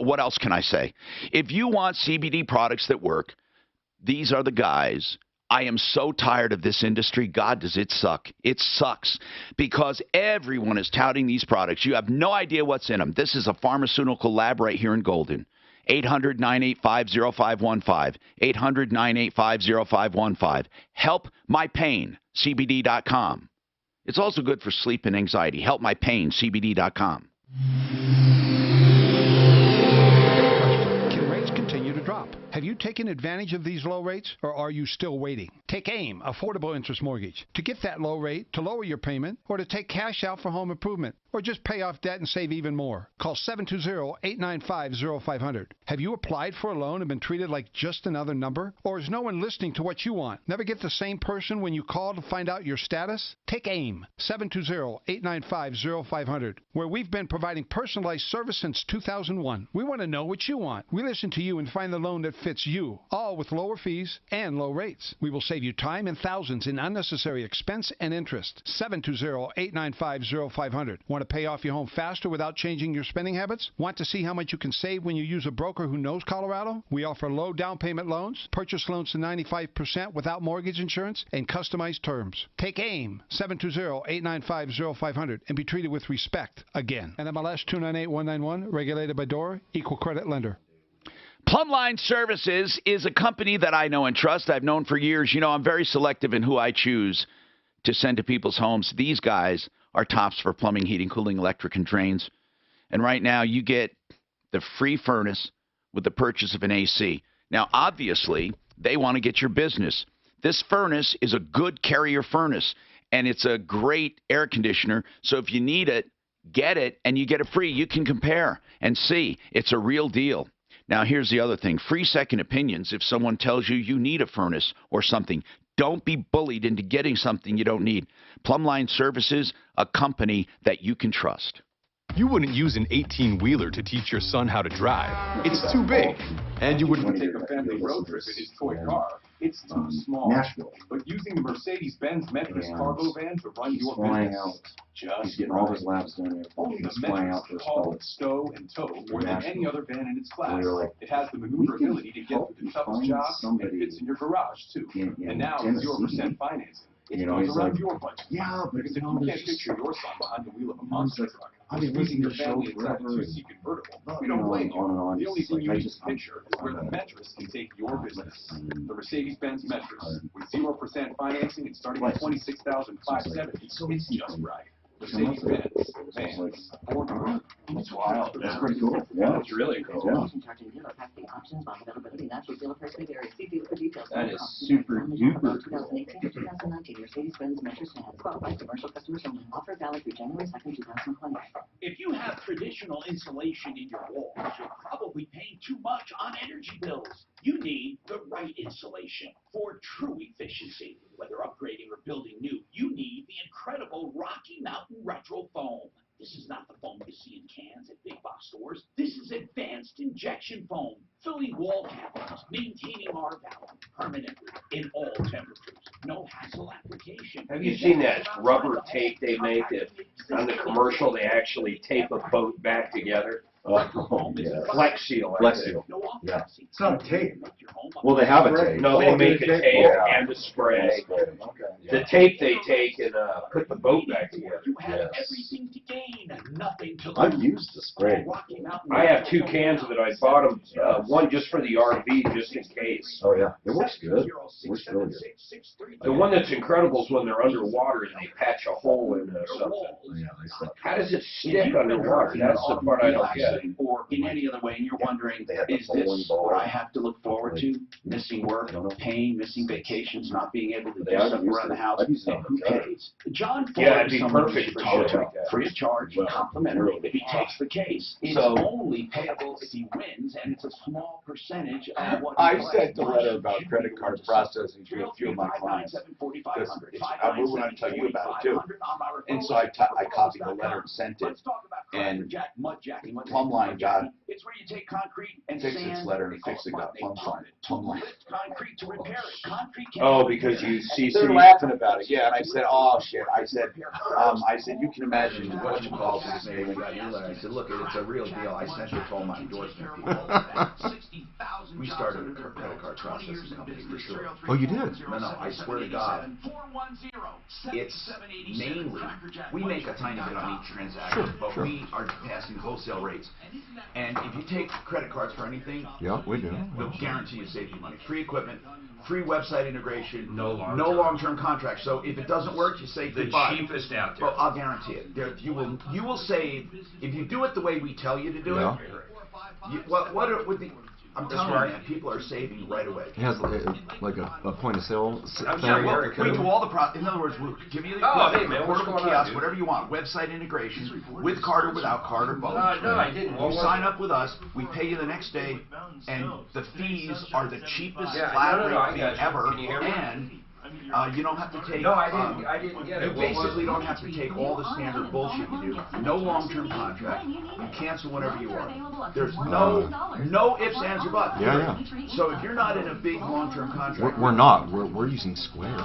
what else can I say? If you want CBD products that work, these are the guys. I am so tired of this industry. God, does it suck. It sucks because everyone is touting these products. You have no idea what's in them. This is a pharmaceutical lab right here in Golden. 800-985-0515. 800-985-0515. HelpMyPainCBD.com. It's also good for sleep and anxiety. HelpMyPainCBD.com. Can rates continue to drop? Have you taken advantage of these low rates, or are you still waiting? Take AIM, Affordable Interest Mortgage. To get that low rate, to lower your payment, or to take cash out for home improvement, or just pay off debt and save even more. Call 720-895-0500. Have you applied for a loan and been treated like just another number? Or is no one listening to what you want? Never get the same person when you call to find out your status? Take AIM, 720-895-0500, where we've been providing personalized service since 2001. We want to know what you want. We listen to you and find the loan that fits you, all with lower fees and low rates. We will save you time and thousands in unnecessary expense and interest. 720-895-0500. Want to pay off your home faster without changing your spending habits? Want to see how much you can save when you use a broker who knows Colorado? We offer low down payment loans, purchase loans to 95% without mortgage insurance, and customized terms. Take AIM, 720-895-0500, and be treated with respect again. And MLS 298191, regulated by DORA, equal credit lender. Plumline Services is a company that I know and trust. I've known for years. You know, I'm very selective in who I choose to send to people's homes. These guys are tops for plumbing, heating, cooling, electric, and drains. And right now, you get the free furnace with the purchase of an AC. Now, obviously, they want to get your business. This furnace is a good carrier furnace, and it's a great air conditioner. So if you need it, get it, and you get it free. You can compare and see. It's a real deal. Now, here's the other thing. Free second opinions if someone tells you you need a furnace or something. Don't be bullied into getting something you don't need. Plumline Services, a company that you can trust. You wouldn't use an 18-wheeler to teach your son how to drive. It's too big. And you wouldn't take a family road trip in his toy car. It's too small. But using the Mercedes-Benz Metris cargo van to run your business, just getting all his laps done here. Only the Metris haul, stow, and tow more than any other van in its class. It has the maneuverability to get through the toughest jobs and fits in your garage, too. And now, 0% financing. It goes around your budget. Yeah, but because if you can't picture your son behind the wheel of a monster truck, I've been losing your family inside a 2C convertible. We don't blame you. The only thing you need to picture is where the Metris can take your business. The Mercedes-Benz Metris, with 0% financing and starting at $26,570. It's just right. Mercedes-Benz, vans, born. It's wild. That's pretty cool. Yeah, it's really cool. Yeah. That is super duper. 2018-2019 Mercedes-Benz Metris vans. Qualified commercial customers only. Offer valid through January 2nd, 2020. If you have traditional insulation in your walls, you're probably paying too much on energy bills. You need the right insulation for true efficiency. Whether upgrading or building new, you need the incredible Rocky Mountain Retro Foam. This is not the foam you see in cans at big box stores. This is advanced injection foam, filling wall cavities, maintaining R value permanently in all temperatures. No hassle application. Have you seen that rubber tape they make that on the commercial they actually tape a boat back together? Oh, yeah. Flex Seal. Flex Seal. Yeah. It's not a tape. Well, they have a tape. No, they make a tape and a spray. The tape they take and put the boat back together. You have everything to gain and nothing to lose. I've used the spray. I have 2 cans of it. I bought them, one just for the RV, just in case. Oh, yeah. It works good. It works really good. The one that's incredible is when they're underwater and they patch a hole in something. Oh, yeah, How does it stick underwater? That's the part I don't get. Or in any other way, and you're wondering, is this what I have to look forward to? Missing work, pain, missing vacations, not being able to do something around the house, and who pays? John Ford is someone who should talk to, free of charge, complimentary. If he takes the case, it's only payable if he wins, and it's a small percentage of what I sent a letter about credit card processing to a few of my clients. We want to tell you about it too. And so I copied the letter and sent it. And mudjacking, Plumline got it's where you take concrete and fixed sand. its letter and fixed it, got Plumline. Lift concrete to repair it. Concrete can't Oh, be because repaired. you They're CC. laughing about it, yeah. And I said, oh shit. I said, you can imagine what you call this name. We got your letter. I said, look, it's a real deal. I sent it to all my endorsement people. We started a credit card processing company for sure. Oh, you did? No, I swear to God. It's mainly, we make a tiny bit on each transaction, but we are passing wholesale rates. And if you take credit cards for anything, Yeah, we do. we'll guarantee you save you money. Free equipment, free website integration, no long-term contract. So if it doesn't work, you say goodbye. The cheapest out there. Well, I'll guarantee it. You will save, if you do it the way we tell you to do Yeah. it. I'm telling you, man, people are saving right away. It has like a point of sale I'm thing. sorry, We do all the in other words, we'll give you the hey, man, what's portable going on, kiosk, dude? whatever you want, website integration, with card or without card or both. No, I didn't. What You was sign it? up with us, we pay you the next day, and the fees are the cheapest Yeah, flat no, rate I fee got you. ever, Can you hear me? and you don't have to take. No, I didn't get You it. What was basically it? don't have to take all the standard bullshit you do. No long-term contract. You cancel whenever you want. There's no ifs, ands, or buts. Yeah. So if you're not in a big long-term contract, We're not. We're using Square.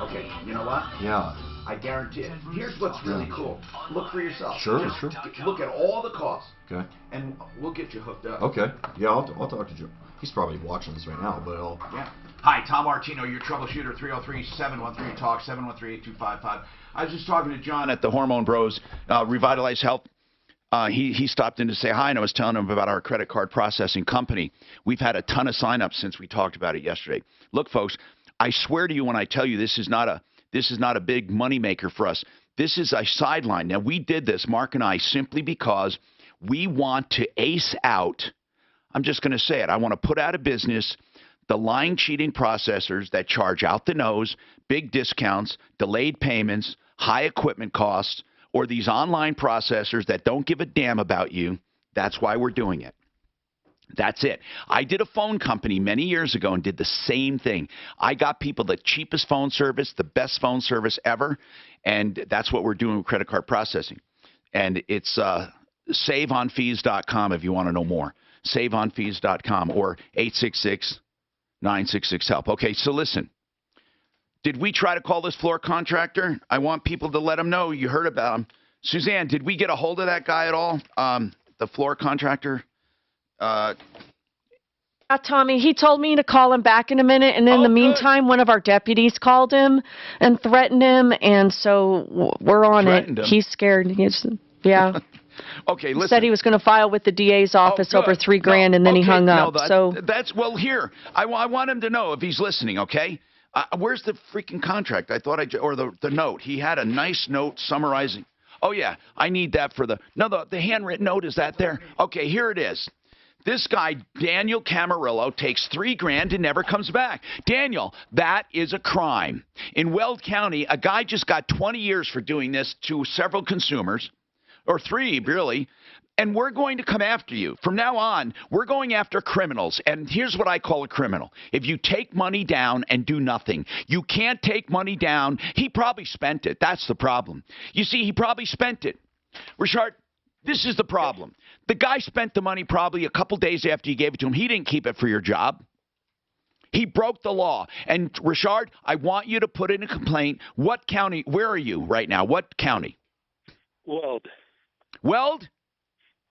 okay, you know what? Yeah. I guarantee it. Here's what's really cool. Look for yourself. Sure, Just sure. Look at all the costs, Okay. and we'll get you hooked up. Okay. Yeah, I'll talk to Joe. He's probably watching this right now, but I'll. Yeah. Hi, Tom Martino, your troubleshooter, 303-713-TALK, 713-8255. I was just talking to John at the Hormone Bros, Revitalize Health. He stopped in to say hi, and I was telling him about our credit card processing company. We've had a ton of sign-ups since we talked about it yesterday. Look, folks, I swear to you when I tell you this is not a big moneymaker for us. This is a sideline. Now, we did this, Mark and I, simply because we want to ace out. I'm just going to say it. I want to put out of business the lying, cheating processors that charge out the nose, big discounts, delayed payments, high equipment costs, or these online processors that don't give a damn about you. That's why we're doing it. That's it. I did a phone company many years ago and did the same thing. I got people the cheapest phone service, the best phone service ever, and that's what we're doing with credit card processing. And it's saveonfees.com if you want to know more. Saveonfees.com or 866-966-HELP. Okay, so listen. Did we try to call this floor contractor? I want people to let him know you heard about him. Suzanne, did we get a hold of that guy at all? The floor contractor? Tommy, he told me to call him back in a minute, and in the meantime, one of our deputies called him and threatened him, and so we're on it. He's scared. Yeah. Okay, listen. He said he was going to file with the DA's office over $3,000, and then he hung up. That's well. Here, I want him to know if he's listening. Okay, where's the freaking contract? I thought or the note. He had a nice note summarizing. Oh yeah, I need that for the handwritten note. Is that there? Okay, here it is. This guy, Daniel Camarillo, takes $3,000 and never comes back. Daniel, that is a crime. In Weld County, a guy just got 20 years for doing this to several consumers, or 3, really, and we're going to come after you. From now on, we're going after criminals, and here's what I call a criminal. If you take money down and do nothing, you can't take money down. He probably spent it. That's the problem. You see, he probably spent it. Richard, this is the problem. The guy spent the money probably a couple days after you gave it to him. He didn't keep it for your job. He broke the law. And, Richard, I want you to put in a complaint. What county? Where are you right now? What county? Weld. Weld?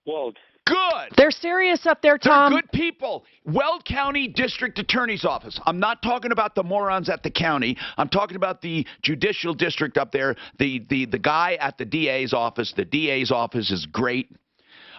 Weld. Good. They're serious up there, Tom. They're good people. Weld County District Attorney's Office. I'm not talking about the morons at the county. I'm talking about the judicial district up there. The guy at the DA's office. The DA's office is great.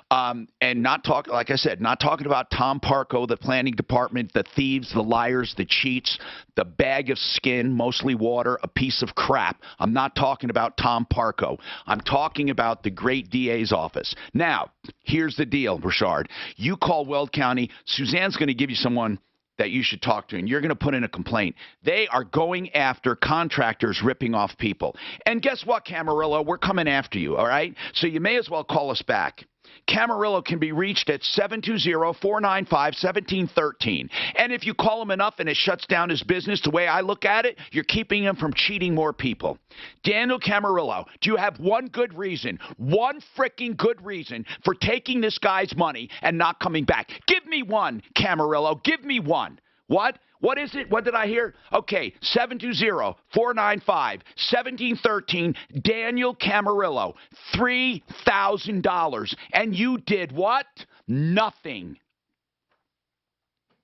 And like I said, not talking about Tom Parco, the planning department, the thieves, the liars, the cheats, the bag of skin, mostly water, a piece of crap. I'm not talking about Tom Parco. I'm talking about the great DA's office. Now, here's the deal, Richard. You call Weld County. Suzanne's going to give you someone that you should talk to, and you're going to put in a complaint. They are going after contractors ripping off people. And guess what, Camarillo? We're coming after you, all right? So you may as well call us back. Camarillo can be reached at 720-495-1713. And if you call him enough and it shuts down his business, the way I look at it, you're keeping him from cheating more people. Daniel Camarillo, do you have one good reason, one freaking good reason for taking this guy's money and not coming back? Give me one, Camarillo. Give me one. What? What is it? What did I hear? Okay, 720-495-1713, Daniel Camarillo, $3,000. And you did what? Nothing.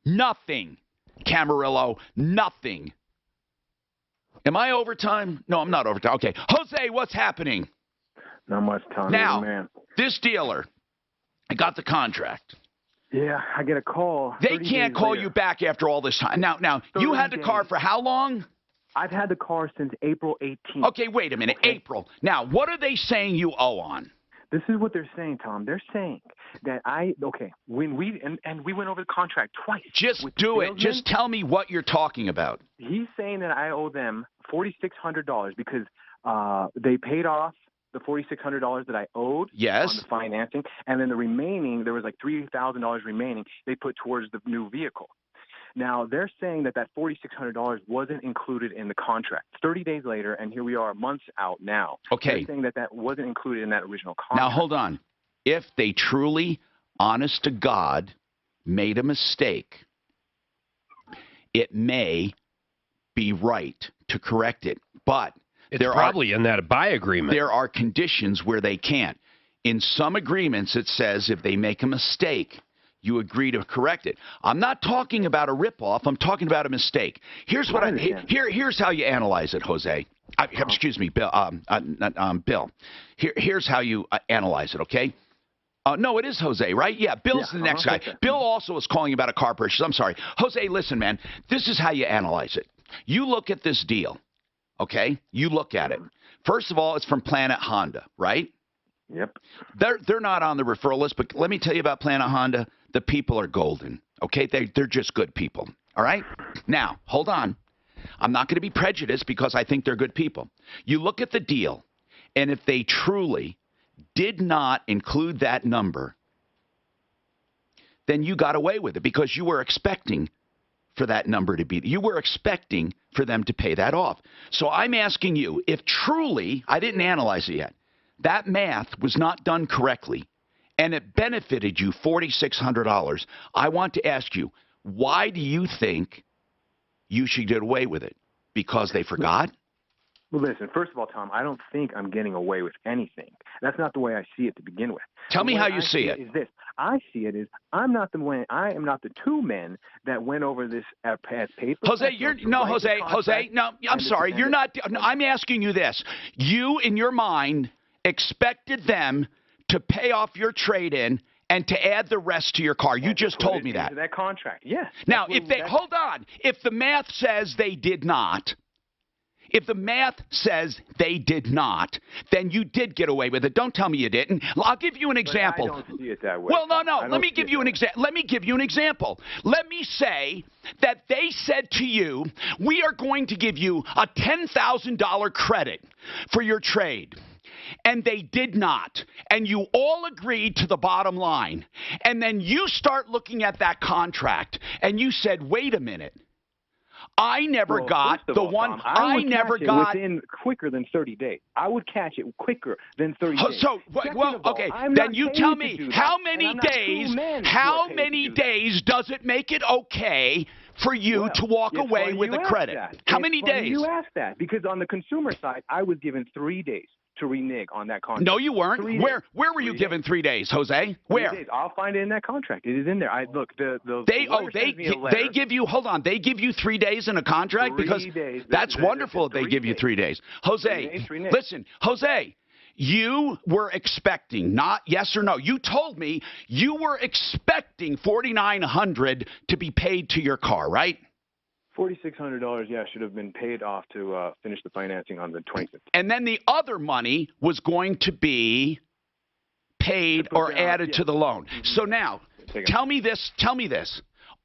Nothing, Camarillo, nothing. Am I overtime? No, I'm not overtime. Okay, Jose, what's happening? Not much time. Now, man. This dealer, I got the contract. Yeah, I get a call. They can't call you back after all this time. Now, you had the car for how long? I've had the car since April 18th. Okay, wait a minute. Okay. April. Now, what are they saying you owe on? This is what they're saying, Tom. They're saying that when we went over the contract twice. Just do it. Just tell me what you're talking about. He's saying that I owe them $4,600 because they paid off the $4,600 that I owed on the financing, and then the remaining, there was like $3,000 remaining, they put towards the new vehicle. Now, they're saying that $4,600 wasn't included in the contract. 30 days later, and here we are months out now. Okay. They're saying that wasn't included in that original contract. Now, hold on. If they truly, honest to God, made a mistake, it may be right to correct it, but it's probably in that buy agreement. There are conditions where they can't. In some agreements, it says if they make a mistake, you agree to correct it. I'm not talking about a ripoff. I'm talking about a mistake. Here's what here's how you analyze it, Jose. Excuse me, Bill. Bill. Here's how you analyze it. Okay. No, it is Jose, right? Yeah, Bill's the next guy. Bill also is calling about a car purchase. I'm sorry. Jose, listen, man. This is how you analyze it. You look at this deal. Okay, you look at it. First of all, it's from Planet Honda, right? Yep. They're not on the referral list, but let me tell you about Planet Honda. The people are golden. Okay, they're just good people. All right. Now, hold on. I'm not going to be prejudiced because I think they're good people. You look at the deal, and if they truly did not include that number, then you got away with it because you were expecting for that number to be, you were expecting for them to pay that off. So I'm asking you, if truly, I didn't analyze it yet, that math was not done correctly, and it benefited you $4,600, I want to ask you, why do you think you should get away with it? Because they forgot? Well, listen, first of all, Tom, I don't think I'm getting away with anything. That's not the way I see it to begin with. Tell me how you see it. Is this. I see it as I am not the two men that went over this as paper. Jose, I'm sorry. You're not. I'm asking you this. You, in your mind, expected them to pay off your trade-in and to add the rest to your car. You just told me that. That contract, yes. Now, if they hold on, if the math says they did not. If the math says they did not, then you did get away with it. Don't tell me you didn't. I'll give you an example. I don't see it that way. Well, no. Let me give you an example. Let me give you an example. Let me say that they said to you, we are going to give you a $10,000 credit for your trade. And they did not. And you all agreed to the bottom line. And then you start looking at that contract and you said, wait a minute. I never got the one. Tom, I never got within quicker than 30 days. I would catch it quicker than 30 days. So, well, okay. Then you tell me how many days? How many days does it make it okay for you to walk away with a credit? How many days? You asked that because on the consumer side, I was given 3 days to renege on that contract. No, you weren't. Where were you given 3 days, Jose? Where? 3 days. I'll find it in that contract. It is in there. They give you. Hold on. They give you 3 days in a contract because that's wonderful. They give you 3 days. Jose, listen, Jose. You were expecting, not yes or no. You told me you were expecting $4,900 to be paid to your car, right? $4,600, yeah, should have been paid off to finish the financing on the 25th. And then the other money was going to be paid or added to the loan. Mm-hmm. So now, tell me this.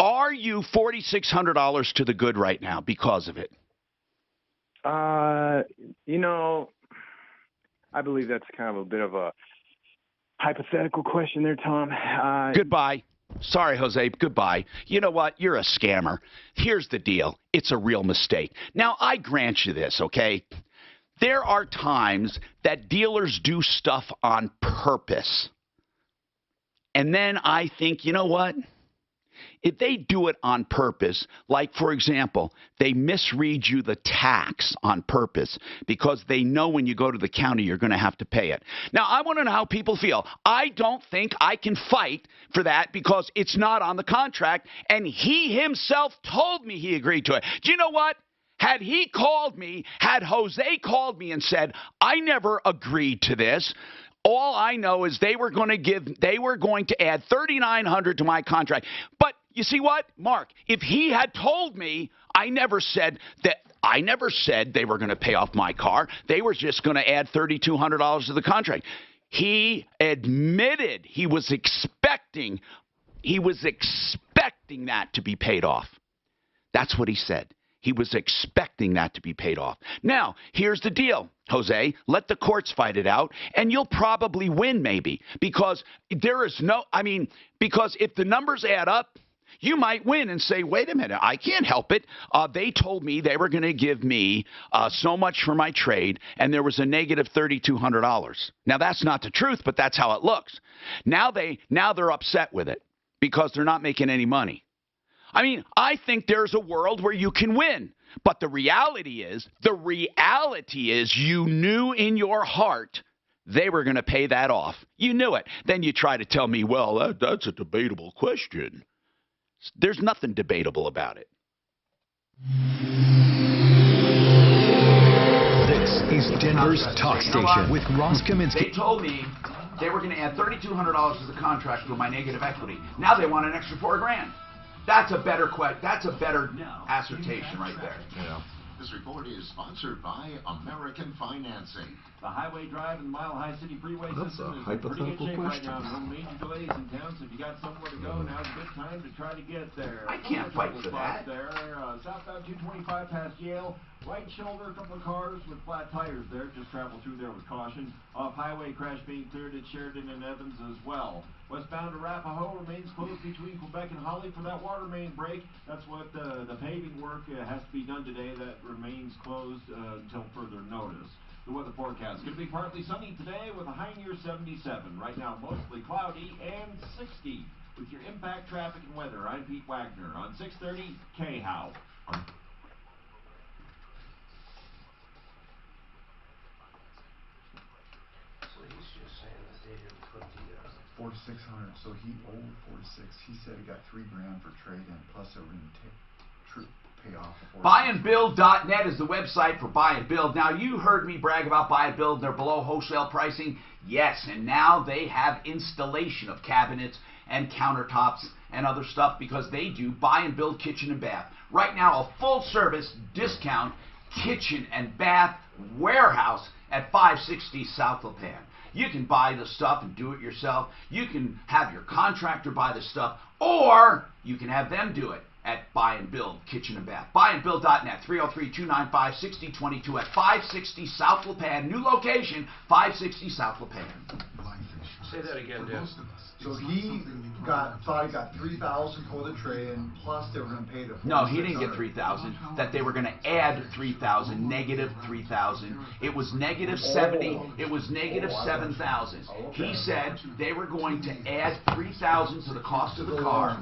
Are you $4,600 to the good right now because of it? I believe that's kind of a bit of a Hypothetical question there, Tom. Goodbye. Sorry, Jose. Goodbye. You know what? You're a scammer. Here's the deal. It's a real mistake. Now, I grant you this, okay? There are times that dealers do stuff on purpose. And then I think, you know what? If they do it on purpose, like, for example, they misread you the tax on purpose because they know when you go to the county you're going to have to pay it. Now, I want to know how people feel. I don't think I can fight for that because it's not on the contract, and he himself told me he agreed to it. Do you know what? Had he called me, had Jose called me and said, I never agreed to this, all I know is they were going to add $3,900 to my contract. But you see what, Mark? If he had told me, I never said they were going to pay off my car. They were just going to add $3,200 to the contract. He admitted he was expecting that to be paid off. That's what he said. He was expecting that to be paid off. Now, here's the deal, Jose. Let the courts fight it out, and you'll probably win maybe because because if the numbers add up, you might win and say, wait a minute, I can't help it. They told me they were going to give me so much for my trade, and there was a negative $3,200. Now, that's not the truth, but that's how it looks. Now they're upset with it because they're not making any money. I mean, I think there's a world where you can win. But the reality is you knew in your heart they were going to pay that off. You knew it. Then you try to tell me, well, that's a debatable question. There's nothing debatable about it. This is Denver's talk station with Ross Kaminsky. They told me they were going to add $3,200 to the contract for my negative equity. Now they want an extra $4,000. That's a better assertion right there. Yeah. This report is sponsored by American Financing. The Highway Drive and Mile High City Freeway system is in pretty good shape right now. No major delays in town, so if you got somewhere to go, now's a good time to try to get there. I can't fight for that. There, southbound 225 past Yale. Right shoulder, a couple of cars with flat tires there. Just travel through there with caution. Off-highway crash being cleared at Sheridan and Evans as well. Westbound to Arapahoe remains closed between Quebec and Holly for that water main break. That's what the paving work has to be done today. That remains closed until further notice. The weather forecast going to be partly sunny today with a high near 77. Right now, mostly cloudy and 60. With your impact traffic and weather, I'm Pete Wagner on 630 K-How. So he's just saying that they didn't put the 4,600. So he owed 46. He said he got $3,000 for trade-in, plus they were going to pay off. Buyandbuild.net is the website for Buy and Build. Now, you heard me brag about Buy and Build. They're below wholesale pricing. Yes, and now they have installation of cabinets and countertops and other stuff because they do Buy and Build kitchen and bath. Right now, a full-service discount kitchen and bath warehouse at 560 South LaPan. You can buy the stuff and do it yourself. You can have your contractor buy the stuff, or you can have them do it at Buy and Build Kitchen and Bath. Buyandbuild.net, 303-295-6022 at 560 South LaPan. New location, 560 South LaPan. Say that again, Dave. So he thought he got $3,000 for the trade-in, plus they were going to pay the. No, he didn't get $3,000. That they were going to add $3,000, negative $3,000. It was negative 70. It was negative 7,000. He said they were going to add $3,000 to the cost of the car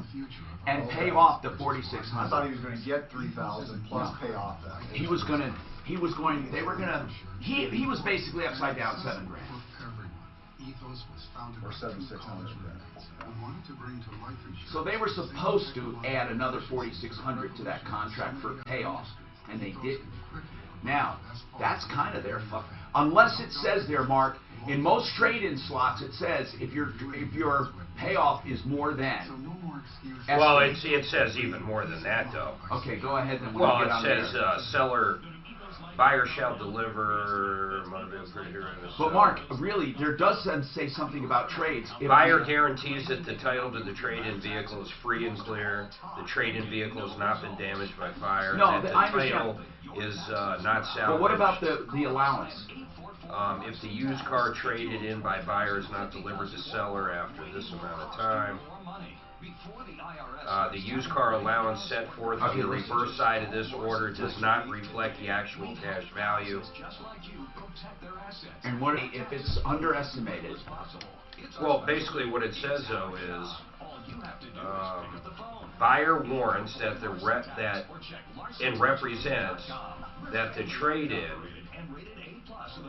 and pay off the $4,600. I thought he was going to get $3,000 plus pay off that. He was basically upside down $7,000. Or $7,600. So they were supposed to add another $4,600 to that contract for payoff, and they didn't. Now, that's kind of their fuck. Unless it says there, Mark, in most trade-in slots, it says if your payoff is more than. Well, it says even more than that, though. Okay, go ahead then. Well, it says buyer shall deliver. But Mark, really, there does say something about trades. Buyer guarantees that the title to the trade-in vehicle is free and clear. The trade-in vehicle has not been damaged by fire. No, that the I title is not salvaged. But what about the allowance? If the used car traded in by buyer is not delivered to seller after this amount of time, the used car allowance set forth on the reverse side of this order does not reflect the actual cash value. And what if it's underestimated? Well, basically what it says though is buyer warrants that and represents that the trade-in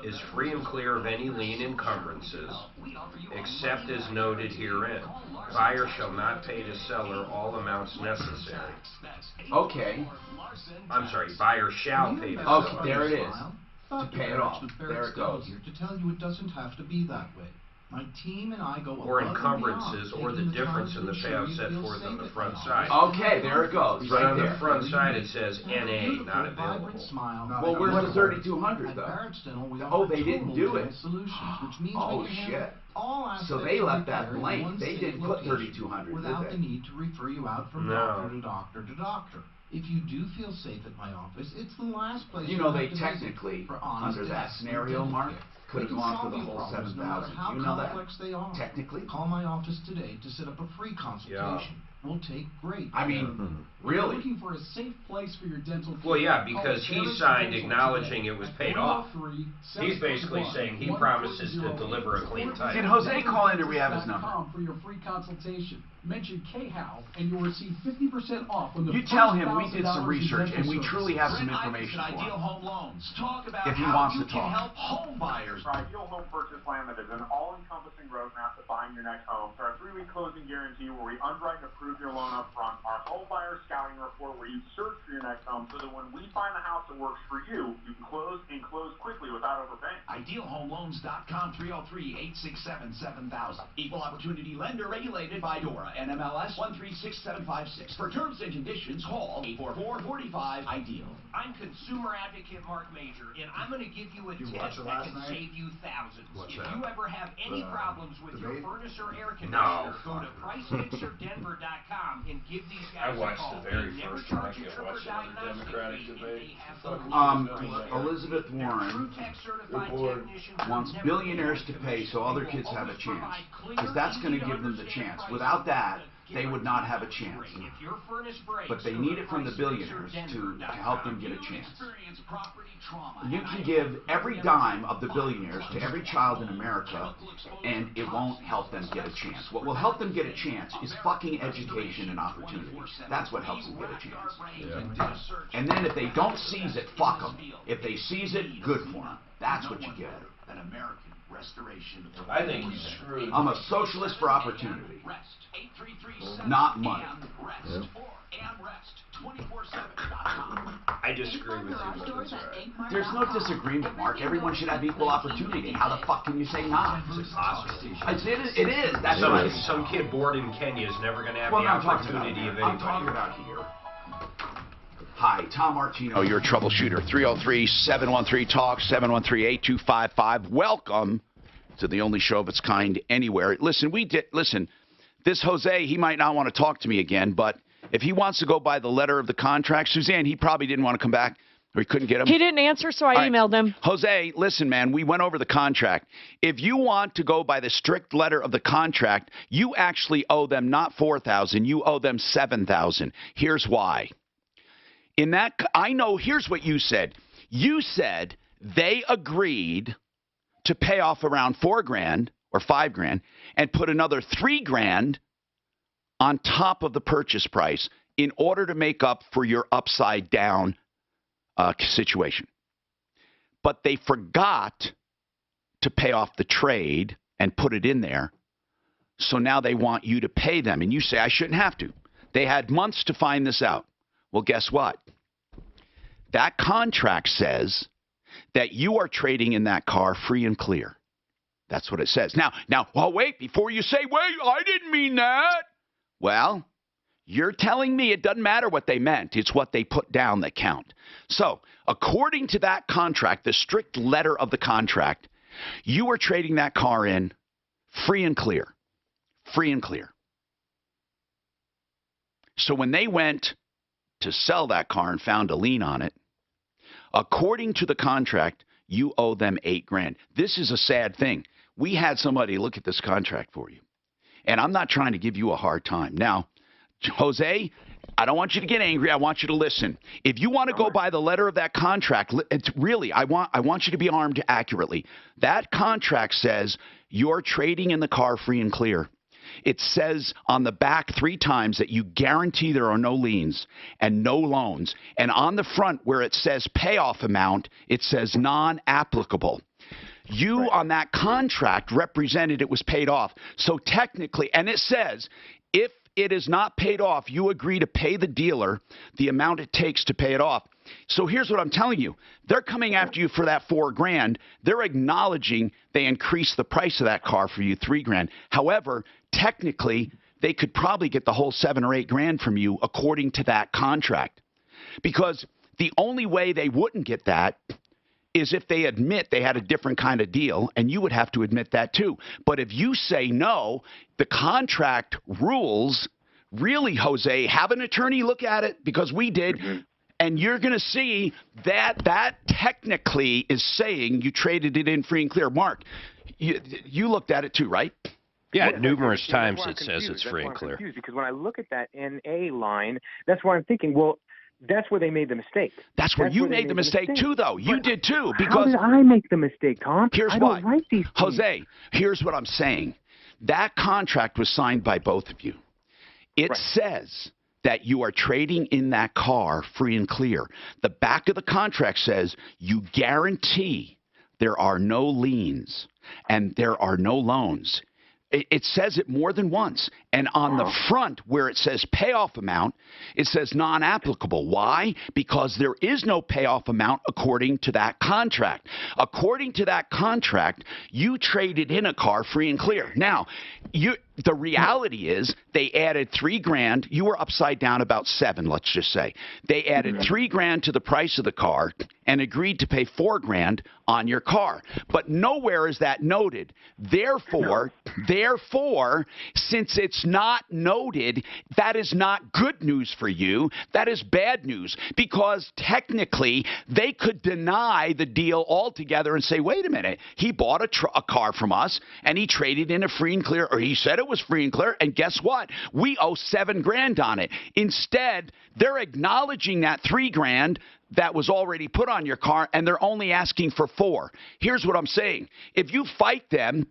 is free and clear of any lien encumbrances, except as noted herein. Buyer shall not pay to seller all amounts necessary. Okay. I'm sorry, buyer shall pay to seller. Okay, there it is. To pay it off. There it goes. Here to tell you it doesn't have to be that way. My team and I go or encumbrances, or the difference in the payout set forth on the front side. Okay, there it goes. Right Right on there. the front side it says NA, not available. Well, where's the 3,200 though? Oh, they didn't do it. Oh shit. So they left that blank. They didn't put 3,200, without did the they? need to refer you out from doctor to doctor to doctor. If you do feel safe at my office, it's the last place You know, have they to visit technically, for honest under that tests scenario, and Mark, dental care. could have We can gone for solve the your whole problems no matter 7,000. how You know that? complex they are. Technically. Call my office today to set up a free consultation. We'll take great I mean, really? Looking for a safe place for your dental care. Well, yeah, because he signed acknowledging it was paid off. He's basically saying he promises to deliver a clean title. Did Jose call in, or we have his number? For your free consultation. Mention KHOW and you'll receive 50% off on the You tell him we did some research and we truly have some information for Ideal him. Home Loans. Talk about If he how wants you to can talk. help home buyers. Our Ideal Home Purchase Plan that is an all-encompassing roadmap to buying your next home. Our 3-week closing guarantee where we underwrite and approve your loan up front. Our home buyer scouting report where you search for your next home so that when we find the house that works for you, you can close and close quickly without overpaying. IdealHomeLoans.com 303-867-7000. Equal Opportunity Lender regulated by DORA. NMLS 136756. For terms and conditions, call 844-45-IDEAL. I'm consumer advocate Mark Major, and I'm going to give you a tip that can save you thousands. If you ever have any problems with your furnace or air conditioner, go to PriceFixerDenver.com and give these guys a call. The very They never first charge one. you I for watched another diagnostic Democratic fee, and debate. they have the leading Elizabeth Warren wants billionaires to pay so other kids have a chance. Because that's going to give them the chance. Without that, they would not have a chance. But they need it from the billionaires to help them get a chance. You can give every dime of the billionaires to every child in America, and it won't help them get a chance. What will help them get a chance is fucking education and opportunity. That's what helps them get a chance. Yeah. And then if they don't seize it, fuck them. If they seize it, good for them. That's what you get. An American restoration. I think he's screwed. I'm a socialist for opportunity, not money. I disagree with you, but that's all right. There's no disagreement, Mark. Everyone should have equal opportunity. How the fuck can you say not? It's impossible. It is. That's right. Some kid born in Kenya is never going to have the I'm talking about opportunity of here. I'm anybody. talking about here. Hi, Tom Martino, your troubleshooter. 303-713-TALK, 713-8255. Welcome to the only show of its kind anywhere. Listen, this Jose, he might not want to talk to me again, but if he wants to go by the letter of the contract, Suzanne, he probably didn't want to come back or he couldn't get him. He didn't answer, so I emailed him. Jose, listen, man, we went over the contract. If you want to go by the strict letter of the contract, you actually owe them not $4,000, you owe them $7,000. Here's why. Here's what you said. You said they agreed to pay off around $4,000 or $5,000 and put another $3,000 on top of the purchase price in order to make up for your upside down situation. But they forgot to pay off the trade and put it in there. So now they want you to pay them. And you say, I shouldn't have to. They had months to find this out. Well, guess what? That contract says that you are trading in that car free and clear. That's what it says. Now, wait, before you say, wait, I didn't mean that. Well, you're telling me it doesn't matter what they meant. It's what they put down that count. So, according to that contract, the strict letter of the contract, you are trading that car in free and clear. Free and clear. So when they went to sell that car and found a lien on it, according to the contract, you owe them $8,000. This is a sad thing. We had somebody look at this contract for you, and I'm not trying to give you a hard time. Now, Jose, I don't want you to get angry. I want you to listen. If you want to go by the letter of that contract, it's really, I want you to be armed accurately. That contract says you're trading in the car free and clear. It says on the back 3 times that you guarantee there are no liens and no loans. And on the front where it says payoff amount, it says non-applicable. You on that contract represented it was paid off. So technically, and it says if it is not paid off, you agree to pay the dealer the amount it takes to pay it off. So here's what I'm telling you. They're coming after you for that $4,000. They're acknowledging they increased the price of that car for you $3,000. However, technically, they could probably get the whole $7,000 or $8,000 from you according to that contract. Because the only way they wouldn't get that is if they admit they had a different kind of deal, and you would have to admit that too. But if you say no, the contract rules, really, Jose, have an attorney look at it, because we did, and you're going to see that that technically is saying you traded it in free and clear. Mark, you looked at it too, right? Yeah, numerous times it says it's free and clear. Because when I look at that NA line, that's why I'm thinking, well, that's where they made the mistake. That's where you made the mistake too, though. You did too. Because how did I make the mistake, Tom? Here's I why. don't write these things. Jose, here's what I'm saying. That contract was signed by both of you. It says that you are trading in that car free and clear. The back of the contract says you guarantee there are no liens and there are no loans. It says it more than once. And on the front where it says payoff amount, it says non-applicable. Why? Because there is no payoff amount according to that contract. According to that contract, you traded in a car free and clear. Now, the reality is they added $3,000. You were upside down about $7,000, let's just say. They added $3,000 to the price of the car and agreed to pay $4,000 on your car. But nowhere is that noted. Therefore, since it's not noted, that is not good news for you. That is bad news, because technically they could deny the deal altogether and say, wait a minute, he bought a car from us and he traded in a free and clear, or he said it was free and clear, and guess what? We owe $7,000 on it. Instead, they're acknowledging that $3,000 that was already put on your car, and they're only asking for $4,000. Here's what I'm saying. If you fight them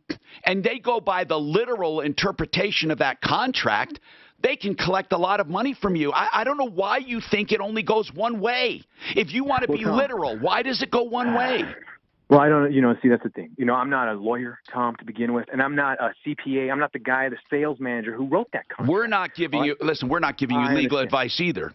and they go by the literal interpretation of that contract, they can collect a lot of money from you. I don't know why you think it only goes one way. If you want to be literal, why does it go one way? Well, I don't, see, that's the thing. I'm not a lawyer, Tom, to begin with, and I'm not a CPA. I'm not the guy, the sales manager who wrote that contract. We're not giving you legal advice either.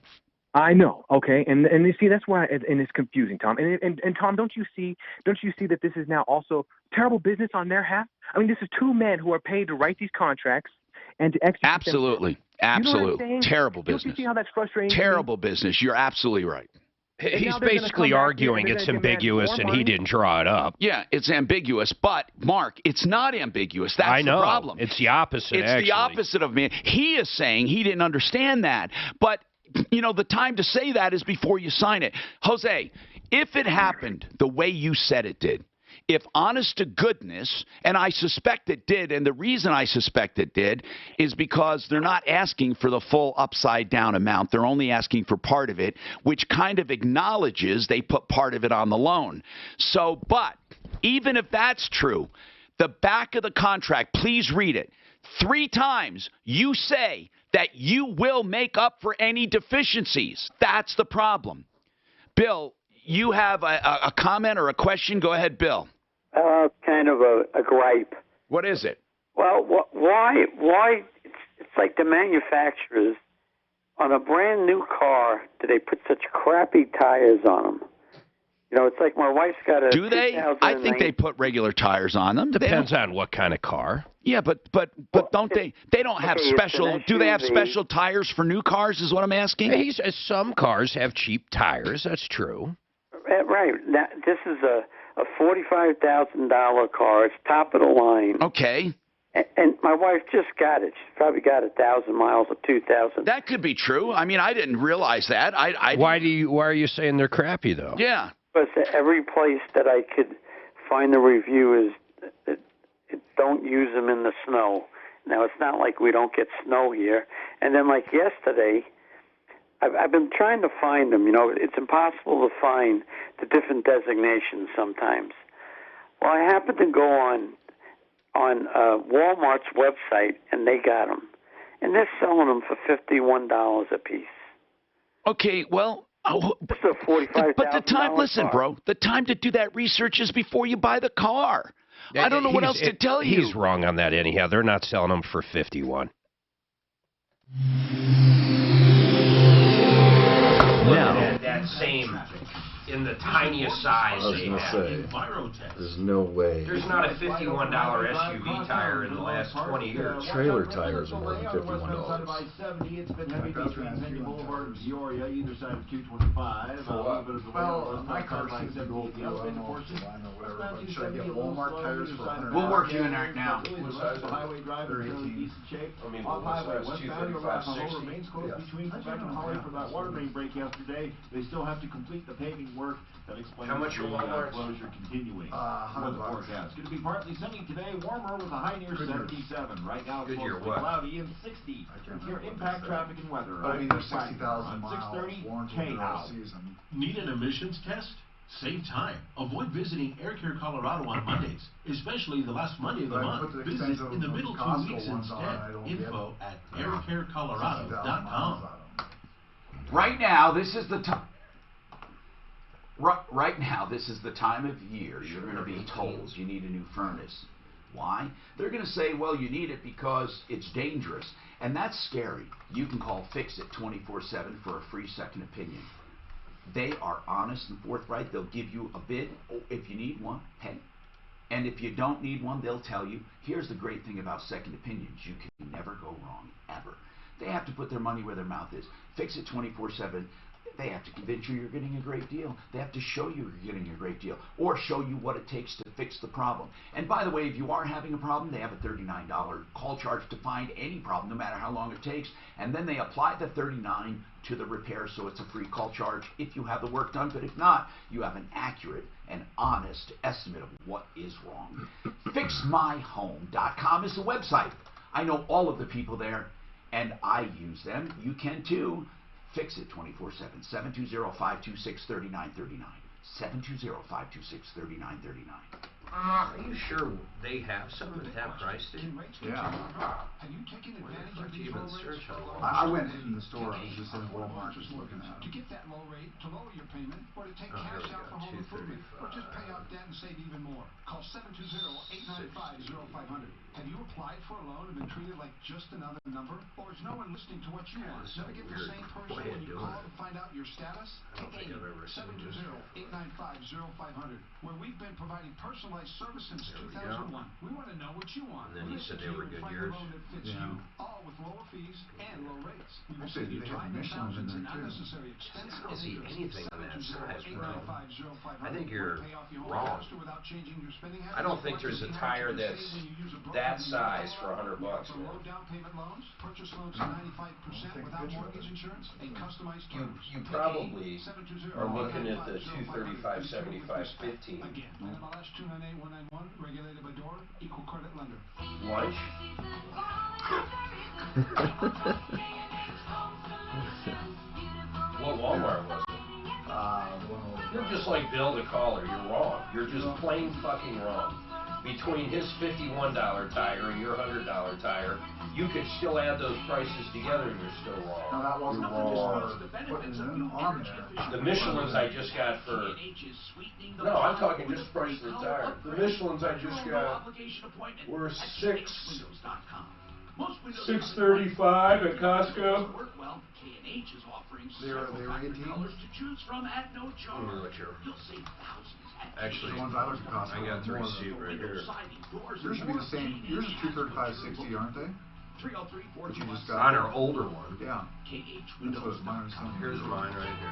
I know, okay, and you see, that's why, and it's confusing, Tom. And Tom, don't you see that this is now also terrible business on their half? I mean, this is 2 men who are paid to write these contracts and to execute them. Absolutely. You know what I'm saying? Terrible business. Don't you see how that's frustrating? Terrible business. You're absolutely right. He's basically arguing it's ambiguous and he didn't draw it up. Yeah, it's ambiguous. But, Mark, it's not ambiguous. That's the problem. It's the opposite, It's the opposite of me. He is saying he didn't understand that. But, the time to say that is before you sign it. Jose, if it happened the way you said it did, if honest to goodness, and I suspect it did, and the reason I suspect it did is because they're not asking for the full upside down amount. They're only asking for part of it, which kind of acknowledges they put part of it on the loan. So, but even if that's true, the back of the contract, please read it. 3 times you say that you will make up for any deficiencies. That's the problem. Bill, you have a comment or a question? Go ahead, Bill. Kind of a gripe. What is it? Well, why? It's like the manufacturers on a brand new car. Do they put such crappy tires on them? It's like my wife's got a. Do they? I think they put regular tires on them. Depends on what kind of car. Yeah, but don't they? They don't have special. Do they have special tires for new cars? Is what I'm asking. Some cars have cheap tires. That's true. Right. Now, this is a $45,000 car. It's top of the line. Okay. And my wife just got it. She's probably got 1,000 miles or 2,000. That could be true. I mean, I didn't realize that. Why are you saying they're crappy though? Yeah. But every place that I could find the review is don't use them in the snow. Now, it's not like we don't get snow here. And then, like yesterday, I've been trying to find them. You know, it's impossible to find the different designations sometimes. Well, I happened to go on Walmart's website, and they got them. And they're selling them for $51 a piece. Okay, well... This is a $45,000 But the time, listen, car. bro, the time to do that research is before you buy the car. I don't know what else to tell you. He's wrong on that anyhow. They're not selling them for 51. Now, that same, in the tiniest size they have. There's no way. There's not a $51 SUV tire in the last 20 years. Trailer tires are more than $51. It's been heavy between Henry Boulevard and Peoria, either side of 225. Well, my car seems to go through, I don't know whatever, but should I get Walmart tires for $100? We'll work you in right now. Highway drive is in really decent shape. Off highway, westbound Arapahoe remains closed between Quebec and Holly for that water main break yesterday. They still have to complete the paving work. That explains how much the closure continuing. For the forecast. It's going to be partly sunny today, warmer with a high near 77. Right now it's mostly cloudy and 60. Your impact traffic and weather. But I mean, there's 60,000 miles 6:30 warranted all season. Need an emissions test? Save time. Avoid visiting Air Care Colorado on Mondays, especially the last Monday of the month. Visit in the middle 2 weeks instead. Info at aircarecolorado.com. Right now, this is the time. Right now, this is the time of year you're going to be told you need a new furnace. Why? They're going to say, well, you need it because it's dangerous. And that's scary. You can call Fix It 24/7 for a free second opinion. They are honest and forthright. They'll give you a bid if you need one. Hey. And if you don't need one, they'll tell you. Here's the great thing about second opinions. You can never go wrong, ever. They have to put their money where their mouth is. Fix It 24/7. They have to convince you you're getting a great deal. They have to show you you're getting a great deal, or show you what it takes to fix the problem. And by the way, if you are having a problem, they have a $39 call charge to find any problem, no matter how long it takes. And then they apply the $39 to the repair, so it's a free call charge if you have the work done. But if not, you have an accurate and honest estimate of what is wrong. FixMyHome.com is the website. I know all of the people there, and I use them. You can too. Fix It 24/7. 720-526-3939. 720-526-3939. Are you sure they have some at that price? Yeah. Have you taken advantage of these low rates? I went in the store. I was just in Walmart just looking at To them. get that low rate, to lower your payment, or to take cash out for home improvement, or just pay off debt and save even more. Call 720-895-0500. Have you applied for a loan and been treated like just another number? Or is no one listening to what you want? Never get the same person when you call to find out your status? Take 720-895-0500, where we've been providing personalized service since 2001. We want to know what you want. And then he said they were good years. That fits you, all with lower fees and low rates. We will Actually, save you they have time and Michelin's in thousands in there, too. unnecessary expense. I don't see anything on that size, bro. I think you're Pay off your home wrong. faster without changing your spending habits. I don't think there's a tire that's that size for $100, Low man. down payment loans, purchase loans at 95% without mortgage insurance, and customized terms. You probably are looking at the 235, 75, 15. Again, NMLS 298191, regulated by DORA, equal credit lender. Lunch? What Walmart was it? You're just like Bill the caller. You're wrong. You're just plain fucking wrong. Between his $51 tire and your $100 tire, you could still add those prices together and you're still wrong. No, that wasn't wrong. Putting it on there. The Michelin's I just got for... No, I'm talking just price of the tire. The Michelin's I just got were $6.35 at Costco. K&H is offering They were 18? colors to choose from at no charge. You'll save thousands at Actually, The ones I looked at Costco I got the were more receipt right here. Yours should be the same. Yours is 235.60, aren't they? 303 But you just got On our older one. Yeah. That's what mine was telling me. Here's mine right here.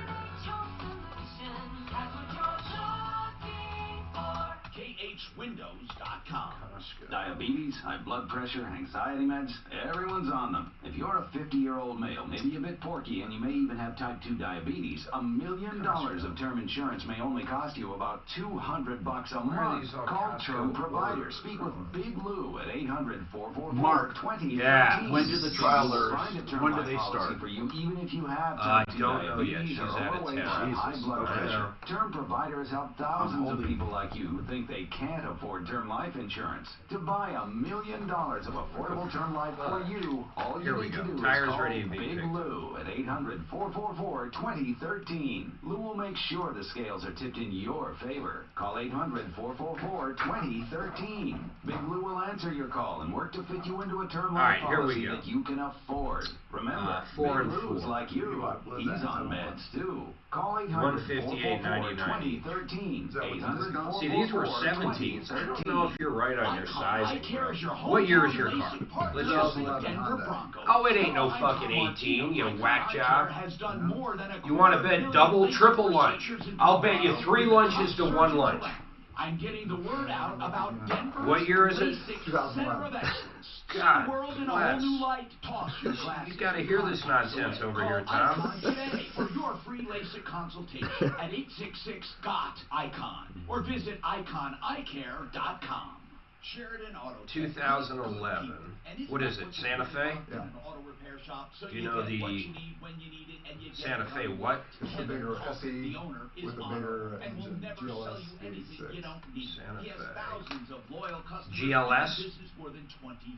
khwindows.com. Diabetes, high blood pressure, anxiety meds, everyone's on them. If you're a 50-year-old male, maybe a bit porky, and you may even have type 2 diabetes, $1 million of term insurance may only cost you about $200 a month. Call Term Provider. Speak with Big Lou at 800-444-2013. Yeah. When do the travelers, when do they start? For you, even if you have I type 2 don't know yet. diabetes She's or out of overweight or town. high blood Okay. pressure. Term Provider has helped thousands of people like you who think they can't afford term life insurance. To buy $1 million of affordable term life for you, all you need to do is call Big Lou at 800-444-2013. Lou will make sure the scales are tipped in your favor. Call 800-444-2013. Big Lou will answer your call and work to fit you into a term life policy that you can afford. Remember, Big Lou's like you. He's on meds too. Call 800-444-2013. See, these were 17s. I don't know if you're right on your sizing. What year is your car? Let's just look. Oh, it ain't no fucking 18, you whack job. You want to bet double, triple lunch? I'll bet you 3 lunches to 1 lunch. I'm getting the word out about Denver's What year is it? Center of Excellence. God, See the world in a whole new light. Toss your glasses. You got to hear this nonsense over here, Tom. Icon today for your free LASIK consultation at 866-GOT-ICON or visit iconeyecare.com. Sheridan Auto 2011. What is it, Santa Fe? Yeah. Auto repair shop, so Do you know the Santa Fe what? It's the bigger SE the owner is with a bigger engine, GLS 86. You don't need. Santa He has Fe. thousands of loyal customers. GLS? Business more than 20 years.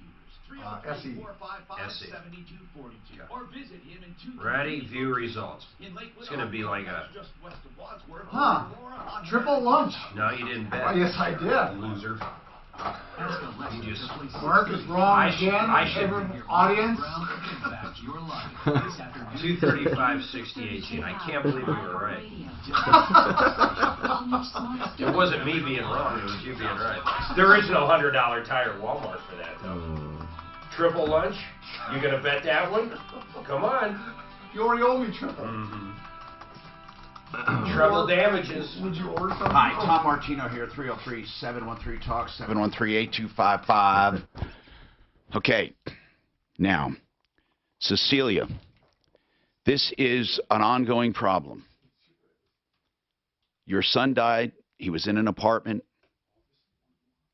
SE. 303-455-7242. Or visit him in 2 Ready? View results. It's going to be like a... Triple lunch. No, you didn't bet. Oh, yes, I did. Loser. You just... Mark is wrong again. Audience. 235-60-18. I can't believe you were right. It wasn't me being wrong. It was you being right. There is no $100 tire at Walmart for that, though. Triple lunch? You going to bet that one? Come on. You already owe me triple. Treble damages. Would you order something? Hi, Tom Martino here, 303-713-TALK, 713-8255. Okay, now, Cecilia, this is an ongoing problem. Your son died. He was in an apartment.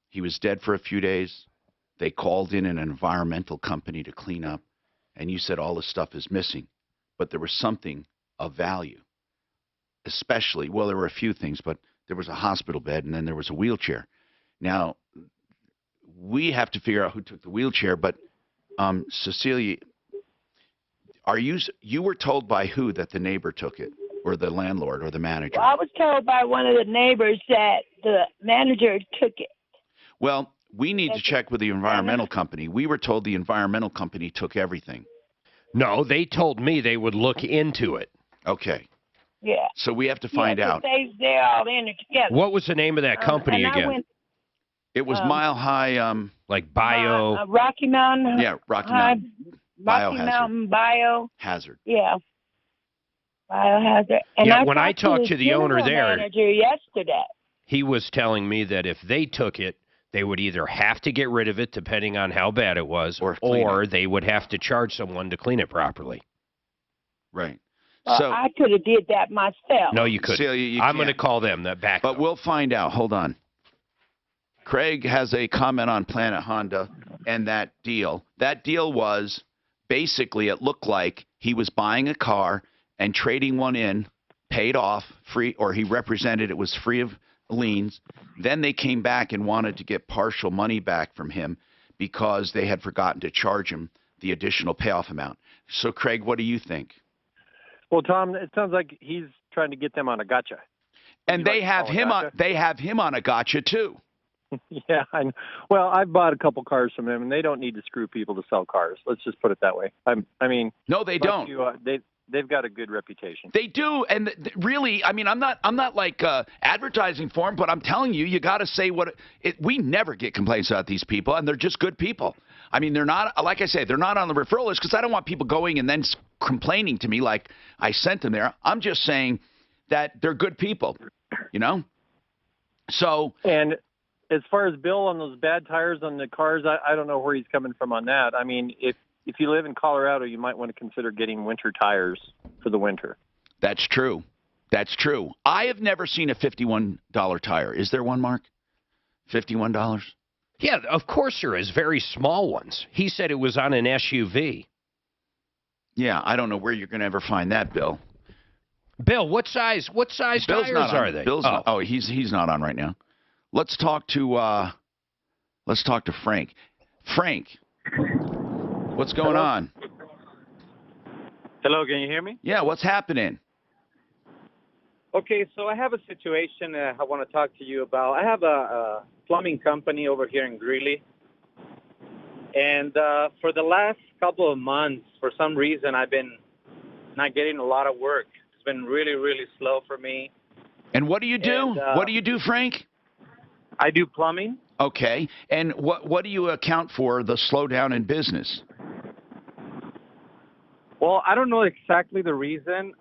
He was dead for a few days. They called in an environmental company to clean up, and you said all the stuff is missing, but there was something of value. Especially, well, there were a few things, but there was a hospital bed and then there was a wheelchair. Now, we have to figure out who took the wheelchair, but Cecilia, you were told by who that the neighbor took it, or the landlord, or the manager? Well, I was told by one of the neighbors that the manager took it. Well, we need to check with the environmental company. We were told the environmental company took everything. No, they told me they would look into it. Okay. Yeah. So we have to find out. They're all in it together. What was the name of that company again? It was Mile High. Like Bio. Rocky Mountain. Yeah, Rocky Mountain. Rocky Mountain Hazard. Yeah. Biohazard. And yeah, when I talked to the owner there, manager yesterday, he was telling me that if they took it, they would either have to get rid of it, depending on how bad it was, or they would have to charge someone to clean it properly. Right. So I could have did that myself. No, you couldn't. Celia, I'm going to call them back. But we'll find out. Hold on. Craig has a comment on Planet Honda and that deal. That deal was basically, it looked like he was buying a car and trading one in, paid off, free, or he represented it was free of liens. Then they came back and wanted to get partial money back from him because they had forgotten to charge him the additional payoff amount. So, Craig, what do you think? Well, Tom, it sounds like he's trying to get them on a gotcha. And they have him on. They have him on a gotcha too. Yeah, I know. Well, I've bought a couple cars from them, and they don't need to screw people to sell cars. Let's just put it that way. I mean, no, they don't. They've got a good reputation. They do, and really, I mean, I'm not like advertising for them, but I'm telling you, you got to say what we never get complaints about these people, and they're just good people. I mean, they're not, like I say, they're not on the referral list because I don't want people going and then complaining to me like I sent them there. I'm just saying that they're good people, you know. So and as far as Bill on those bad tires on the cars, I don't know where he's coming from on that. I mean, if you live in Colorado, you might want to consider getting winter tires for the winter. That's true. That's true. I have never seen a $51 tire. Is there one, Mark? $51? Yeah, of course there is. Very small ones. He said it was on an SUV. Yeah, I don't know where you're going to ever find that, Bill. Bill, what size tires are they? Bill's not, he's not on right now. Let's talk to Frank. Frank, what's going on? Hello, can you hear me? Yeah, what's happening? Okay, so I have a situation I want to talk to you about. I have a plumbing company over here in Greeley, and for the last couple of months, for some reason, I've been not getting a lot of work. It's been really, really slow for me. And what do you do? What do you do, Frank? I do plumbing. Okay, and what do you account for the slowdown in business? Well, I don't know exactly the reason.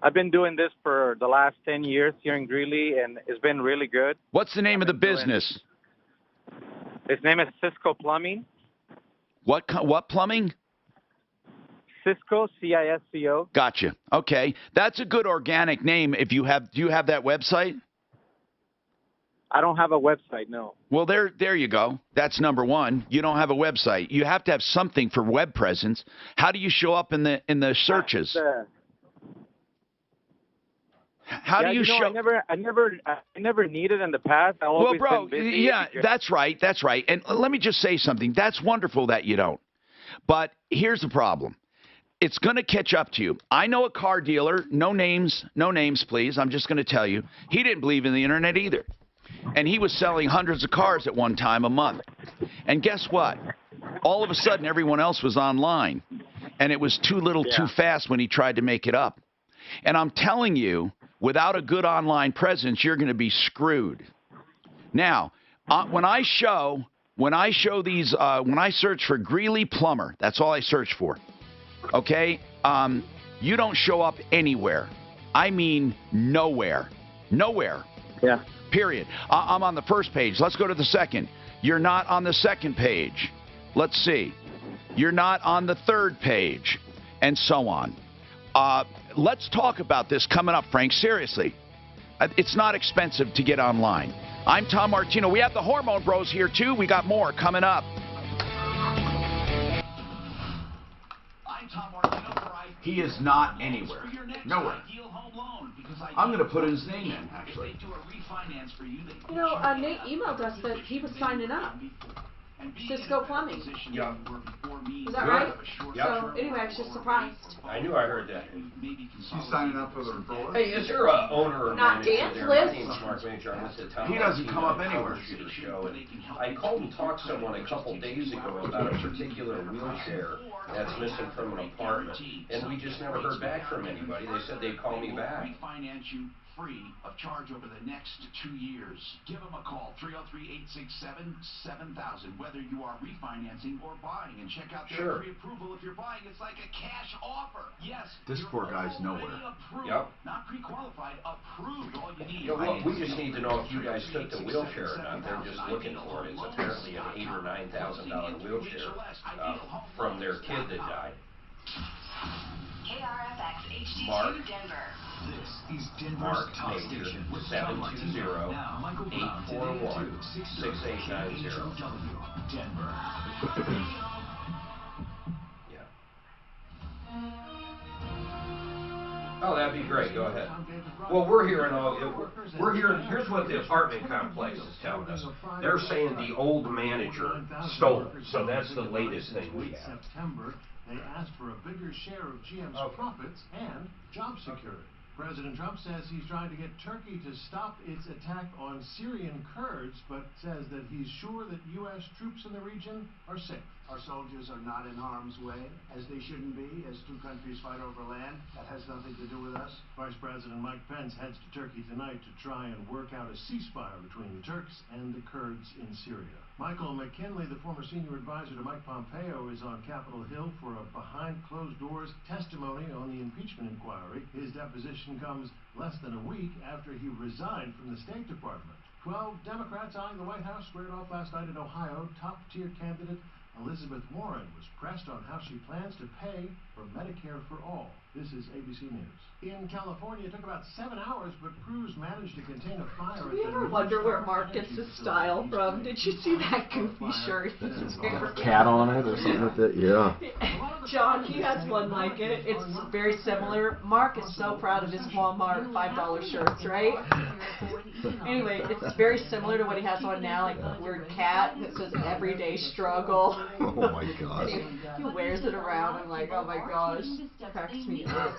I've been doing this for the last 10 years here in Greeley, and it's been really good. What's the name of the business? His name is Cisco Plumbing. What plumbing? Cisco, C-I-S-C-O. Gotcha. Okay, that's a good organic name. Do you have that website? I don't have a website, no. Well, there you go. That's number one. You don't have a website. You have to have something for web presence. How do you show up in the searches? How do you show? I never needed in the past. I've always been busy. Yeah, that's right. That's right. And let me just say something. That's wonderful that you don't. But here's the problem. It's going to catch up to you. I know a car dealer. No names, please. I'm just going to tell you. He didn't believe in the internet either. And he was selling hundreds of cars at one time a month. And guess what? All of a sudden, everyone else was online. And it was too little too fast when he tried to make it up. And I'm telling you, without a good online presence, you're going to be screwed. Now, when I search for Greeley Plumber, that's all I search for. Okay? You don't show up anywhere. I mean nowhere. Nowhere. Yeah. Period. I'm on the first page. Let's go to the second. You're not on the second page. Let's see. You're not on the third page, and so on. Let's talk about this coming up, Frank. Seriously. It's not expensive to get online. I'm Tom Martino. We have the Hormone Bros here, too. We got more coming up. I'm Tom Martino. He is not anywhere. Nowhere. I'm going to put his name in, actually. You know, Nate emailed us that he was signing up. Cisco Plumbing. Yeah. Is that right? Yep. So, anyway, I was just surprised. I knew I heard that. She's signing up for the referral. Hey, is there an owner or Not manager dance there? list? My name's Mark Major. I'm with the Tom He doesn't come up Martino anywhere. Troubleshooter Show, and I called and talked to someone a couple days ago about a particular wheelchair that's missing from an apartment, and we just never heard back from anybody. They said they'd call me back. Refinance you free of charge over the next 2 years. Give them a call, 303-867-7000, whether you are refinancing or buying, and check out their pre-approval. If you're buying, it's like a cash offer. Yes, this poor guy's nowhere. Approved, not pre-qualified, approved. All you need. Yeah, well, we just need to know if you guys took the wheelchair or not. They're just looking for it. It's apparently an $8,000 or $9,000 wheelchair from their kid that died. KRFX HD2 Mark. Denver. This is Denver's Mark top Major, station with Tom Martino. Now, Michael Brown, 841-6890. Denver. Yeah. Oh, that'd be great. Go ahead. Well, we're hearing here's what the apartment complex is telling us. They're saying the old manager stole it. So that's the latest thing we have. September, they asked for a bigger share of GM's profits and job security. President Trump says he's trying to get Turkey to stop its attack on Syrian Kurds, but says that he's sure that U.S. troops in the region are safe. Our soldiers are not in harm's way, as they shouldn't be, as two countries fight over land. That has nothing to do with us. Vice President Mike Pence heads to Turkey tonight to try and work out a ceasefire between the Turks and the Kurds in Syria. Michael McKinley, the former senior advisor to Mike Pompeo, is on Capitol Hill for a behind-closed-doors testimony on the impeachment inquiry. His deposition comes less than a week after he resigned from the State Department. 12 Democrats eyeing the White House squared off last night in Ohio. Top-tier candidate Elizabeth Warren was pressed on how she plans to pay for Medicare for all. This is ABC News. In California, it took about 7 hours, but crews managed to contain a fire. Do you ever wonder where Mark gets his style from? Did you see that goofy shirt he's wearing? Cat on it or something like that? Yeah. John, he has one like it. It's very similar. Mark is so proud of his Walmart $5 shirts, right? Anyway, it's very similar to what he has on now, like the word cat that says everyday struggle. Oh my gosh. He wears it around. I'm like, oh my gosh. Cracks me up.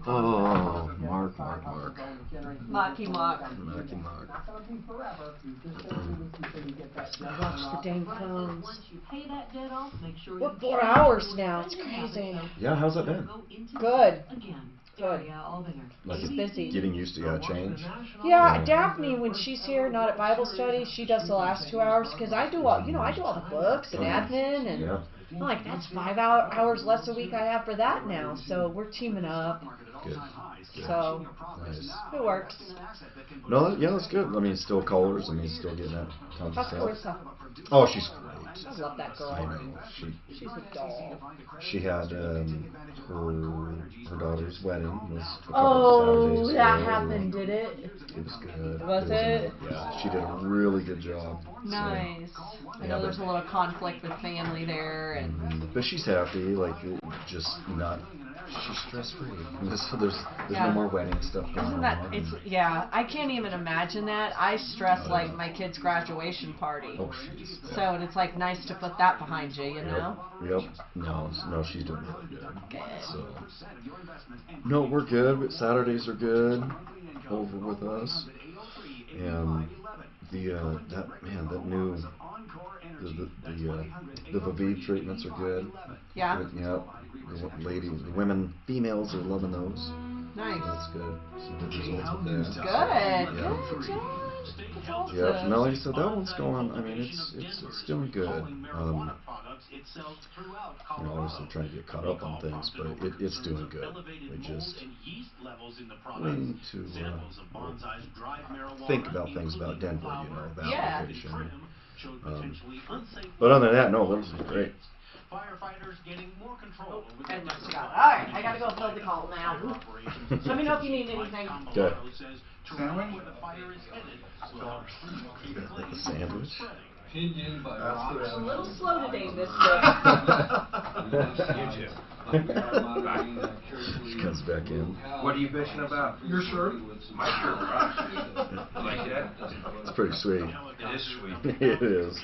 Oh, Mark. Mocky Mock. Watch the dang phones. We're 4 hours now. It's crazy. Yeah, how's that been? Good. Good. Like He's busy. Getting used to change? Yeah, Daphne, when she's here, not at Bible study, she does the last 2 hours because I do all, I do all the books and admin, and I'm like, that's 5 hours less a week I have for that now. So we're teaming up. Good. So Nice. it works. No, yeah, that's good. I mean, still colors. I mean, still getting that tons of How's stuff. Clarissa? Oh, she's great. I love that girl. I know. She's a doll. She had her daughter's wedding was a couple Oh, Saturdays that ago. happened, did it? It was good. Was it? Yeah, she did a really good job. Nice. I know there's a little conflict with family there, and but she's happy. Like, just not. She's stress-free. So there's no more wedding stuff going Isn't on. that, it's, yeah, I can't even imagine that. I stress like my kid's graduation party. Oh, jeez. So, and it's like nice to put that behind you, you know? Yep. No, she's doing really good. So, no, we're good. Saturdays are good over with us. And that new, the Viviv treatments are good. Yeah. Yep. The females are loving those. Nice. That's good. Some good results with that. Good. Yeah. Good, Josh. Yeah, no, like I said, that one's going. I mean, it's doing good. Obviously trying to get caught up on things, but it's doing good. We just need to think about things about Denver, that location. But other than that, no, those are great. Firefighters getting more control. Alright, I gotta go fill the call now. Let me know if you need anything. Good. Sandwich? Sandwich? I'm a little slow today, mister. You too. She comes back in. What are you bitching about? Your shirt? My shirt rocks. You like that? It's pretty sweet. It is sweet. It is.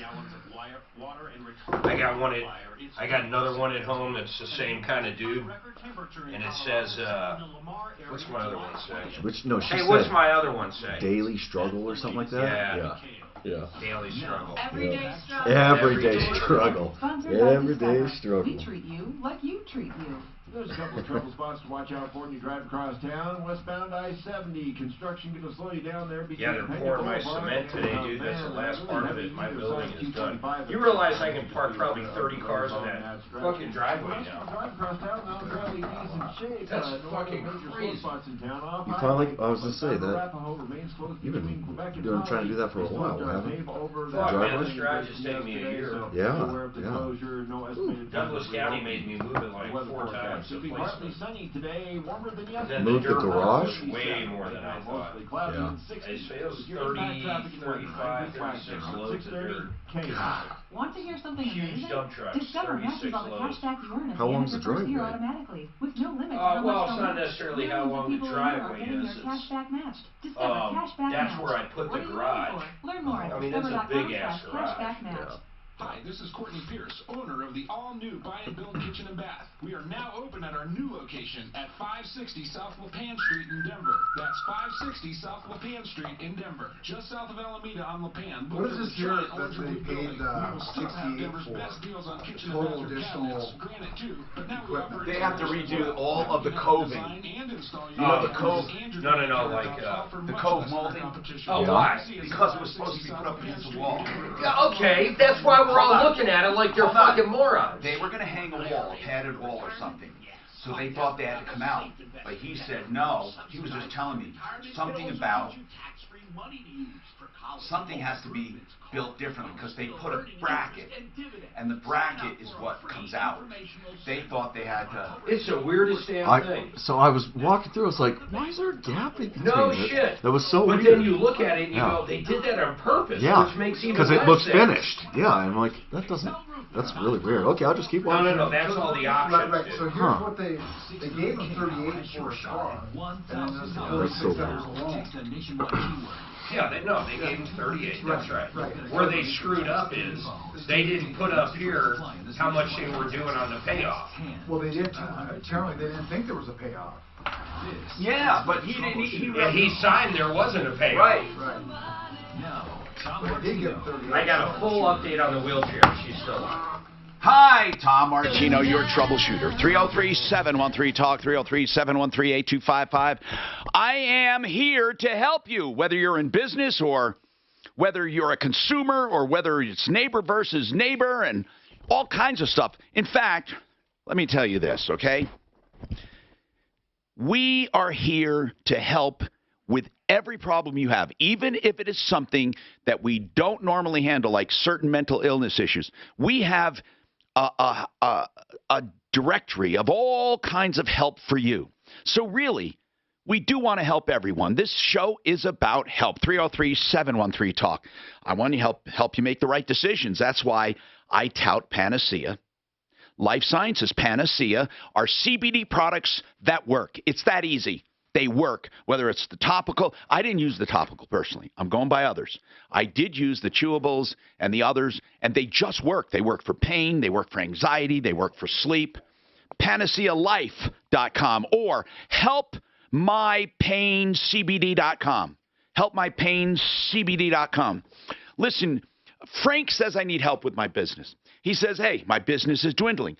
I got another one at home that's the same kind of dude, and it says, what's my other one say? What's my other one say? Daily struggle or something like that? Yeah. Daily struggle. Everyday struggle. Everyday struggle. Everyday struggle. We treat you like you treat you. There's a couple of trouble spots to watch out for when you drive across town. Westbound I-70, construction going to slow you down there. Yeah, they're pouring my cement today, dude. That's the last part of it. My building is done. You realize I can park probably 30 cars in that fucking driveway now. That's fucking crazy. You finally, I was going to say that, you've been trying to do that for a while, haven't you? Fuck, man, this drive just taking me a year. Yeah. Douglas County made me move it like 4 times. Moved the garage? Way more than I thought. Yeah. It was 30, 35, 36 loads of dirt. Want to hear something Huge amazing? dump trucks, Discover much 36 about the loads. cashback you earn at How the end long's of the your first year driveway? automatically, with no limit to how Well, much it's not necessarily how long the driveway is. Cashback matched. Discover cashback That's matched. where I put the garage. Learn more at I mean, it's a big-ass discover.com/cashback garage. match. Hi, this is Courtney Pierce, owner of the all-new Buy and Build Kitchen and Bath. We are now open at our new location at 560 South Lipan Street in Denver. That's 560 South Lipan Street in Denver, just south of Alameda on Lipan. What is this here that they paid $68 for? Total additional equipment. They have to redo all of the coving. The cove. No, like the cove molding. Oh, why? Because it was supposed to be put up against the wall. Yeah, okay, that's why we're all looking at it like they're fucking morons. They were going to hang a wall, a padded wall or something. So they thought they had to come out. But he said no. He was just telling me something about something has to be built differently because they put a bracket, and the bracket is what comes out. They thought they had to. It's the weirdest damn thing. So I was walking through. I was like, why is there a gap in between No it? shit. That was so But weird. then you look at it and you go, they did that on purpose, which makes even less because it looks sense. finished. Yeah, I'm like, that doesn't. That's really weird. Okay, I'll just keep watching. No, that's all the options. Right. So here's what they gave him 38 for a car, and then there's the 46 that was alone. Yeah, they gave him 38. That's right. Where they screwed up is they didn't put up here how much they were doing on the payoff. Well, they didn't. Apparently, they didn't think there was a payoff. Yeah, but he didn't. He signed there wasn't a payoff. Right. But they did give him 38. I got a full update on the wheelchair. She's still on. Hi, Tom Martino, your troubleshooter. 303-713-TALK, 303-713-8255. I am here to help you, whether you're in business or whether you're a consumer or whether it's neighbor versus neighbor and all kinds of stuff. In fact, let me tell you this, okay? We are here to help with every problem you have, even if it is something that we don't normally handle, like certain mental illness issues. We have a directory of all kinds of help for you. So really, we do want to help everyone. This show is about help. 303-713-TALK. I want to help you make the right decisions. That's why I tout Panacea. Life Sciences Panacea are CBD products that work. It's that easy. They work, whether it's the topical. I didn't use the topical personally. I'm going by others. I did use the chewables and the others, and they just work. They work for pain. They work for anxiety. They work for sleep. PanaceaLife.com or HelpMyPainCBD.com. HelpMyPainCBD.com. Listen, Frank says I need help with my business. He says, hey, my business is dwindling.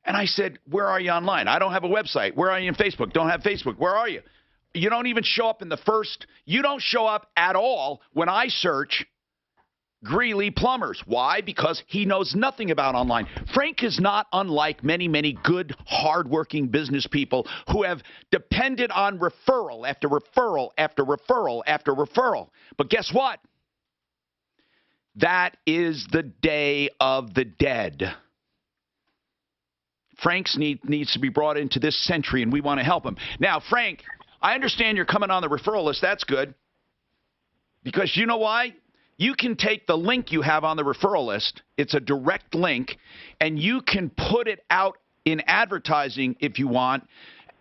And I said, where are you online? I don't have a website. Where are you in Facebook? Don't have Facebook. Where are you? You don't even show up in the first. You don't show up at all when I search Greeley Plumbers. Why? Because he knows nothing about online. Frank is not unlike many, many good, hardworking business people who have depended on referral after referral after referral after referral. But guess what? That is the day of the dead. Frank's needs to be brought into this century, and we want to help him. Now, Frank, I understand you're coming on the referral list. That's good. Because you know why? You can take the link you have on the referral list. It's a direct link, and you can put it out in advertising if you want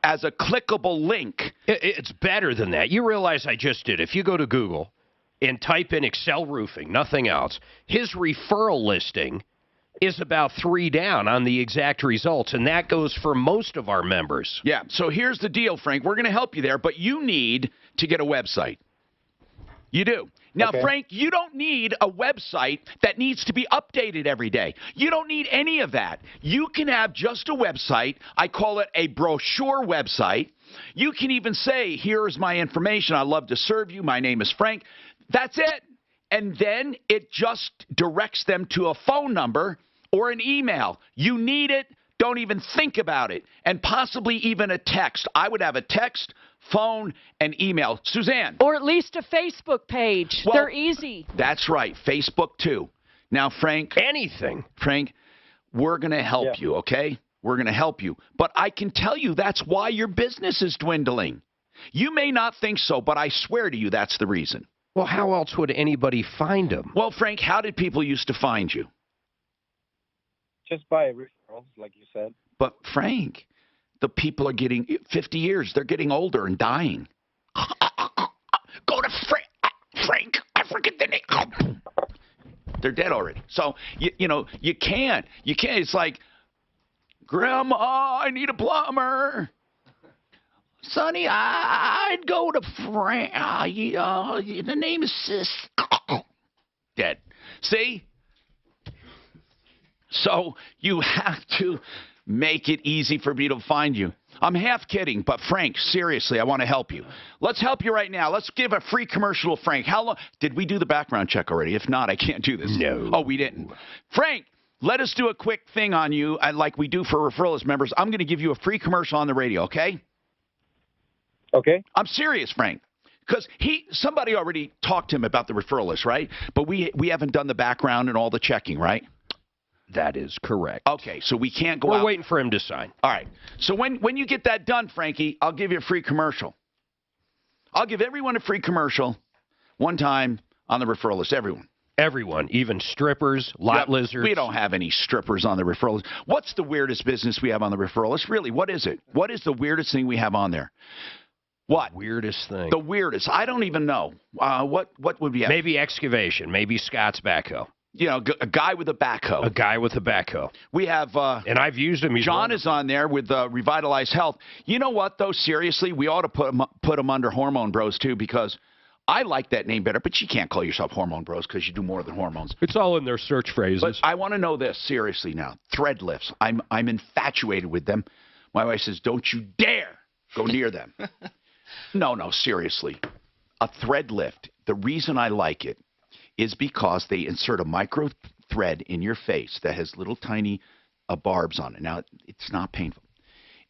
as a clickable link. It's better than that. You realize I just did. If you go to Google and type in Excel Roofing, nothing else, his referral listing is about 3 down on the exact results, and that goes for most of our members. Yeah, so here's the deal, Frank. We're going to help you there, but you need to get a website. You do. Now, okay. Frank, you don't need a website that needs to be updated every day. You don't need any of that. You can have just a website. I call it a brochure website. You can even say, here's my information. I love to serve you. My name is Frank. That's it. And then it just directs them to a phone number or an email. You need it. Don't even think about it. And possibly even a text. I would have a text, phone, and email. Suzanne. Or at least a Facebook page. Well, they're easy. That's right. Facebook, too. Now, Frank. Anything. Frank, we're going to help you, okay? We're going to help you. But I can tell you that's why your business is dwindling. You may not think so, but I swear to you that's the reason. Well, how else would anybody find them? Well, Frank, how did people used to find you? Just by referrals, like you said. But, Frank, the people are getting 50 years. They're getting older and dying. Go to Frank. I forget the name. They're dead already. So, you know, you can't. It's like, Grandma, I need a plumber. Sonny, I'd go to Frank. The name is Sis. Dead. See? So you have to make it easy for me to find you. I'm half kidding, but Frank, seriously, I want to help you. Let's help you right now. Let's give a free commercial to Frank. How long? Did we do the background check already? If not, I can't do this. No. Oh, we didn't. Frank, let us do a quick thing on you, like we do for referral members. I'm going to give you a free commercial on the radio, okay? Okay. I'm serious, Frank. Because somebody already talked to him about the referral list, right? But we haven't done the background and all the checking, right? That is correct. Okay, so we can't go out. We're waiting for him to sign. All right. So when you get that done, Frankie, I'll give you a free commercial. I'll give everyone a free commercial one time on the referral list. Everyone. Everyone, even strippers, lot lizards. We don't have any strippers on the referral list. What's the weirdest business we have on the referral list? Really, what is it? What is the weirdest thing we have on there? What? Weirdest thing. The weirdest. I don't even know. What would we have? Maybe excavation. Maybe Scott's backhoe. You know, a guy with a backhoe. A guy with a backhoe. We have... and I've used him. John is on there with Revitalize Health. You know what, though? Seriously, we ought to put him under Hormone Bros, too, because I like that name better, but you can't call yourself Hormone Bros because you do more than hormones. It's all in their search phrases. But I want to know this, seriously now. Thread lifts. I'm infatuated with them. My wife says, don't you dare go near them. No, seriously. A thread lift, the reason I like it is because they insert a micro thread in your face that has little tiny barbs on it. Now, it's not painful,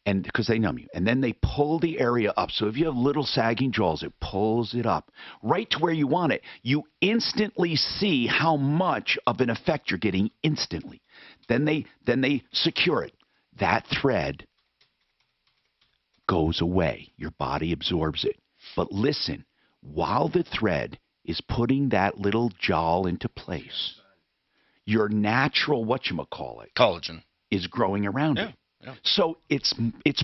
and because they numb you. And then they pull the area up. So if you have little sagging jaws, it pulls it up right to where you want it. You instantly see how much of an effect you're getting instantly. Then they secure it. That thread goes away. Your body absorbs it. But listen, while the thread is putting that little jowl into place, your natural collagen is growing around it. Yeah. So it's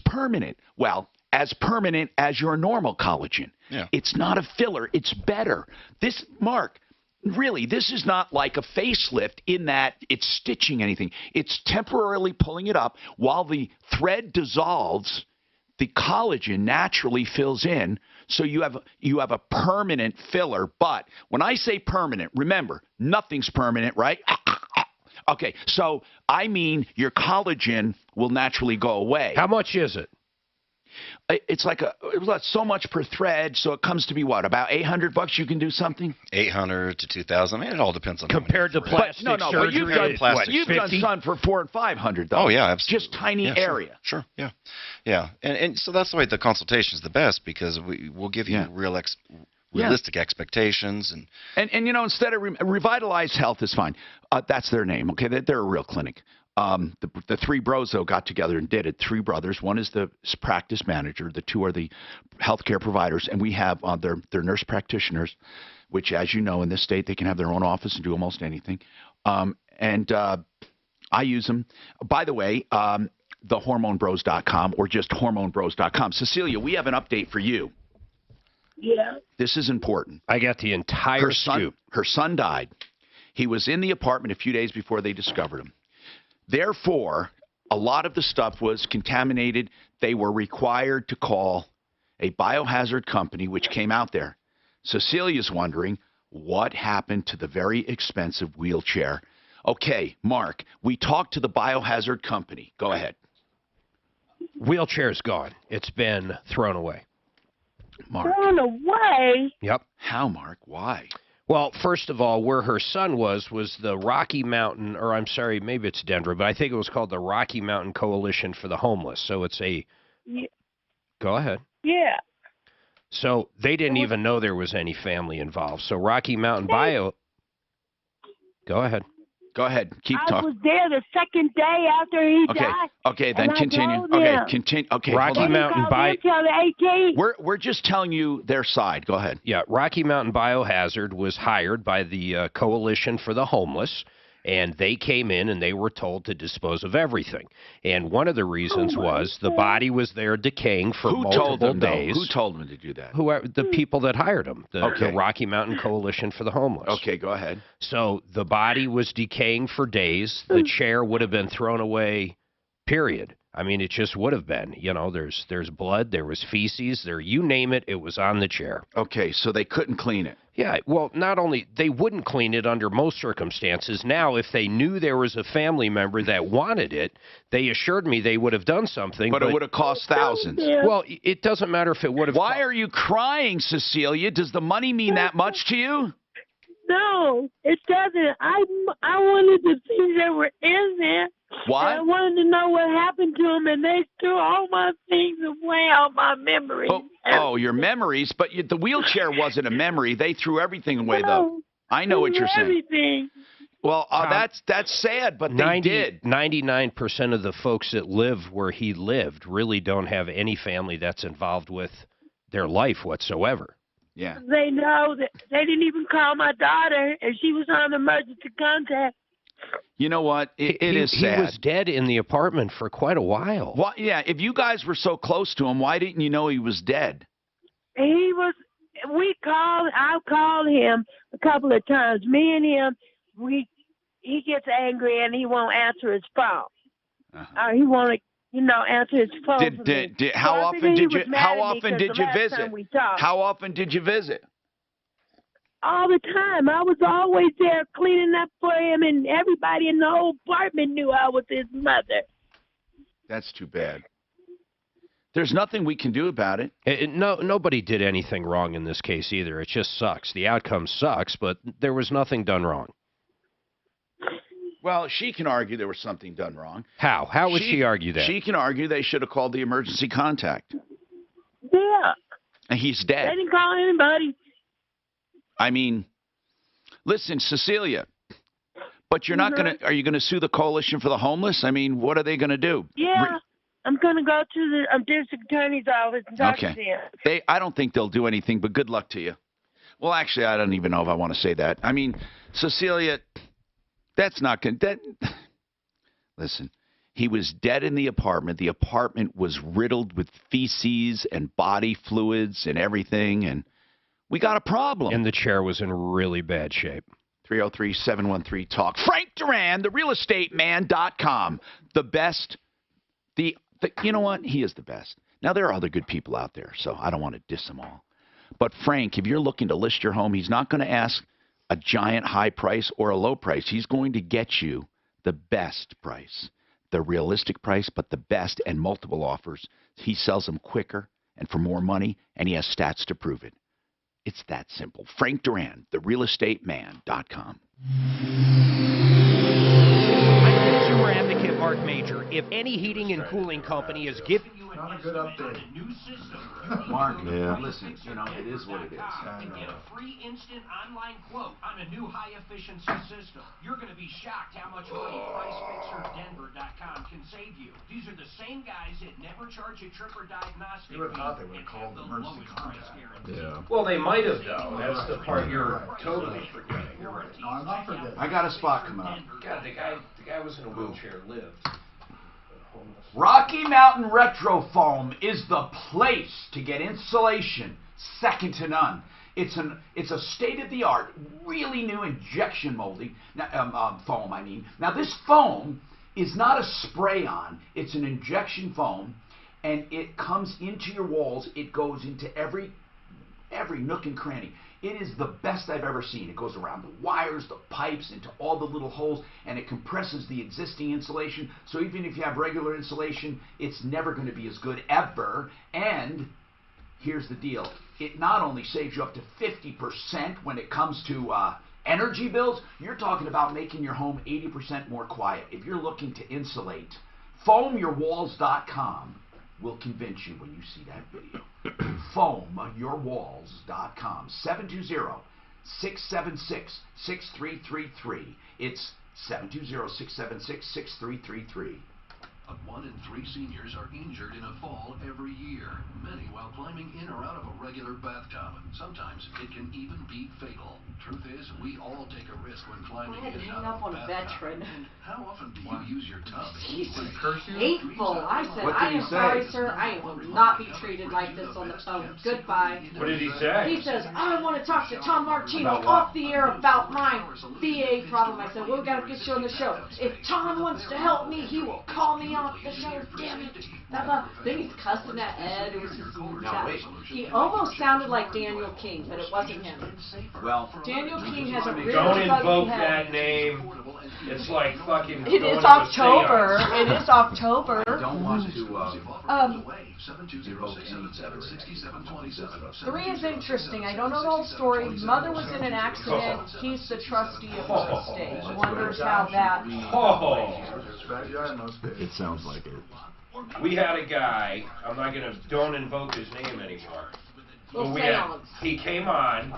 permanent. Well, as permanent as your normal collagen. Yeah. It's not a filler. It's better. This, Mark, really, this is not like a facelift in that it's stitching anything. It's temporarily pulling it up while the thread dissolves. The collagen naturally fills in, so you have a permanent filler. But when I say permanent, remember, nothing's permanent, right? Okay, so I mean your collagen will naturally go away. How much is it? It's like so much per thread, so it comes to be what, about $800? You can do something. $800 to $2,000. I mean, it all depends on compared to plastic surgery. But you've done some for $400 and $500 though. Oh yeah, absolutely. Just tiny area. Sure. Yeah. And so that's why the consultation is the best, because we'll give you realistic expectations and you know, instead of Revitalize Health is fine. That's their name. Okay, they're a real clinic. The three bros, though, got together and did it. Three brothers. One is the practice manager. The two are the healthcare providers. And we have their nurse practitioners, which, as you know, in this state, they can have their own office and do almost anything. I use them. By the way, thehormonebros.com or just hormonebros.com. Cecilia, we have an update for you. Yeah. This is important. I got the entire scoop. Her son died. He was in the apartment a few days before they discovered him. Therefore, a lot of the stuff was contaminated. They were required to call a biohazard company, which came out there. Cecilia's wondering what happened to the very expensive wheelchair. Okay, Mark, we talked to the biohazard company. Go ahead. Wheelchair's gone. It's been thrown away. Mark. Thrown away? Yep. How, Mark? Why? Well, first of all, where her son was the Rocky Mountain, or I'm sorry, maybe it's Denver, but I think it was called the Rocky Mountain Coalition for the Homeless. So it's a... Yeah. Go ahead. Yeah. So they didn't even know there was any family involved. So Rocky Mountain Bio... Go ahead. Go ahead. Keep talking. I was there the second day after he died. Okay, then continue. Okay, continue. Okay, Rocky Mountain Bio... We're just telling you their side. Go ahead. Yeah, Rocky Mountain Biohazard was hired by the Coalition for the Homeless, and they came in and they were told to dispose of everything. And one of the reasons was the body was there decaying for multiple days. Who told them to do that? The people that hired them, the Rocky Mountain Coalition for the Homeless. Okay, go ahead. So the body was decaying for days. The chair would have been thrown away, period. I mean, it just would have been. You know, there's blood, there was feces, you name it, it was on the chair. Okay, so they couldn't clean it. Yeah, well, not only, they wouldn't clean it under most circumstances. Now, if they knew there was a family member that wanted it, they assured me they would have done something. But it would have cost thousands. Well, it doesn't matter if it would have... Why are you crying, Cecilia? Does the money mean that much to you? No, it doesn't. I wanted the things that were in there. Why? And I wanted to know what happened to them, and they threw all my things away, all my memories. Oh, your memories, but the wheelchair wasn't a memory. They threw everything away, though. I know what you're saying. Everything. Well, that's sad, but they did. 99% of the folks that live where he lived really don't have any family that's involved with their life whatsoever. Yeah. They know that they didn't even call my daughter, and she was on emergency contact. You know what? It is sad. He was dead in the apartment for quite a while. Well, yeah, if you guys were so close to him, why didn't you know he was dead? I called him a couple of times. Me and him, he gets angry and he won't answer his phone. He won't, answer his phone. How often did you visit? How often did you visit? All the time. I was always there cleaning up for him, and everybody in the whole apartment knew I was his mother. That's too bad. There's nothing we can do about it. Nobody did anything wrong in this case either. It just sucks. The outcome sucks, but there was nothing done wrong. Well, she can argue there was something done wrong. How? How would she argue that? She can argue they should have called the emergency contact. Yeah. And he's dead. They didn't call anybody. I mean, listen, Cecilia, but you're not going to, are you going to sue the Coalition for the Homeless? I mean, what are they going to do? Yeah. I'm going to go to the district attorney's office and talk to them. I don't think they'll do anything, but good luck to you. Well, actually, I don't even know if I want to say that. I mean, Cecilia, that's not going to... Listen, he was dead in the apartment. The apartment was riddled with feces and body fluids and everything, and we got a problem. And the chair was in really bad shape. 303-713-TALK. Frank Duran, therealestateman.com. The best... you know what? He is the best. Now, there are other good people out there, so I don't want to diss them all. But Frank, if you're looking to list your home, he's not going to ask a giant high price or a low price. He's going to get you the best price, the realistic price, but the best and multiple offers. He sells them quicker and for more money, and he has stats to prove it. It's that simple. Frank Duran, therealestateman.com. Consumer advocate Mark Major. If any heating and cooling company is giving you not a good update. Mark, listen, it is what it is. And get a free instant online quote on a new high-efficiency system. You're going to be shocked how much money PriceFixerDenver.com can save you. These are the same guys that never charge a trip or diagnostic. You would have thought they would have called the emergency contact. Yeah. Well, they might have, though. That's the part you're totally forgetting. You're right. No, I'm not forgetting. I got a spot coming up. God, the guy was in a wheelchair, lived. Rocky Mountain Retro Foam is the place to get insulation second to none. It's a state-of-the-art, really new injection molding foam. Now this foam is not a spray-on; it's an injection foam, and it comes into your walls. It goes into every nook and cranny. It is the best I've ever seen. It goes around the wires, the pipes, into all the little holes, and it compresses the existing insulation. So even if you have regular insulation, it's never going to be as good ever. And here's the deal. It not only saves you up to 50% when it comes to energy bills, you're talking about making your home 80% more quiet. If you're looking to insulate, foamyourwalls.com will convince you when you see that video. Foamyourwalls.com. 720-676-6333. It's 720-676-6333. But 1 in 3 seniors are injured in a fall every year, many while climbing in or out of a regular bathtub. Sometimes it can even be fatal. Truth is, we all take a risk when climbing in and out of a bathtub. And how often do you use your tub? Hateful. I said, I am sorry, sir. I will not be treated like this on the phone. Goodbye. What did he say? He says, I want to talk to Tom Martino off the air about my VA problem. I said, well, we've got to get you on the show. If Tom wants to help me, he will call me off the show. Damn it. Then he's cussing at Ed. It was just he almost sounded like Daniel King, but it wasn't him. Well, Daniel King has a really don't invoke head. that name. It's like fucking. It is October. It is October. I don't want to. 3 is interesting. I don't know the whole story. Mother was in an accident. He's the trustee of the estate. Wonders how that. It sounds like it. We had a guy, don't invoke his name anymore. But he came on.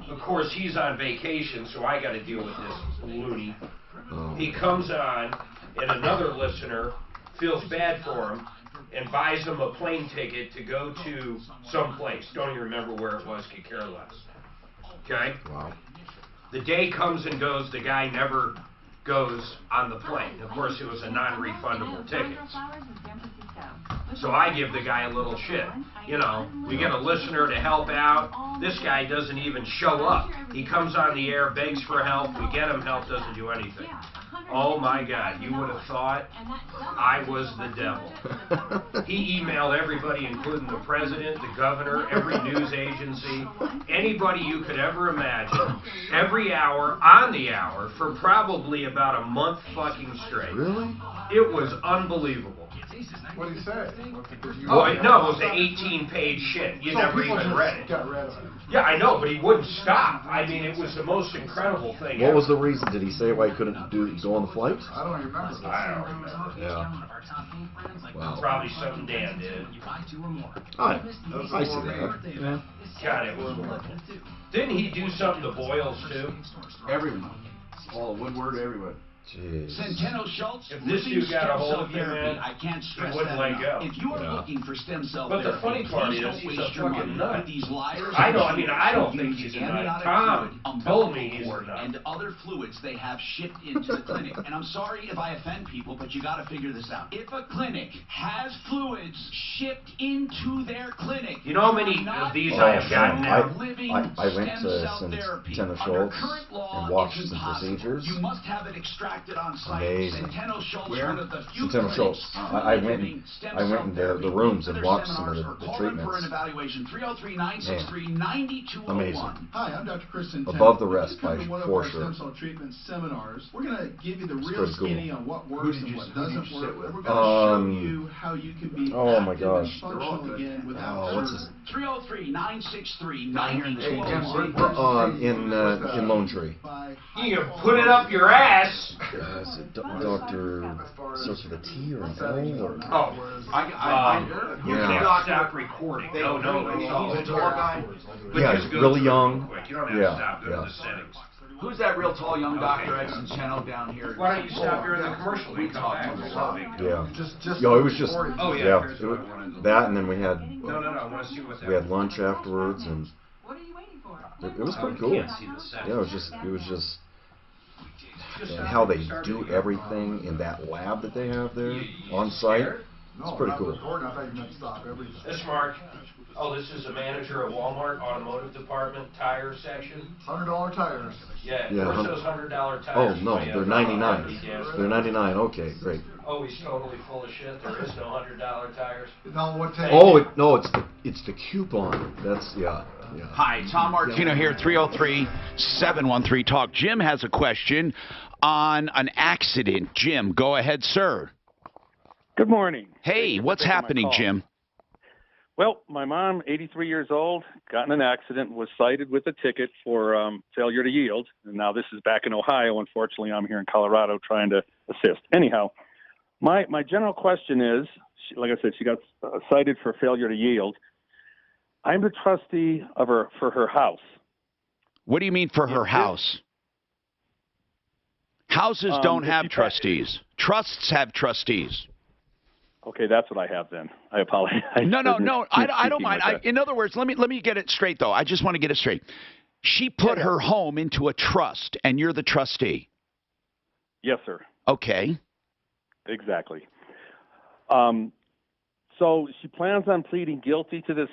Of course, he's on vacation, so I got to deal with this loony. He comes on, and another listener feels bad for him and buys him a plane ticket to go to some place. Don't even remember where it was, could care less. Okay? Wow. The day comes and goes, the guy never goes on the plane. Of course, it was a non-refundable ticket. So I give the guy a little shit. You know, we get a listener to help out. This guy doesn't even show up. He comes on the air, begs for help. We get him help, doesn't do anything. Oh my God, you would have thought I was the devil. He emailed everybody, including the president, the governor, every news agency, anybody you could ever imagine, every hour, on the hour, for probably about a month fucking straight. Really? It was unbelievable. What did he say? No, it was an 18-page shit. You never even read it. Got rid of it. Yeah, I know, but he wouldn't stop. I mean, it was the most incredible thing What ever. was the reason? Did he say why he couldn't go on the flight? I don't remember. I don't remember. Yeah. Wow. Probably something Dan did. I see that. Yeah. God, it was horrible. Didn't he do something to Boyles, too? Everyone. All Woodward, everyone. Jeez. Centeno Schultz, If this dude got a hold of you, man, I can't stress he wouldn't that let enough. go. If you are looking for stem cell But the therapy, funny part please is, don't he's waste a your fucking money nut. with these liars. I don't think he's a nut. Tom told me he's a nut. And other fluids they have shipped into the clinic. And I'm sorry if I offend people, but you got to figure this out. If a clinic has fluids shipped into their clinic, you know how many of these I have gotten now? I went to Centeno Schultz and watched some procedures. You must have it extracted on site. Amazing. Centeno Schultz, Where? one of the few Centeno Schultz. I went in the rooms and watched some of the treatments. For an evaluation, 303-963-9201. Amazing. Hi, I'm Dr. Chris Centeno. Above the rest, Come by to one of for our sure. stem cell treatment seminars. We're going to give you the It's real pretty cool. skinny on what works and what doesn't work. We're going to show you how you can be Oh my active gosh. and functional again without What's his? 303-963-9201. In Lone Tree. You can put it up your ass. Is it Dr. Starts with a T or an L or? You can't stop recording. No, it's all. Yeah, he's really young. You don't have to stop. Go to the settings. Who's that real tall young doctor at Centeno down here? Why don't you stop during the commercial? We talk. Yeah. Just Yo, it was just. Oh, yeah, Yeah. here's what I wanted to That, and then we had. No, I want to see what that We had lunch afterwards, and it was pretty cool. can't see the settings. Yeah, it was just. And how they do everything in that lab that they have there on site. It's pretty cool. I thought you meant stop everything. This Mark. Oh, this is the manager at Walmart Automotive Department Tire Section. $100 tires. Yeah. Yeah, Where's those $100 tires? Oh no, they're 99. They're 99. Okay, great. Oh, he's totally full of shit. There is no $100 tires. No, what time? Oh, it's the coupon. That's yeah. Hi, Tom Martino here, 303-713-TALK. Jim has a question on an accident. Jim, go ahead, sir. Good morning. Hey, what's happening, Jim? Well, my mom, 83 years old, got in an accident, was cited with a ticket for failure to yield. And now this is back in Ohio. Unfortunately, I'm here in Colorado trying to assist. Anyhow, my general question is, like I said, she got cited for failure to yield. I'm the trustee of for her house. What do you mean for her house? Houses don't have trustees. Trusts have trustees. Okay, that's what I have then. I apologize. No, I don't mind. In other words, let me get it straight, though. I just want to get it straight. She put her home into a trust, and you're the trustee. Yes, sir. Okay. Exactly. So she plans on pleading guilty to the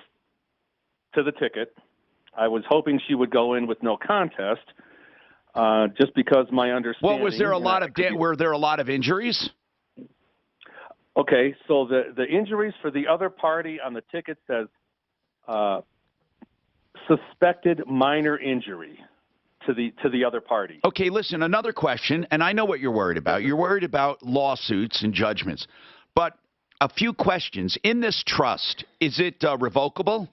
ticket. I was hoping she would go in with no contest, just because my understanding. Well, was there were there a lot of injuries? Okay, so the injuries for the other party on the ticket says suspected minor injury to the other party. Okay, listen, another question, and I know what you're worried about. You're worried about lawsuits and judgments. But a few questions. In this trust, is it revocable?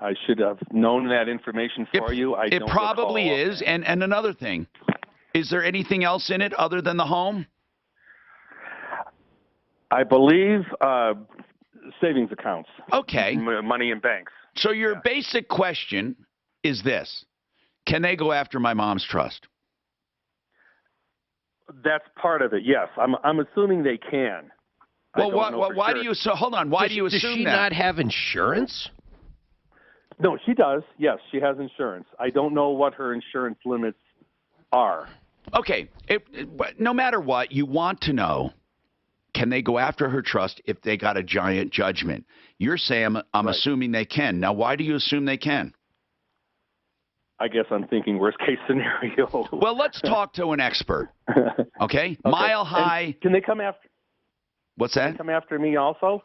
I should have known that information for you. It don't probably recall. is. And another thing, is there anything else in it other than the home? I believe savings accounts. Okay. Money in banks. So your basic question is this: can they go after my mom's trust? That's part of it. Yes, I'm assuming they can. Well, why do you? So hold on. Why do you assume Does she that? not have insurance? No, she does. Yes, she has insurance. I don't know what her insurance limits are. Okay. But no matter what, you want to know: can they go after her trust if they got a giant judgment? You're saying I'm assuming they can. Now, why do you assume they can? I guess I'm thinking worst case scenario. Well, let's talk to an expert. Okay? Mile High. And can they come after? What's that? Can they come after me also?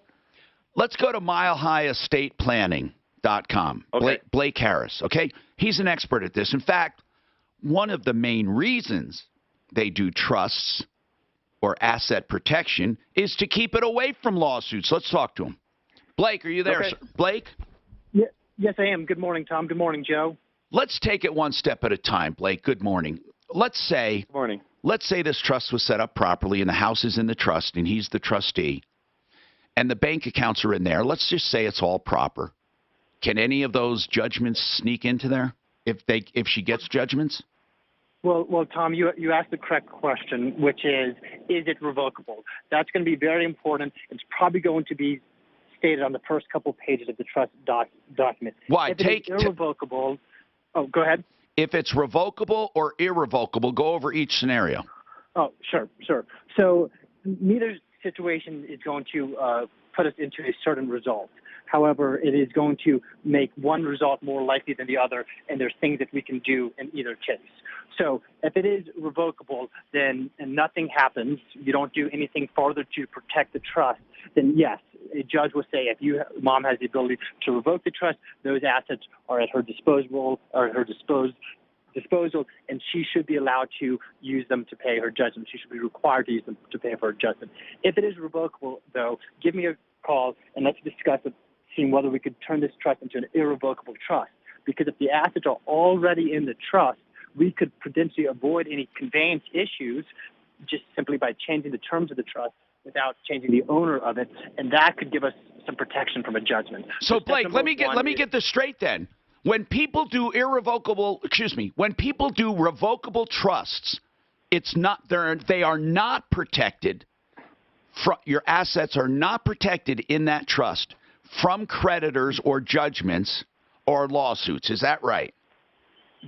Let's go to milehighEstatePlanning.com. Okay. Blake Harris. Okay? He's an expert at this. In fact, one of the main reasons they do trusts or asset protection is to keep it away from lawsuits. Let's talk to him. Blake, are you there? Okay. Sir? Blake? Yes, I am. Good morning, Tom. Good morning, Joe. Let's take it one step at a time, Blake. Good morning. Let's say this trust was set up properly and the house is in the trust and he's the trustee and the bank accounts are in there. Let's just say it's all proper. Can any of those judgments sneak into there if she gets judgments? Well, Tom, you asked the correct question, which is it revocable? That's going to be very important. It's probably going to be stated on the first couple pages of the trust document. Why? If it is irrevocable. Oh, go ahead. If it's revocable or irrevocable, go over each scenario. Oh, sure. So neither situation is going to put us into a certain result. However, it is going to make one result more likely than the other, and there's things that we can do in either case. So if it is revocable, then and nothing happens, you don't do anything further to protect the trust, then yes, a judge will say if mom has the ability to revoke the trust, those assets are at her disposal, and she should be allowed to use them to pay her judgment. She should be required to use them to pay for her judgment. If it is revocable, though, give me a call and let's discuss it, seeing whether we could turn this trust into an irrevocable trust. Because if the assets are already in the trust, we could potentially avoid any conveyance issues just simply by changing the terms of the trust without changing the owner of it, and that could give us some protection from a judgment. So Blake, let me get this straight then. When people do revocable trusts, they are not protected. Your assets are not protected in that trust from creditors or judgments or lawsuits. Is that right?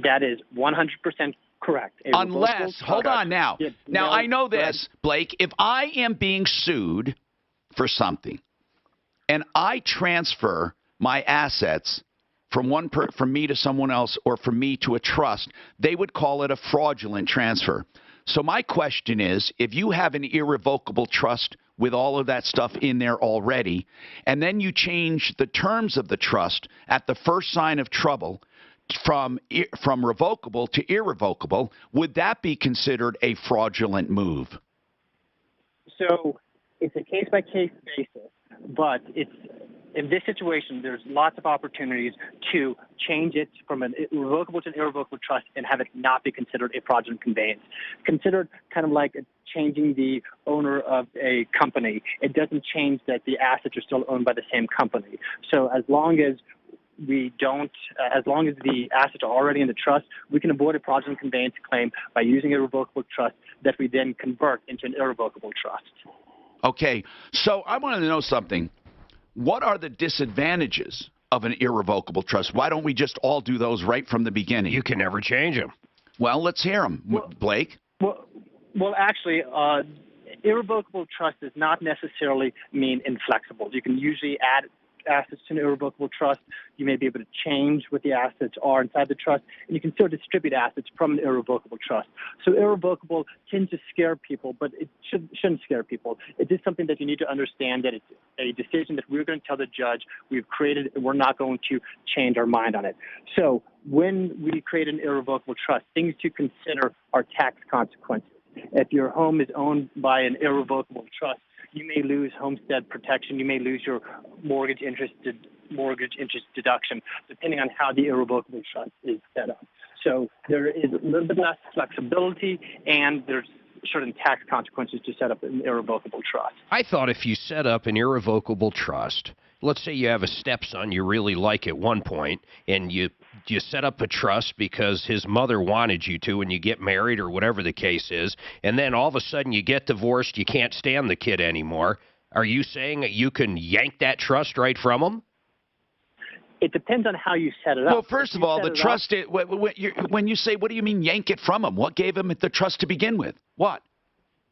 That is 100% correct. Unless, hold on now. Now, I know this, Blake. If I am being sued for something and I transfer my assets from me to someone else or from me to a trust, they would call it a fraudulent transfer. So my question is, if you have an irrevocable trust with all of that stuff in there already, and then you change the terms of the trust at the first sign of trouble from revocable to irrevocable, would that be considered a fraudulent move? So it's a case-by-case basis, but in this situation, there's lots of opportunities to change it from an irrevocable to an irrevocable trust and have it not be considered a fraudulent conveyance. Considered kind of like changing the owner of a company. It doesn't change that the assets are still owned by the same company. So as long as the assets are already in the trust, we can avoid a fraudulent conveyance claim by using a revocable trust that we then convert into an irrevocable trust. Okay, so I want to know something. What are the disadvantages of an irrevocable trust? Why don't we just all do those right from the beginning? You can never change them. Well, let's hear them, Blake. Well, actually, irrevocable trust does not necessarily mean inflexible. You can usually add assets to an irrevocable trust. You may be able to change what the assets are inside the trust, and you can still distribute assets from an irrevocable trust. So irrevocable tends to scare people, but it shouldn't scare people. It is something that you need to understand, that it's a decision that we're going to tell the judge we've created, and we're not going to change our mind on it. So when we create an irrevocable trust, things to consider are tax consequences. If your home is owned by an irrevocable trust, you may lose homestead protection. You may lose your mortgage interest deduction, depending on how the irrevocable trust is set up. So there is a little bit less flexibility, and there's certain tax consequences to set up an irrevocable trust. I thought if you set up an irrevocable trust, let's say you have a stepson you really like at one point, and you set up a trust because his mother wanted you to, and you get married or whatever the case is, and then all of a sudden you get divorced, you can't stand the kid anymore. Are you saying that you can yank that trust right from him? It depends on how you set it up. Well, first of all, the trust, when you say, what do you mean yank it from him? What gave him the trust to begin with? What?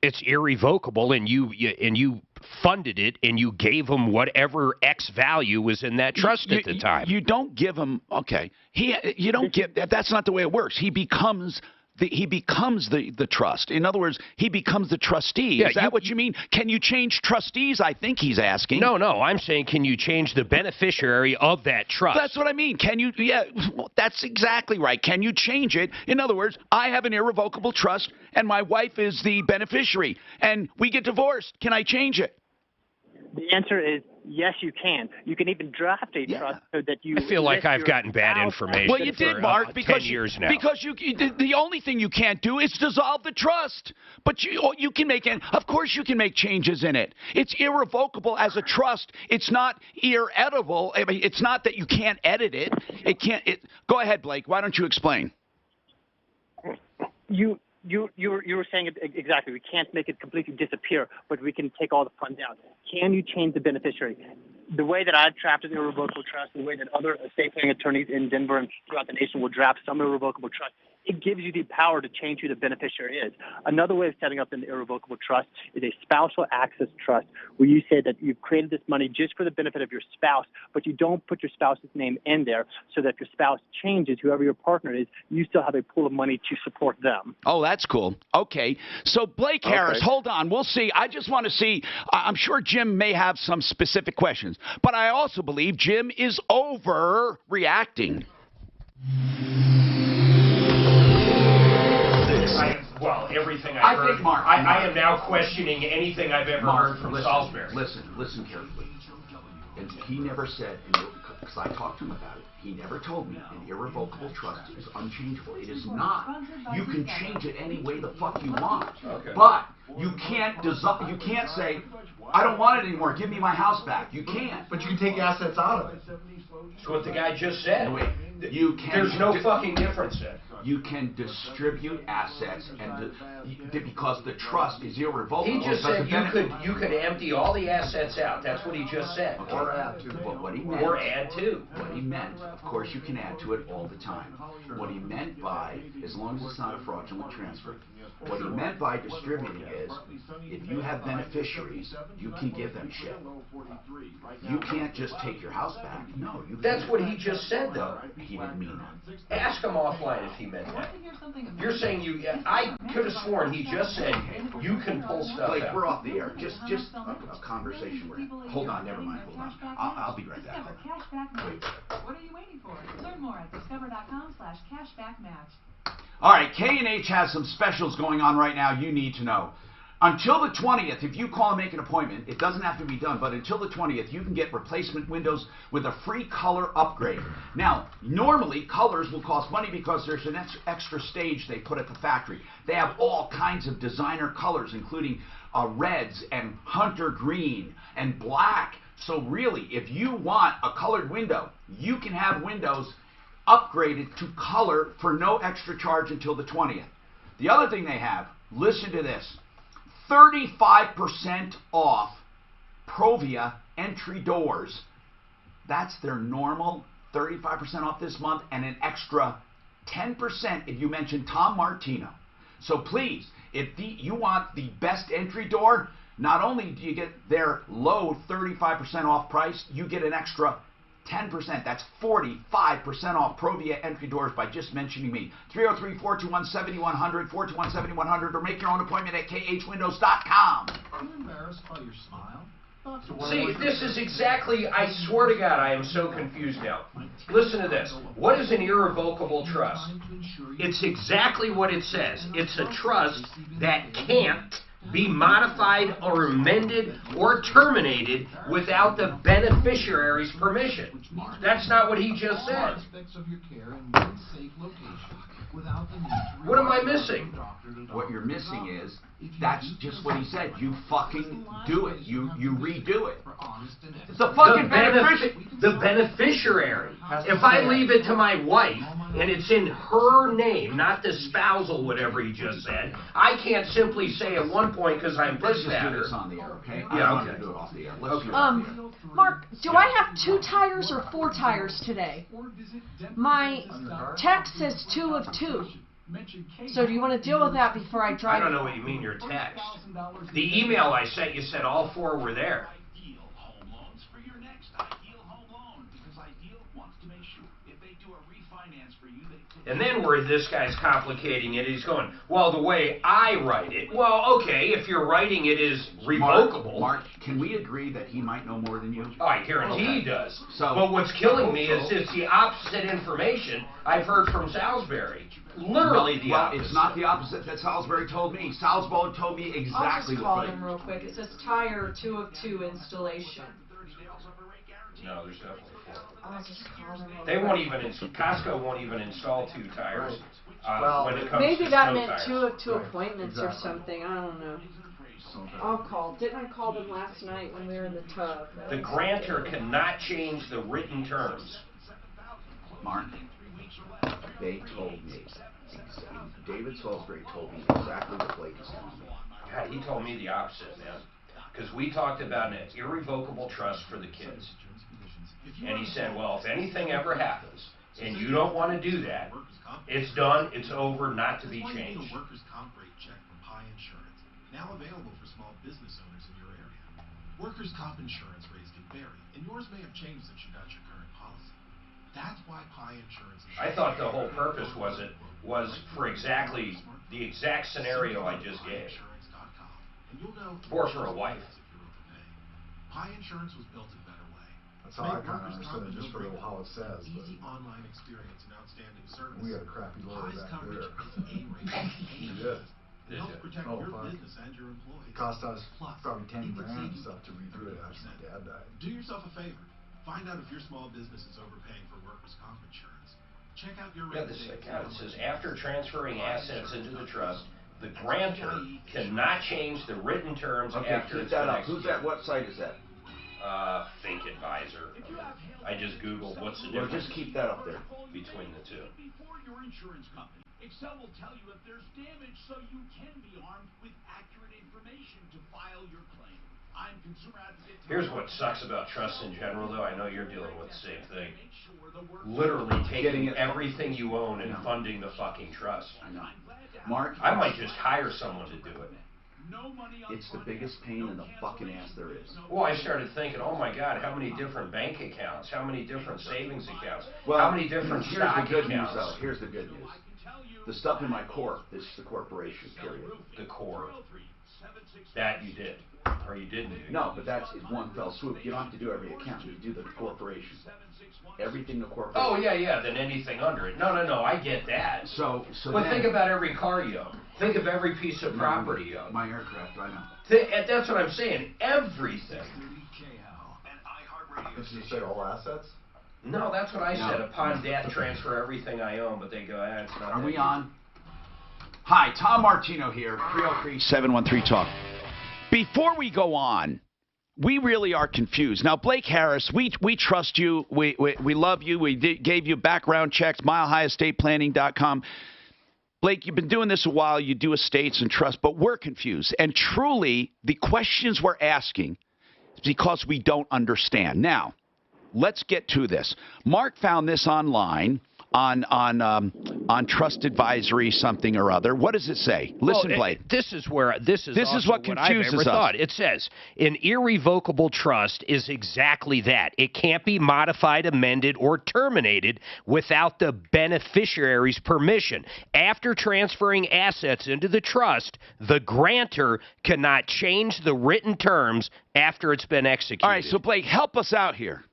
It's irrevocable, and you funded it, and you gave him whatever X value was in that trust at the time. You don't give him, okay. You don't give, that's not the way it works. He becomes the trust. In other words, he becomes the trustee. Yeah, is that what you mean? Can you change trustees? I think he's asking. No, I'm saying, can you change the beneficiary of that trust? That's what I mean. Can you? Yeah, that's exactly right. Can you change it? In other words, I have an irrevocable trust, and my wife is the beneficiary, and we get divorced. Can I change it? The answer is yes, you can. You can even draft a trust so that you. I feel like I've gotten bad information. Well, you did, Mark, because 10 years now. Because the only thing you can't do is dissolve the trust. But you can make, of course, you can make changes in it. It's irrevocable as a trust. It's not irredible. I mean, it's not that you can't edit it. It can't. Go ahead, Blake. Why don't you explain? You were saying it exactly. We can't make it completely disappear, but we can take all the funds out. Can you change the beneficiary? The way that I've drafted irrevocable trust, the way that other estate planning attorneys in Denver and throughout the nation will draft some irrevocable trust, it gives you the power to change who the beneficiary is. Another way of setting up an irrevocable trust is a spousal access trust, where you say that you've created this money just for the benefit of your spouse, but you don't put your spouse's name in there, so that if your spouse changes, whoever your partner is, you still have a pool of money to support them. Oh, that's cool. Okay. So, Blake Harris, hold on. We'll see. I just want to see. I'm sure Jim may have some specific questions, but I also believe Jim is overreacting. Everything I've heard. Think, Mark, I am now questioning anything I've ever heard from Salisbury. Listen carefully. And he never said, because I talked to him about it, he never told me an irrevocable trust is unchangeable. It is not. You can change it any way the fuck you want. Okay. But you can't say, I don't want it anymore, give me my house back. You can't. But you can take assets out of it. That's what the guy just said. Wait, you can. There's no fucking difference there. You can distribute assets, and because the trust is irrevocable. He just said you could empty all the assets out. That's what he just said. Okay. Or add to. But what he meant. Or add to. What he meant. Of course, you can add to it all the time. What he meant by, as long as it's not a fraudulent transfer, what he meant by distributing is, if you have beneficiaries, you can give them shit. You can't just take your house back. No, you. That's what he just said, though. He didn't mean that. Ask him offline if he meant that. You're saying I could have sworn he just said you can pull stuff Blake, out. we're off the air. Just a conversation. Hold on, never mind. Hold on. I'll be right back. Wait. What are you waiting for? Learn more at discover.com/cashbackmatch. All right, K&H has some specials going on right now you need to know. Until the 20th, if you call and make an appointment, it doesn't have to be done, but until the 20th, you can get replacement windows with a free color upgrade. Now, normally, colors will cost money because there's an extra stage they put at the factory. They have all kinds of designer colors, including reds and hunter green and black. So really, if you want a colored window, you can have windows upgraded to color for no extra charge until the 20th. The other thing they have, listen to this, 35% off Provia entry doors. That's their normal 35% off this month, and an extra 10% if you mention Tom Martino. So please, if you want the best entry door, not only do you get their low 35% off price, you get an extra 10%. That's 45% off Provia entry doors by just mentioning me. 303-421-7100, 421-7100, or make your own appointment at khwindows.com. Are you embarrassed by your smile? See, this is exactly, I swear to God, I am so confused now. Listen to this. What is an irrevocable trust? It's exactly what it says. It's a trust that can't be modified or amended or terminated without the beneficiary's permission. That's not what he just said. What am I missing? What you're missing is, that's just what he said. You fucking do it. You redo it. It's the fucking beneficiary. The beneficiary. If I leave it to my wife and it's in her name, not the spousal, whatever he just said, I can't simply say at one point because I'm pissed at her. Let's do this on the air, okay? Yeah, okay. Do it off the air. Let's do it on the air. Mark, do I have 2 tires or 4 tires today? My text says 2 of 2. So do you want to deal with that before I drive? I don't know what you mean, your text. The email I sent you said all 4 were there. And then where this guy's complicating it, he's going, well, the way I write it. Well, okay, if you're writing it is revocable. Mark, can we agree that he might know more than you? Oh, I guarantee he does. So, but what's killing me is it's the opposite information I've heard from Salisbury. Literally the opposite. It's not the opposite that Salisbury told me. Salisbury told me exactly what. I'll just call him real quick. It says tire 2 of 2 installation. No, there's definitely 4. I'll just call them real They quick. won't even, Costco won't even install 2 tires when it comes Maybe to that snow meant tires. 2 of 2 appointments or something. I don't know. I'll call. Didn't I call them last night when we were in the tub? The grantor cannot change the written terms. Mark, they told me. David Salisbury told me exactly what Blake is telling me. God, he told me the opposite, man. Because we talked about an irrevocable trust for the kids. And he said, well, if anything ever happens, and you don't want to do that, it's done, it's over, not to be changed. Workers' comp rate check from Pi Insurance, now available for small business owners in your area. Workers' comp insurance rates can vary, and yours may have changed since you got your current policy. That's why Pi Insurance. I thought the whole purpose was for exactly the exact scenario I just gave. Or for a wife. Pi Insurance was built a better way. That's how I kind of understood it, just for how it says. Easy online experience and outstanding service. We had a crappy lawyer Pi's back coverage there. is A-rated. We did. It helps protect Oh, your fuck. business and your employees. It cost us Plus, probably 10 you can grand and save stuff to redo it after my dad died. Do yourself a favor. Find out if your small business is overpaying for workers' comp insurance. Check out your Yeah, God, it says after transferring assets into the trust, the grantor cannot change the written terms after it's been executed. Who's that? What site is that? Think Advisor. I just Googled what's the Well, difference. just keep that up there. Between the two. Before your insurance company, Excel will tell you if there's damage so you can be armed with accurate information to file your claim. I'm consumer advocate. Here's what sucks about trusts in general, though. I know you're dealing with the same thing. Literally taking everything you own and funding the fucking trust. I know. Mark, I might just hire someone to do it. It's the biggest pain in the fucking ass there is. Well, I started thinking, oh my God, how many different bank accounts? How many different savings accounts? Well, how many different here's stock the good accounts? news, though. Here's the good news. The stuff in my corp, this is the corporation, period. The core. That you did. Or you didn't do. No, but that's in one fell swoop. You don't have to do every account. You do the corporation. Everything the corporation. Oh, yeah, then anything under it. No, I get that. So But then, think about every car you own. Think of every piece of property you own. My aircraft, I know. That's what I'm saying. Everything. Did you say all assets? No, that's what I No. said. Upon death, transfer everything I own, but they go, it's not. Are we on? Hi, Tom Martino here, 303-713-TALK. Before we go on, we really are confused. Now, Blake Harris, we trust you. We love you. We gave you background checks, milehighestatePlanning.com. Blake, you've been doing this a while. You do estates and trusts, but we're confused. And truly, the questions we're asking is because we don't understand. Now, let's get to this. Mark found this online on Trust Advisory something or other. What does it say? Listen, Blake. This is what confuses us. Thought. It says an irrevocable trust is exactly that. It can't be modified, amended, or terminated without the beneficiary's permission. After transferring assets into the trust, the grantor cannot change the written terms after it's been executed. All right, so Blake, help us out here.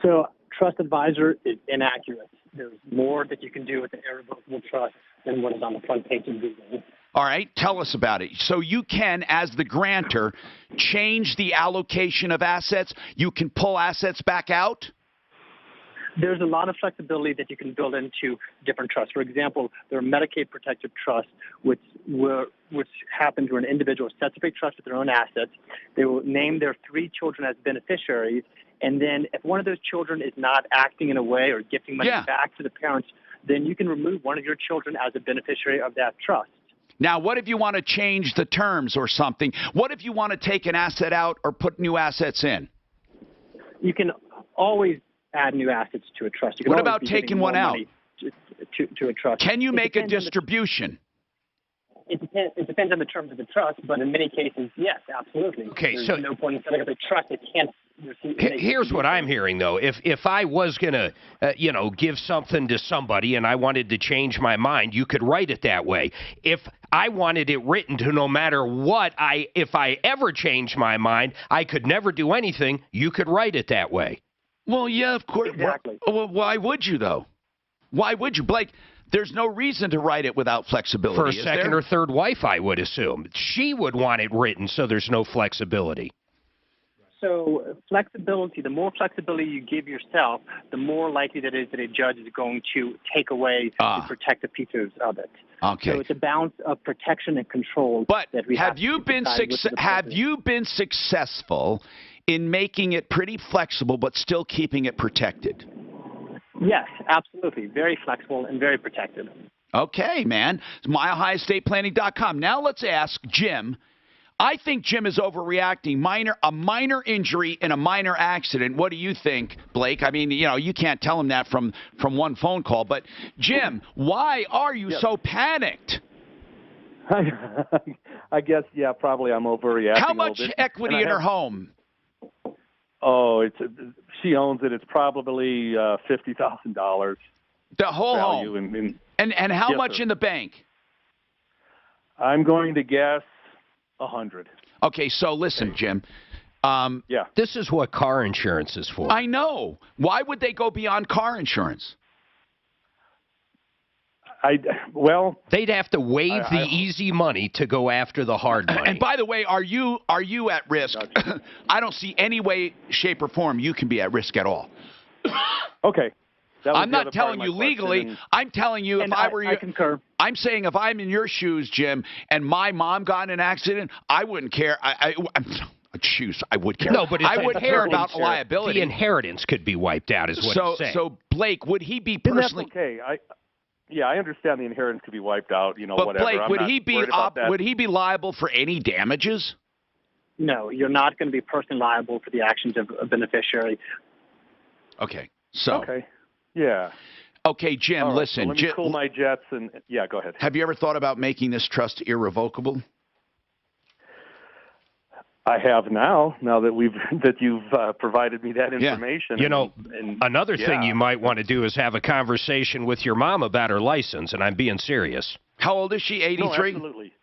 So Trust Advisor is inaccurate. There's more that you can do with an irrevocable trust than what is on the front page of Google. All right, tell us about it. So you can, as the grantor, change the allocation of assets. You can pull assets back out. There's a lot of flexibility that you can build into different trusts. For example, there are Medicaid protected trusts, which happens where an individual sets up a trust with their own assets. They will name their 3 children as beneficiaries, and then if one of those children is not acting in a way or gifting money back to the parents, then you can remove one of your children as a beneficiary of that trust. Now, what if you want to change the terms or something? What if you want to take an asset out or put new assets in? You can always add new assets to a trust. You can What always about be taking giving one more out? money to a trust. Can you make a depends on the- distribution? It depends on the terms of the trust, but in many cases, yes, absolutely. Okay, There's so- no point in setting up a trust that can't receive. Here's what I'm hearing, though. If I was going to, give something to somebody and I wanted to change my mind, you could write it that way. If I wanted it written to no matter what, if I ever changed my mind, I could never do anything, you could write it that way. Well, yeah, of course. Exactly. Well, why would you, though? Why would you? Blake, there's no reason to write it without flexibility. For a is second there? or third wife, I would assume. She would want it written so there's no flexibility. So flexibility, the more flexibility you give yourself, the more likely that is that a judge is going to take away the protective features of it. Okay. So it's a balance of protection and control. But that we have you been successful in making it pretty flexible but still keeping it protected? Yes, absolutely. Very flexible and very protected. Okay, man. It's milehighestatePlanning.com. Now let's ask Jim. I think Jim is overreacting. A minor injury in a minor accident. What do you think, Blake? I mean, you can't tell him that from one phone call. But, Jim, why are you so panicked? I guess, yeah, probably I'm overreacting. How much equity in her home? Oh, she owns it. It's probably $50,000. The whole home. And how much in the bank? I'm going to guess 100. Okay, so listen, Jim. This is what car insurance is for. I know. Why would they go beyond car insurance? They'd have to waive the easy money to go after the hard money. And by the way, are you at risk? I don't see any way, shape, or form you can be at risk at all. Okay. I'm not telling you legally. I'm telling you if I were you. I concur. I'm saying if I'm in your shoes, Jim, and my mom got in an accident, I wouldn't care. I would care. No, but I wouldn't care about liability. The inheritance could be wiped out, is what he's saying. So Blake, would he be personally? And that's okay. I understand the inheritance could be wiped out. But whatever. Blake, I'm would he be liable for any damages? No, you're not going to be personally liable for the actions of a beneficiary. Okay. So. Okay. Yeah. Okay, Jim, listen. So let me cool my jets and go ahead. Have you ever thought about making this trust irrevocable? I have now that you've provided me that information. Another thing you might want to do is have a conversation with your mom about her license, and I'm being serious. How old is she, 83? No, absolutely.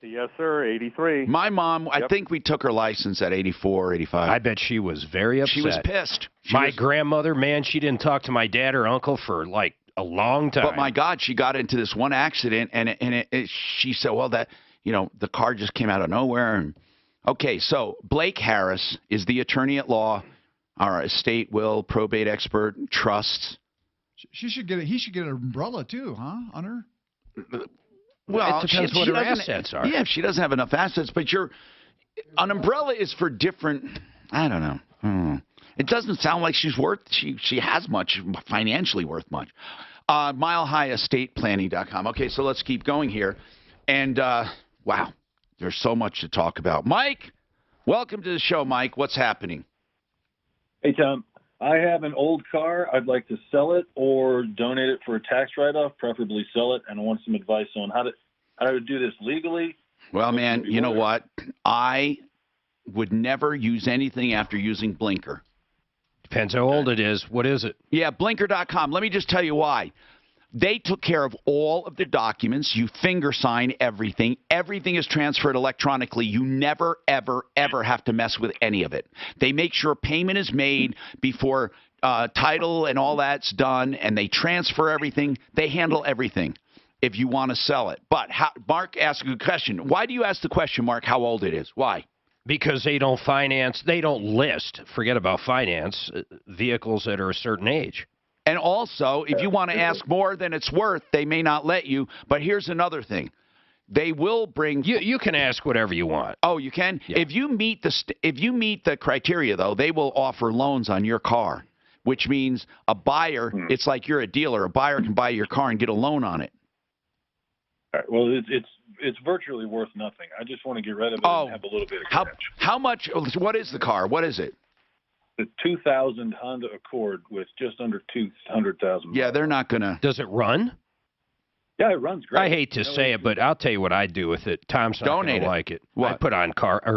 Yes, sir, 83. My mom, I think we took her license at 84, 85. I bet she was very upset. She was pissed. My grandmother, man, she didn't talk to my dad or uncle for like a long time. But my God, she got into this one accident, and she said, well, the car just came out of nowhere. And okay, so Blake Harris is the attorney at law, our estate will, probate expert, trusts. He should get an umbrella too, huh? On her. Well, it depends what her assets are. Yeah, if she doesn't have enough assets, but an umbrella is for different. I don't know. It doesn't sound like she has much financially worth much. MileHighEstatePlanning.com. Okay, so let's keep going here, and wow, there's so much to talk about. Mike, welcome to the show, Mike. What's happening? Hey, Tom. I have an old car. I'd like to sell it or donate it for a tax write-off, preferably sell it, and I want some advice on how to do this legally. Well, man, you know what? I would never use anything after using Blinker. Depends how old it is. What is it? Yeah, Blinker.com. Let me just tell you why. They took care of all of the documents. You finger sign everything. Everything is transferred electronically. You never, ever, ever have to mess with any of it. They make sure payment is made before title and all that's done, and they transfer everything. They handle everything. if you want to sell it. But Mark asked a good question. Why do you ask the question, Mark, how old it is? Why? Because they don't finance, they don't list, forget about finance, vehicles that are a certain age. And also, if you want to ask more than it's worth, they may not let you. But here's another thing. They will bring. You can ask whatever you want. Oh, you can. Yeah. If you meet the criteria, though, they will offer loans on your car, which means a buyer. It's like you're a dealer. A buyer can buy your car and get a loan on it. All right, well, it's virtually worth nothing. I just want to get rid of it and have a little bit of cash. How much? What is the car? What is it? The 2000 Honda Accord with just under 200,000. Yeah, they're not gonna. Does it run? Yeah, it runs great. I hate to say it, but I'll tell you what I'd do with it. Tom's not going to like it. What? I'd put on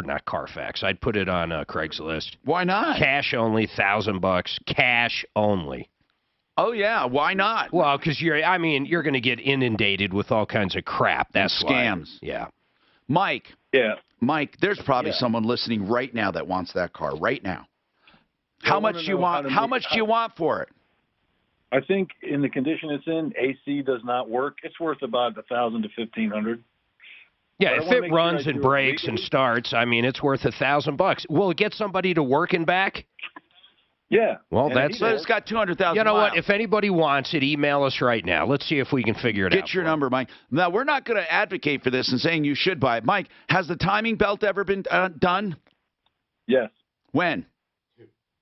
not Carfax. I'd put it on Craigslist. Why not? Cash only, $1,000. Cash only. Oh yeah, why not? Well, because you're going to get inundated with all kinds of crap. That's scams. Why. Yeah. Mike. Yeah. Mike, there's probably someone listening right now that wants that car right now. How much do you want? How much do you want for it? I think in the condition it's in, AC does not work. It's worth about $1,000 to $1,500. Yeah, if it runs and brakes and starts, it's worth $1,000. Will it get somebody to work and back? Yeah. Well, it's got 200,000. You know what? If anybody wants it, email us right now. Let's see if we can figure it out. Get your number, Mike. Now, we're not going to advocate for this and saying you should buy it. Mike, has the timing belt ever been done? Yes. When?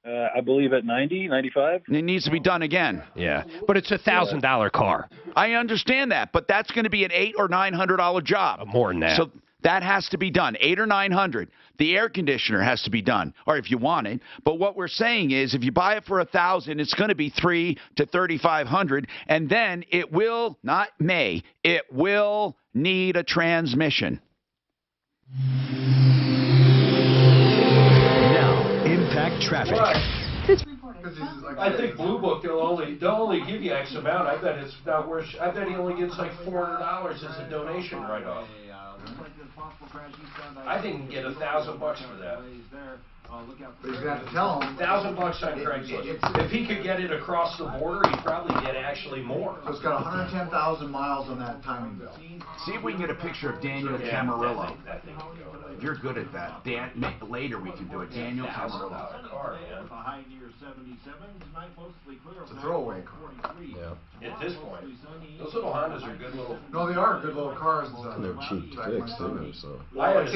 I believe at 90, 95. It needs to be done again. Yeah, but it's a $1,000 car. I understand that, but that's going to be an $800 or $900 job. More than that. So that has to be done. $800 or $900. The air conditioner has to be done, or if you want it. But what we're saying is, if you buy it for $1,000, it's going to be $300 to $3,500, and then it will it will need a transmission. Impact traffic. I think Blue Book they'll only give you X amount. I bet it's not worth. I bet he only gets like $400 as a donation write-off. I think you can get $1,000 for that. But he's gonna have to tell him. $1,000 on Craigslist. If he could get it across the border, he'd probably get actually more. So it's got 110,000 miles on that timing belt. See if we can get a picture of Daniel Camarillo. You're good at that. Later we can do it. Daniel Camarillo. It's a throwaway car. Yeah. At this point, those little Hondas are good little. No, they are good little cars. And they're cheap to fix too. So. I had a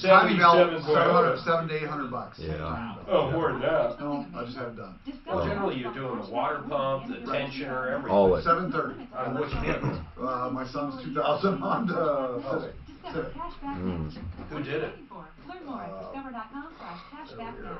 timing belt, $77. $700 to $800. Yeah. Oh, more than that. No, I just had it done. Well, generally you're doing the water pump, the tensioner, everything. All of it. $730. On which vehicle? My son's 2000 Honda Civic. Who did it? Learn more at discover.com/cashbacknet.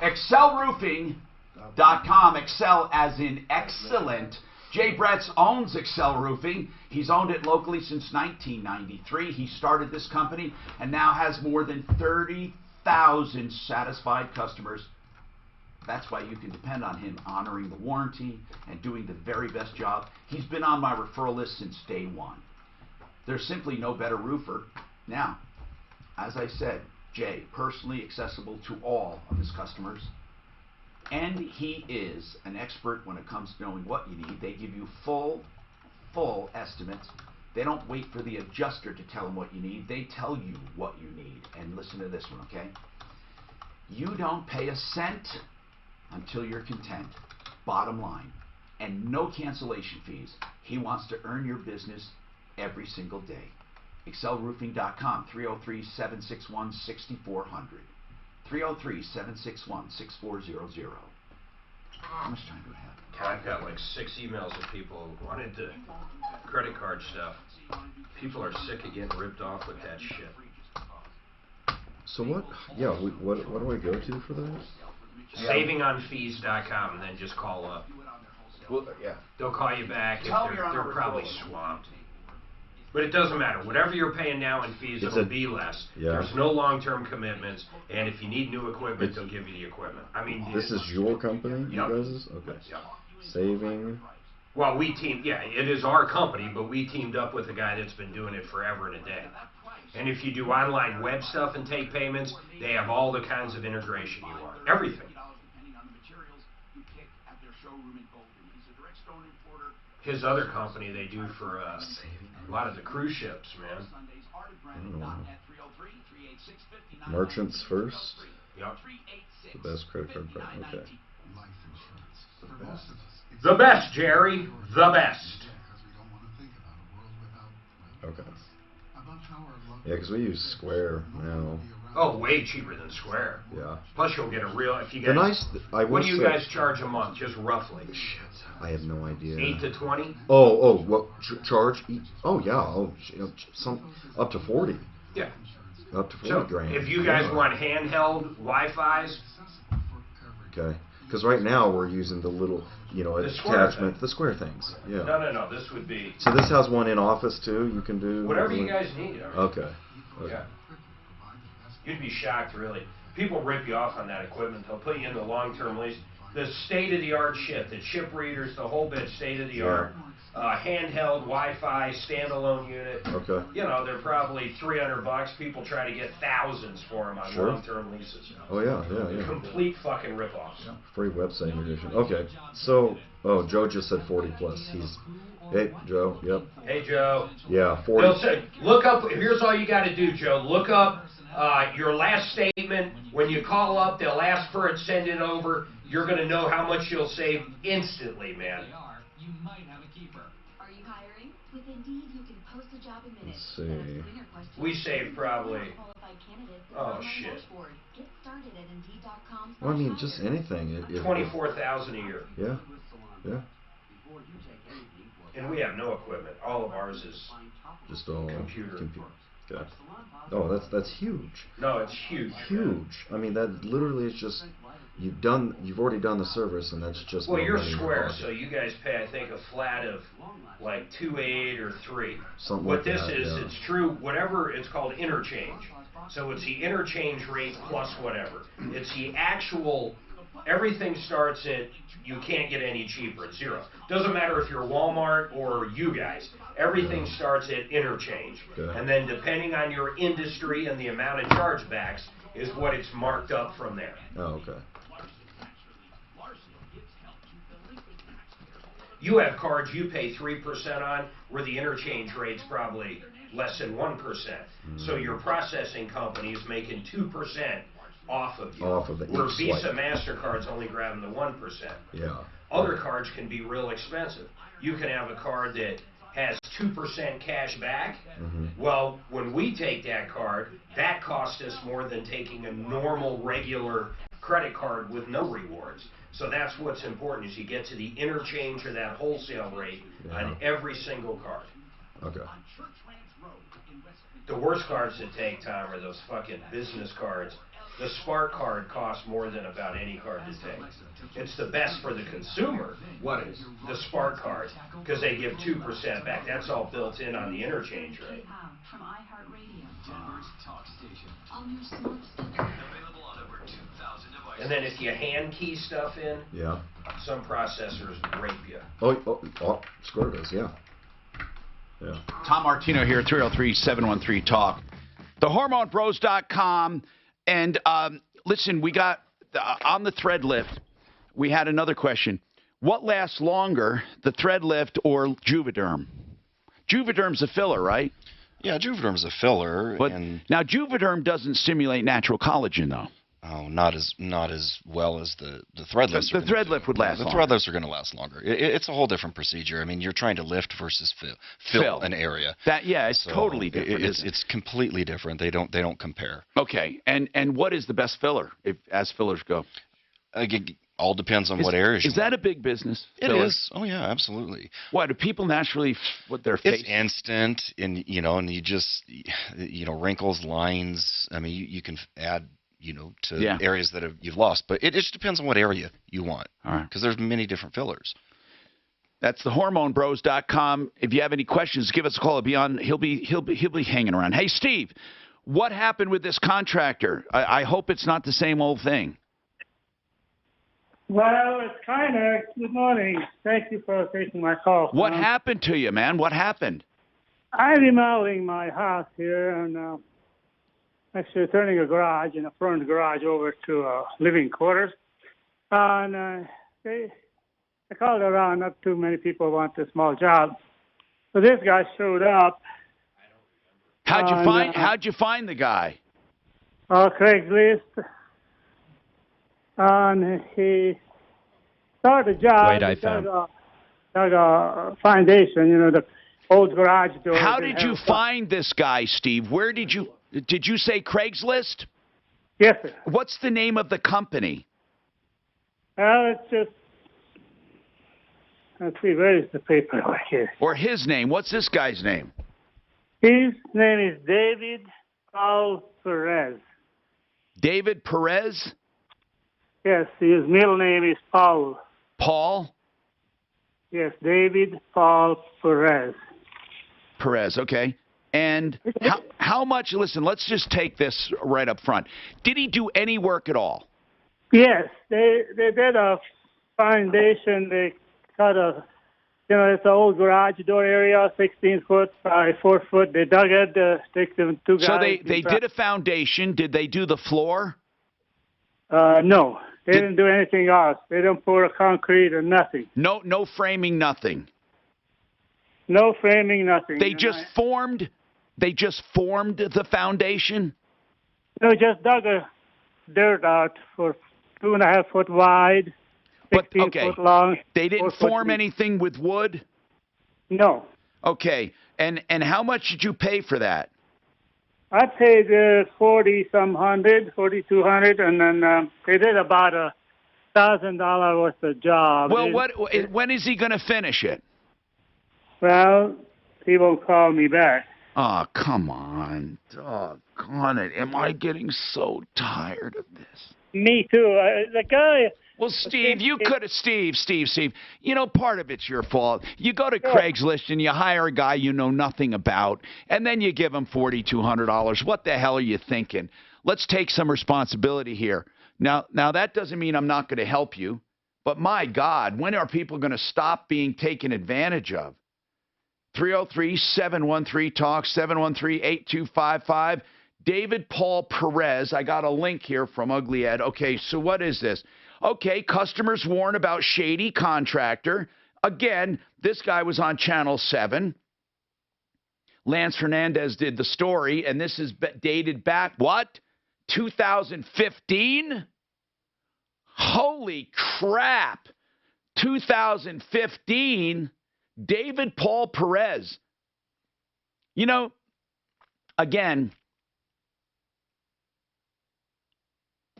ExcelRoofing.com. Excel as in excellent. Jay Bretz owns Excel Roofing. He's owned it locally since 1993. He started this company and now has more than 30,000 satisfied customers. That's why you can depend on him honoring the warranty and doing the very best job. He's been on my referral list since day one. There's simply no better roofer. Now, as I said, Jay, personally accessible to all of his customers. And he is an expert when it comes to knowing what you need. They give you full estimates. They don't wait for the adjuster to tell them what you need. They tell you what you need. And listen to this one, okay? You don't pay a cent until you're content. Bottom line. And no cancellation fees. He wants to earn your business every single day. ExcelRoofing.com, 303-761-6400. 303-761-6400. How much time do I have? I've got like 6 emails of people who wanted the credit card stuff. People are sick of getting ripped off with that shit. So what? Yeah, what do I go to for that? Savingonfees.com and then just call up. Well, yeah. They'll call you back if they're probably swamped. But it doesn't matter. Whatever you're paying now in fees, it'll be less. Yeah. There's no long-term commitments, and if you need new equipment, they'll give you the equipment. I mean, this is your company, you guys'? Okay. Yep. Saving. Well, it is our company, but we teamed up with a guy that's been doing it forever and a day. And if you do online web stuff and take payments, they have all the kinds of integration you want. Everything. his other company they do for a lot of the cruise ships, man. Merchants First. Yep. The best credit card program. Okay. The best, Jerry. The best. Okay. Yeah, because we use Square now. Oh, way cheaper than Square. Yeah. Plus, you'll get a real. If you The guys, nice. what do you guys charge a month, just roughly? I have no idea. 8 to 20. What charge? Oh yeah. Some up to 40. Yeah. Up to 40 So grand. if you guys want handheld Wi-Fi's. Okay. Because right now we're using the little, attachment, the square things. Yeah. No. This would be. So this has one in office too. You can do whatever you guys need. Okay. Yeah. You'd be shocked, really. People rip you off on that equipment. They'll put you in the long-term lease. The state-of-the-art shit, the chip readers, the whole bit, state-of-the-art. Handheld Wi-Fi standalone unit. Okay. They're probably $300. People try to get thousands for them on long-term leases. Oh yeah. Complete fucking rip-offs. Free website edition. Okay. So, Joe just said 40 plus. Hey, Joe. Yep. Hey, Joe. Yeah, 40. They'll say, look up. Here's all you got to do, Joe. Look up your last statement. When you call up, they'll ask for it. Send it over. You're going to know how much you'll save instantly, man. You might have a keeper. Are you hiring? With Indeed, you can post a job in minutes. Let's see. We saved probably. Oh shit. Get started at Indeed.com. Well, I mean, just anything. $24,000 a year. Yeah. And we have no equipment. All of ours is just all computer. Okay. Oh, that's huge. No, it's huge. Huge. I mean, that literally is just you've already done the service, and that's just. Well, you're Square, so you guys pay, I think, a flat of like 2.8 or 3. Something what like this that, is, it's true. Whatever it's called, interchange. So it's the interchange rate plus whatever. It's the actual. Everything starts at, you can't get any cheaper, it's zero. Doesn't matter if you're Walmart or you guys. Everything starts at interchange. And then depending on your industry and the amount of chargebacks is what it's marked up from there. Oh, okay. You have cards you pay 3% on, where the interchange rate's probably less than 1%. So your processing company is making 2% off of you. Where Visa, MasterCard's only grabbing the 1%. Yeah. Other cards can be real expensive. You can have a card that has 2% cash back. Well, when we take that card, that costs us more than taking a normal, regular credit card with no rewards. So that's what's important, is you get to the interchange or that wholesale rate on every single card. Okay. The worst cards to take, Tom, are those fucking business cards. The Spark card costs more than about any card to take. It's the best for the consumer. What is? The Spark card, because they give 2% back. That's all built in on the interchange rate. From iHeartRadio. Denver's talk station. On your smart speaker. Available on over 2,000 devices. And then if you hand key stuff in, some processors rape you. Oh, Square does, yeah. Tom Martino here, 303-713-TALK. TheHormoneBros.com. And listen, we got on the thread lift, we had another question. What lasts longer, the thread lift or Juvederm? Juvederm's a filler, right? Yeah, Juvederm's a filler. But now Juvederm doesn't stimulate natural collagen, though. Oh, not as well as the thread lifts. The thread lift would last longer. The thread lifts are going to last longer. It's a whole different procedure. I mean, you're trying to lift versus fill an area. It's totally different. It's completely different. They don't compare. Okay, and what is the best filler as fillers go? It all depends on what areas. Is that a big business? It is. Oh yeah, absolutely. Why do people naturally what their face? It's instant, and you just wrinkles, lines. I mean, you can add. To areas that you've lost. But it just depends on what area you want. All right. Because there's many different fillers. That's thehormonebros.com. If you have any questions, give us a call. He'll be hanging around. Hey, Steve, what happened with this contractor? I hope it's not the same old thing. Well, it's kind of. Good morning. Thank you for taking my call. What happened to you, man? What happened? I'm remodeling my house here, and actually turning a garage and a front garage over to living quarters. And they I called around. Not too many people want a small job. So this guy showed up. How'd you find the guy? Craigslist. And he started a job. Wait, I found. Dug a foundation, you know, the old garage door. How did you find this guy, Steve? Where did you say Craigslist? Yes, sir. What's the name of the company? Well, it's just, let's see, where is the paperwork here? Or his name. What's this guy's name? His name is David Paul Perez. David Perez? Yes, his middle name is Paul. Paul? Yes, David Paul Perez. Perez, okay. And how much, listen, let's just take this right up front. Did he do any work at all? Yes, they did a foundation. They cut a, you know, it's an old garage door area, 16 foot by 4 foot. They dug it, stick them two guys. So they did a foundation. Did they do the floor? No, they didn't do anything else. They didn't pour a concrete or nothing. No framing, nothing. No framing, nothing. They just formed the foundation? No, just dug a dirt out for 2.5 foot wide, 16 foot long. They didn't form anything with wood? No. Okay. And how much did you pay for that? I paid $4,200, and then they did about $1,000 worth of job. Well, when is he going to finish it? Well, he won't call me back. Oh, come on. Doggone it. Am I getting so tired of this? Me too. The guy... Well, Steve, you could have... Steve. You know, part of it's your fault. You go to Craigslist and you hire a guy you know nothing about, and then you give him $4,200. What the hell are you thinking? Let's take some responsibility here. Now that doesn't mean I'm not going to help you, but my God, when are people going to stop being taken advantage of? 303-713-TALK, 713-8255. David Paul Perez. I got a link here from Ugly Ed. Okay, so what is this? Okay, customers warn about shady contractor. Again, this guy was on Channel 7. Lance Hernandez did the story, and this is dated back, what? 2015? Holy crap. 2015? David Paul Perez. You know, again,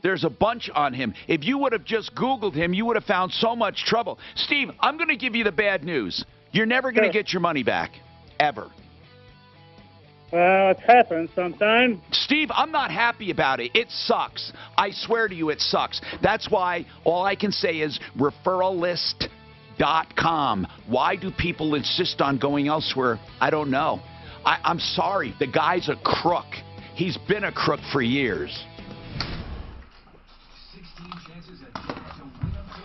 there's a bunch on him. If you would have just Googled him, you would have found so much trouble. Steve, I'm going to give you the bad news. You're never going to get your money back. Ever. Well, it happens sometimes. Steve, I'm not happy about it. It sucks. I swear to you, it sucks. That's why all I can say is referrallist.com. Why do people insist on going elsewhere? I don't know. I'm sorry. The guy's a crook. He's been a crook for years.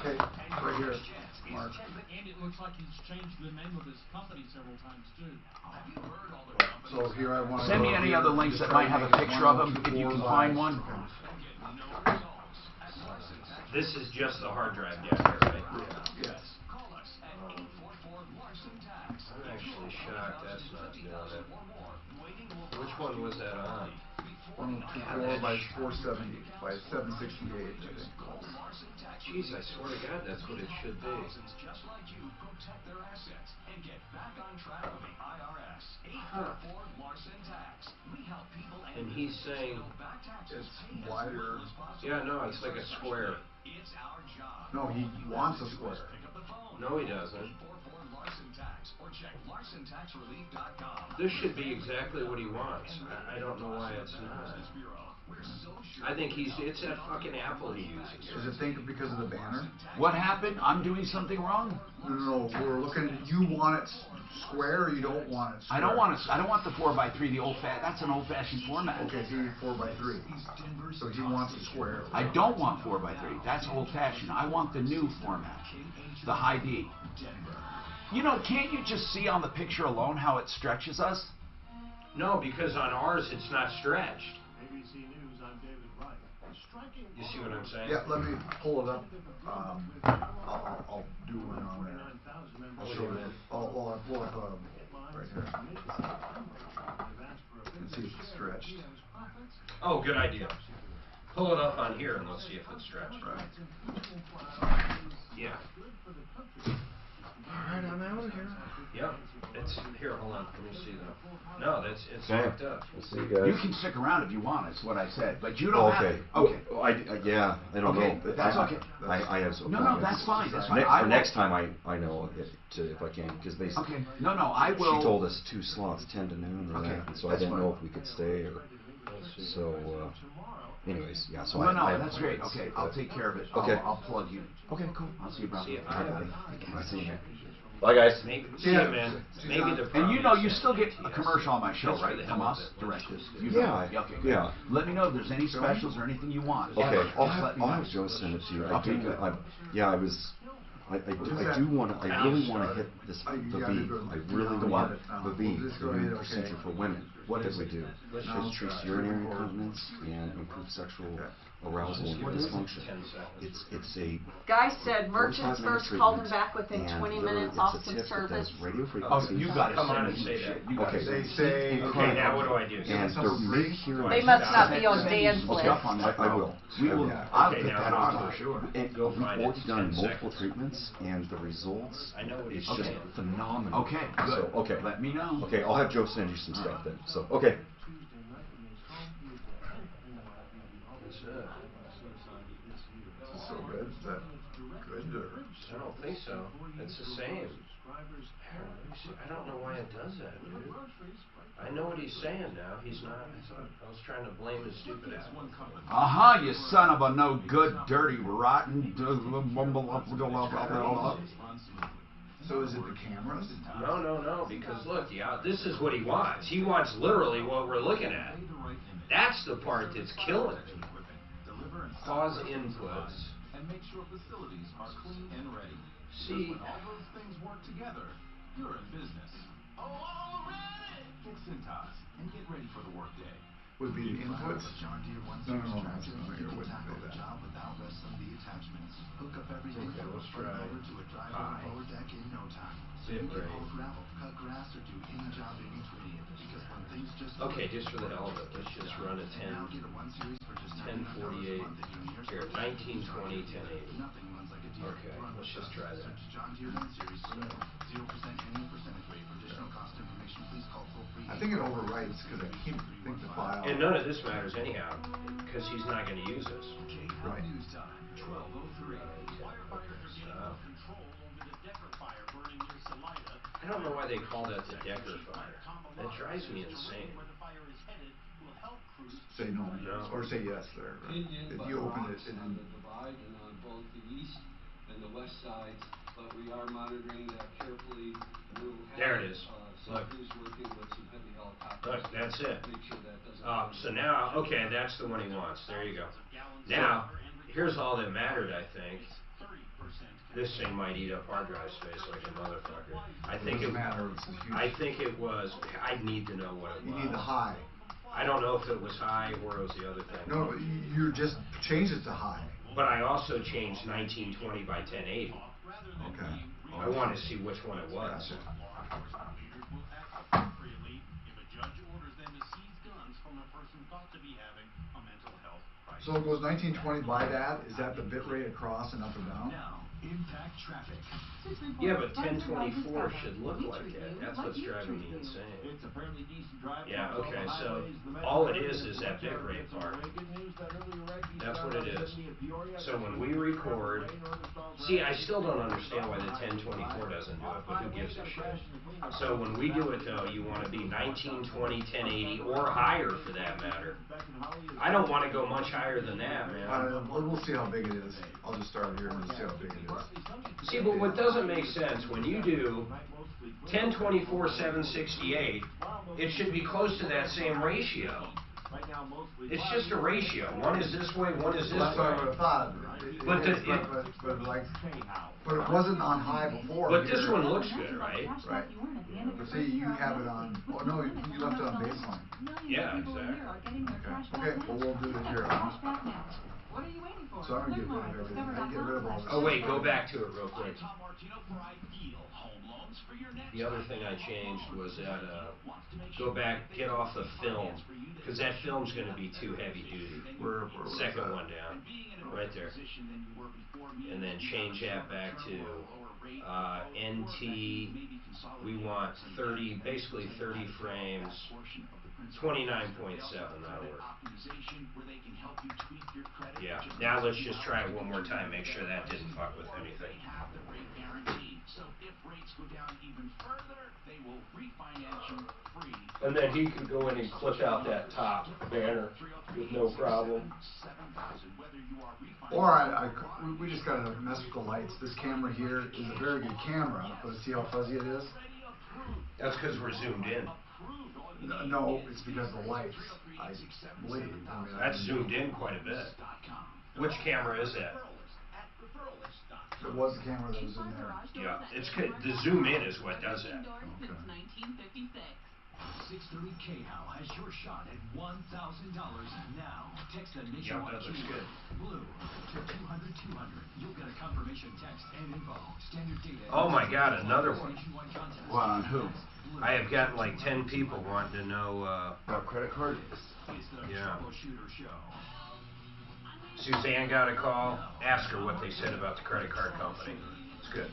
Okay, right here, Mark. And it looks like he's changed the name of his company several times, too. Have you heard all the companies? So here I want to send me any other links that might have a picture of him, if you can find one. This is just the hard drive down here, right? Yes. I'm actually shocked that's not doing it. Which one was that on? 124 by 470 by 768, I think. Jeez, I swear to God, that's what it should be. Just like you, protect their assets and get back on track with the IRS. 844 Larson Tax. We help people and he's saying it's wider. Yeah, no, it's like a square. It's our job. No, he wants a square. No, he doesn't. Or check LarsonTaxRelief.com. This should be exactly what he wants. I don't know why it's not. I think it's that fucking Apple he uses. Is it think because of the banner? What happened? I'm doing something wrong? No, we're looking. You want it square, or you don't want it square? I don't want the 4x3. That's an old-fashioned format. Okay, so you need 4x3. So he wants a square. I don't want 4x3. That's old-fashioned. I want the new format, the high D. You know, can't you just see on the picture alone how it stretches us? No, because on ours it's not stretched. ABC News, I'm David Wright. You see what I'm saying? Yeah, let me pull it up. I'll do one on there. I'll show it. I'll pull up right here. And see if it's stretched. Oh, good idea. Pull it up on here and let's see if it's stretched. Right. Yeah. Alright, I'm out of here. Yep. It's here. Hold on. Let me see though. No, it's Okay. fucked up. We'll see you guys. You can stick around if you want. Is what I said, but you don't have to. Okay. Well, I don't know. But that's okay. I have some. No, that's fine. That's fine. For next time, I know if I can, because they. Okay. No, I will. She told us 2 slots, 10 to noon. Or Okay. that, so I didn't know if we could stay or. So. Anyways, yeah. So that's great. Okay, I'll take care of it. Okay. I'll plug you. Okay, cool. I'll see you, brother. See you. All right, buddy. I'll see you. Bye, guys. Maybe, see ya, man. Maybe the And you problem you is still get a commercial on my show, That's for right? the From hell of us, it. directives. Yeah. Okay, good. Yeah. Let me know if there's any specials or anything you want. Okay, I'll Just let me have know. Joe send it to you. Okay, good. I really want to hit this the V. I really want the V, the new procedure for women. What does we do? It treats urinary incontinence and improves sexual arousal and dysfunction. It's a Guy said merchants 45-minute first called him treatment, back within and 20 literally minutes it's off a some tip that service. does radio Oh, frequencies. you got to Come on send and me say shit. that. You gotta They send me say. Okay, now what do I do? And they're mid-hearing. They must not be on Dan's Look list. up on that. I will. We will. Yeah. I'll Okay, put now that go on find for sure. And Go find we've it. already done 10 multiple seconds. treatments, and the results, I know what it's he's just saying. phenomenal. Okay, good. So, okay. Let me know. Okay, I'll have Joe send you some stuff then. So, okay. That's it. Is this so good? Is that good or? I don't think so. It's the same. I don't know why it does that, dude. I know what he's saying now. He's not. I was trying to blame his stupid ass. Aha, you son of a no good, dirty, rotten. So is it the cameras? No, because look, this is what he wants. He wants literally what we're looking at. That's the part that's killing me. Pause inputs. And make sure facilities are clean and ready. See, When all those things work together, you're in business. Get Cintas and get ready for the workday. Would be the inputs? No, I'm not familiar with that. okay, let's try high. Bit rate. Okay, just for the hell of it, let's just run a 1048, here, 1920, 1080. Okay, let's just try that. I think it overwrites because I think the file. And none of this matters anyhow, because he's not going to use this. Right. 1203. I don't know why they call that the Decker fire. That drives me insane. Say no, or say yes there. Right? If you open it and on the divide and on both the east and the west sides, but we are monitoring that carefully. We'll have, There it is. some Look. crews working with some heavy helicopters. Look, that's it. Make sure that doesn't. So now, okay, that's the one he wants. There you go. Now, here's all that mattered, I think. This thing might eat up hard drive space like a motherfucker. I think it was. I need to know what it was. you need the high. I don't know if it was high or it was the other thing. No, but you just change it to high. But I also changed 1920 by 1080. Okay. I want to see which one it was. Gotcha. So it goes 1920 by that. Is that the bit rate across and up and down? Now, impact traffic. Yeah, but 1024 should look like that. That's what's driving me insane. It's a fairly decent drive. Yeah, okay, so all it is that bit rate part. That's what it is. So when we record, see, I still don't understand why the 1024 doesn't do it, but who gives a shit? So when we do it though, you want to be 1920, 1080, or higher for that matter. I don't want to go much higher than that, man. We'll see how big it is. I'll just start here and see how big it is. See, but what doesn't make sense, when you do 1024, 768, it should be close to that same ratio. It's just a ratio. One is this way, one is this That's what I would way. have thought. But But it wasn't on high before. But this one looks good, right? Right. But see, you have it on. Oh no, you left it on baseline. Yeah, exactly. Okay, well we'll do it here. What are you waiting for? So I'm gonna get rid of everything. I get rid of all this. Oh wait, go back to it real quick. The other thing I changed was that go back, get off the film, because that film's going to be too heavy duty. Second one down, right there, and then change that back to NT. We want 30, basically 30 frames. 29.7, that'll work. Yeah, now let's just try it one more time, make sure that didn't fuck with anything. And then he can go in and clip out that top banner with no problem. Or we just gotta mess with the lights. This camera here is a very good camera, but see how fuzzy it is? That's because we're zoomed in. No, it's because of the lights, I believe. I mean, that's zoomed in quite a bit. Which camera is that? It was the camera that was in there. Yeah, it's good. The zoom in is what does that. Okay. 630 KHOW has your shot at $1,000 now. Text the nationwide keyword BLUE to 200-200. You'll get a confirmation text and info. Standard data. Oh my God, another one. Wow, who? I have gotten like 10 people wanting to know about credit card. Yeah. Suzanne got a call. Ask her what they said about the credit card company. It's good.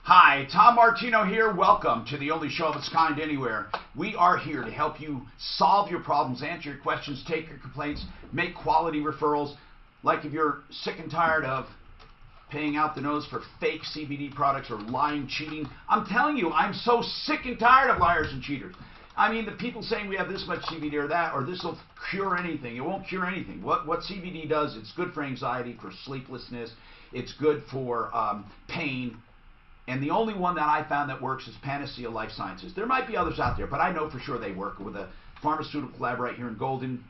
Hi, Tom Martino here. Welcome to the only show of its kind anywhere. We are here to help you solve your problems, answer your questions, take your complaints, make quality referrals. Like if you're sick and tired of paying out the nose for fake CBD products or lying, cheating. I'm telling you, I'm so sick and tired of liars and cheaters. I mean, the people saying we have this much CBD or that, or this will cure anything. It won't cure anything. What CBD does, it's good for anxiety, for sleeplessness. It's good for pain. And the only one that I found that works is Panacea Life Sciences. There might be others out there, but I know for sure they work with a pharmaceutical lab right here in Golden.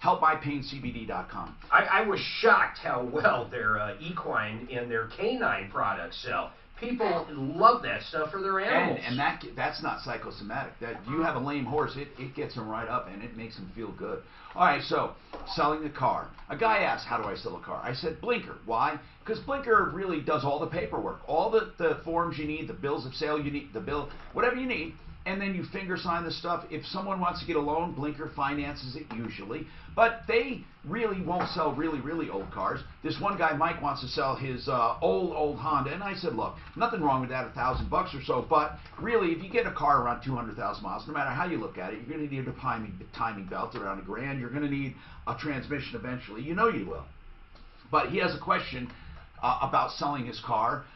HelpMyPainCBD.com. I was shocked how well their equine and their canine products sell. People love that stuff for their animals. And that's not psychosomatic. That you have a lame horse, it gets them right up and it makes them feel good. All right, so selling a car. A guy asked, how do I sell a car? I said, Blinker. Why? Because Blinker really does all the paperwork. All the forms you need, the bills of sale you need, the bill, whatever you need. And then you finger sign the stuff. If someone wants to get a loan, Blinker finances it usually. But they really won't sell really, really old cars. This one guy, Mike, wants to sell his old Honda. And I said, look, nothing wrong with that, $1,000 or so. But really, if you get a car around 200,000 miles, no matter how you look at it, you're going to need a timing belt around $1,000. You're going to need a transmission eventually. You know you will. But he has a question about selling his car.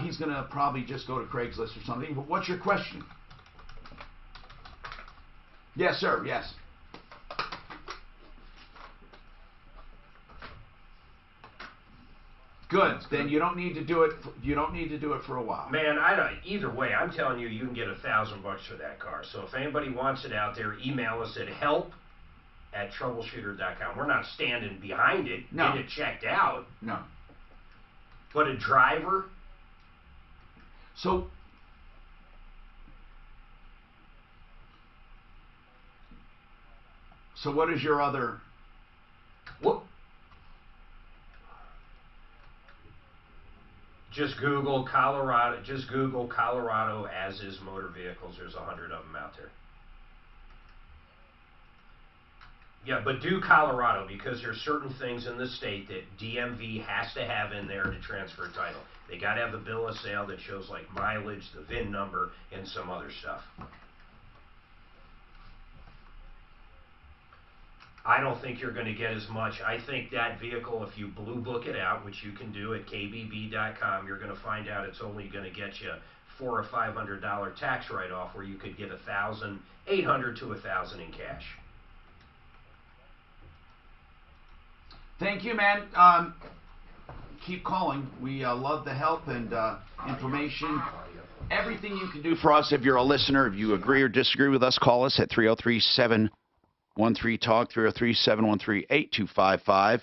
He's going to probably just go to Craigslist or something. But what's your question? Yes, sir. Yes. Good. Then you don't need to do it. You don't need to do it for a while. Man, either way, I'm telling you, you can get $1,000 for that car. So if anybody wants it out there, email us at help@troubleshooter.com. We're not standing behind it. No. Get it checked out. No. But a driver. So what is your other? What? Just Google Colorado. Just Google Colorado as is motor vehicles. There's 100 of them out there. Yeah, but do Colorado because there's certain things in the state that DMV has to have in there to transfer title. They got to have the bill of sale that shows like mileage, the VIN number, and some other stuff. I don't think you're going to get as much. I think that vehicle, if you blue book it out, which you can do at kbb.com, you're going to find out it's only going to get you $400 or $500 tax write-off, where you could get $1,800 to $1,000 in cash. Thank you, man. Keep calling. We love the help and information. Everything you can do for us. If you're a listener, if you agree or disagree with us, call us at 303-7. 13Talk, 303-713-8255.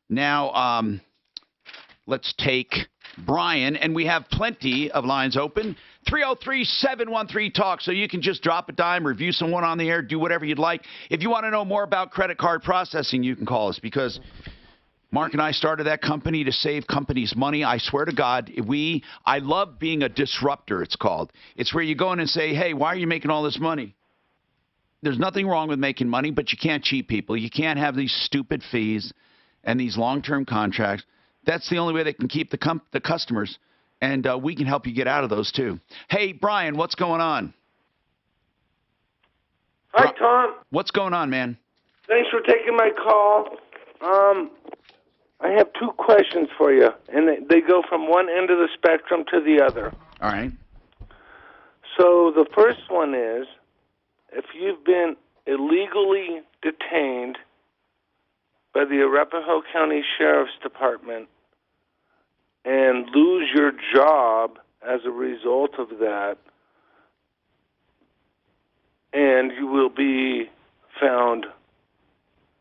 Now, let's take Brian, and we have plenty of lines open. 303-713-TALK, so you can just drop a dime, review someone on the air, do whatever you'd like. If you want to know more about credit card processing, you can call us, because Mark and I started that company to save companies money. I swear to God, I love being a disruptor, it's called. It's where you go in and say, hey, why are you making all this money? There's nothing wrong with making money, but you can't cheat people. You can't have these stupid fees and these long-term contracts. That's the only way they can keep the customers, and we can help you get out of those too. Hey, Brian, what's going on? Hi, Tom. What's going on, man? Thanks for taking my call. I have two questions for you, and they go from one end of the spectrum to the other. All right. So the first one is, if you've been illegally detained by the Arapahoe County Sheriff's Department and lose your job as a result of that, and you will be found,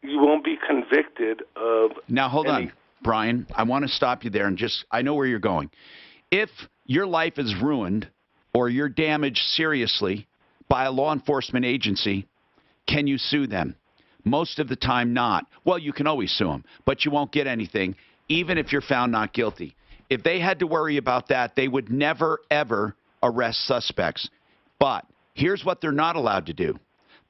you won't be convicted of... Now, hold on, Brian. I want to stop you there and I know where you're going. If your life is ruined or you're damaged seriously by a law enforcement agency, can you sue them? Most of the time, not. Well, you can always sue them, but you won't get anything, even if you're found not guilty. If they had to worry about that, they would never, ever arrest suspects. But here's what they're not allowed to do.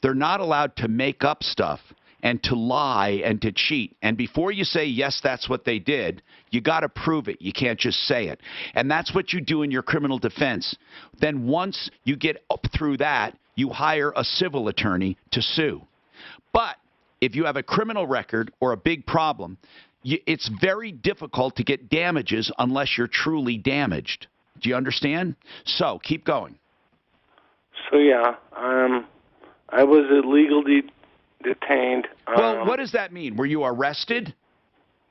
They're not allowed to make up stuff and to lie and to cheat. And before you say, yes, that's what they did, you got to prove it. You can't just say it. And that's what you do in your criminal defense. Then once you get up through that, you hire a civil attorney to sue. But if you have a criminal record or a big problem, it's very difficult to get damages unless you're truly damaged. Do you understand? So keep going. So, yeah, I was illegally detained. Well, what does that mean? Were you arrested?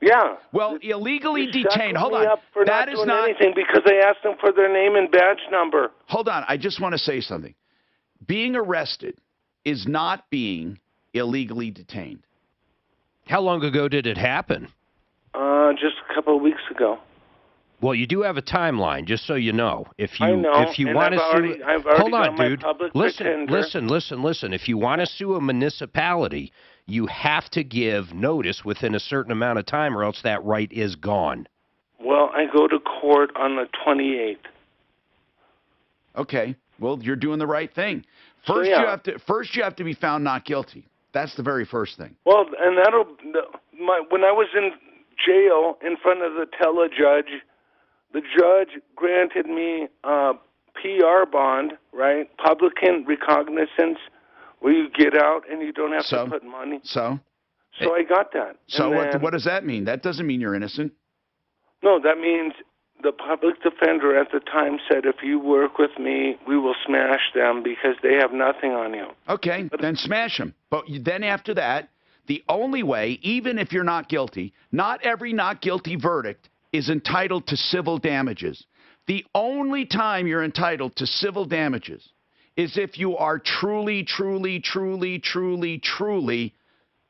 Yeah. Well, illegally They detained. Hold shackled me on. up for That not is doing not anything because I asked them for their name and badge number. Hold on. I just want to say something. Being arrested is not being illegally detained. How long ago did it happen? Just a couple of weeks ago. Well, you do have a timeline, just so you know. If you I know, if you and want to sue, I've already hold on, got my dude. public Listen. pretender. If you want to sue a municipality, you have to give notice within a certain amount of time, or else that right is gone. Well, I go to court on the 28th. Okay. Well, you're doing the right thing. So, First, yeah. you have to be found not guilty. That's the very first thing. Well, and when I was in jail in front of the telejudge, the judge granted me a PR bond, right? Public recognizance, where you get out and you don't have to put money. So I got that. So And what does that mean? That doesn't mean you're innocent. No, that means the public defender at the time said, if you work with me, we will smash them because they have nothing on you. Okay, then smash them. But then after that, the only way, even if you're not guilty, not every not guilty verdict is entitled to civil damages. The only time you're entitled to civil damages is if you are truly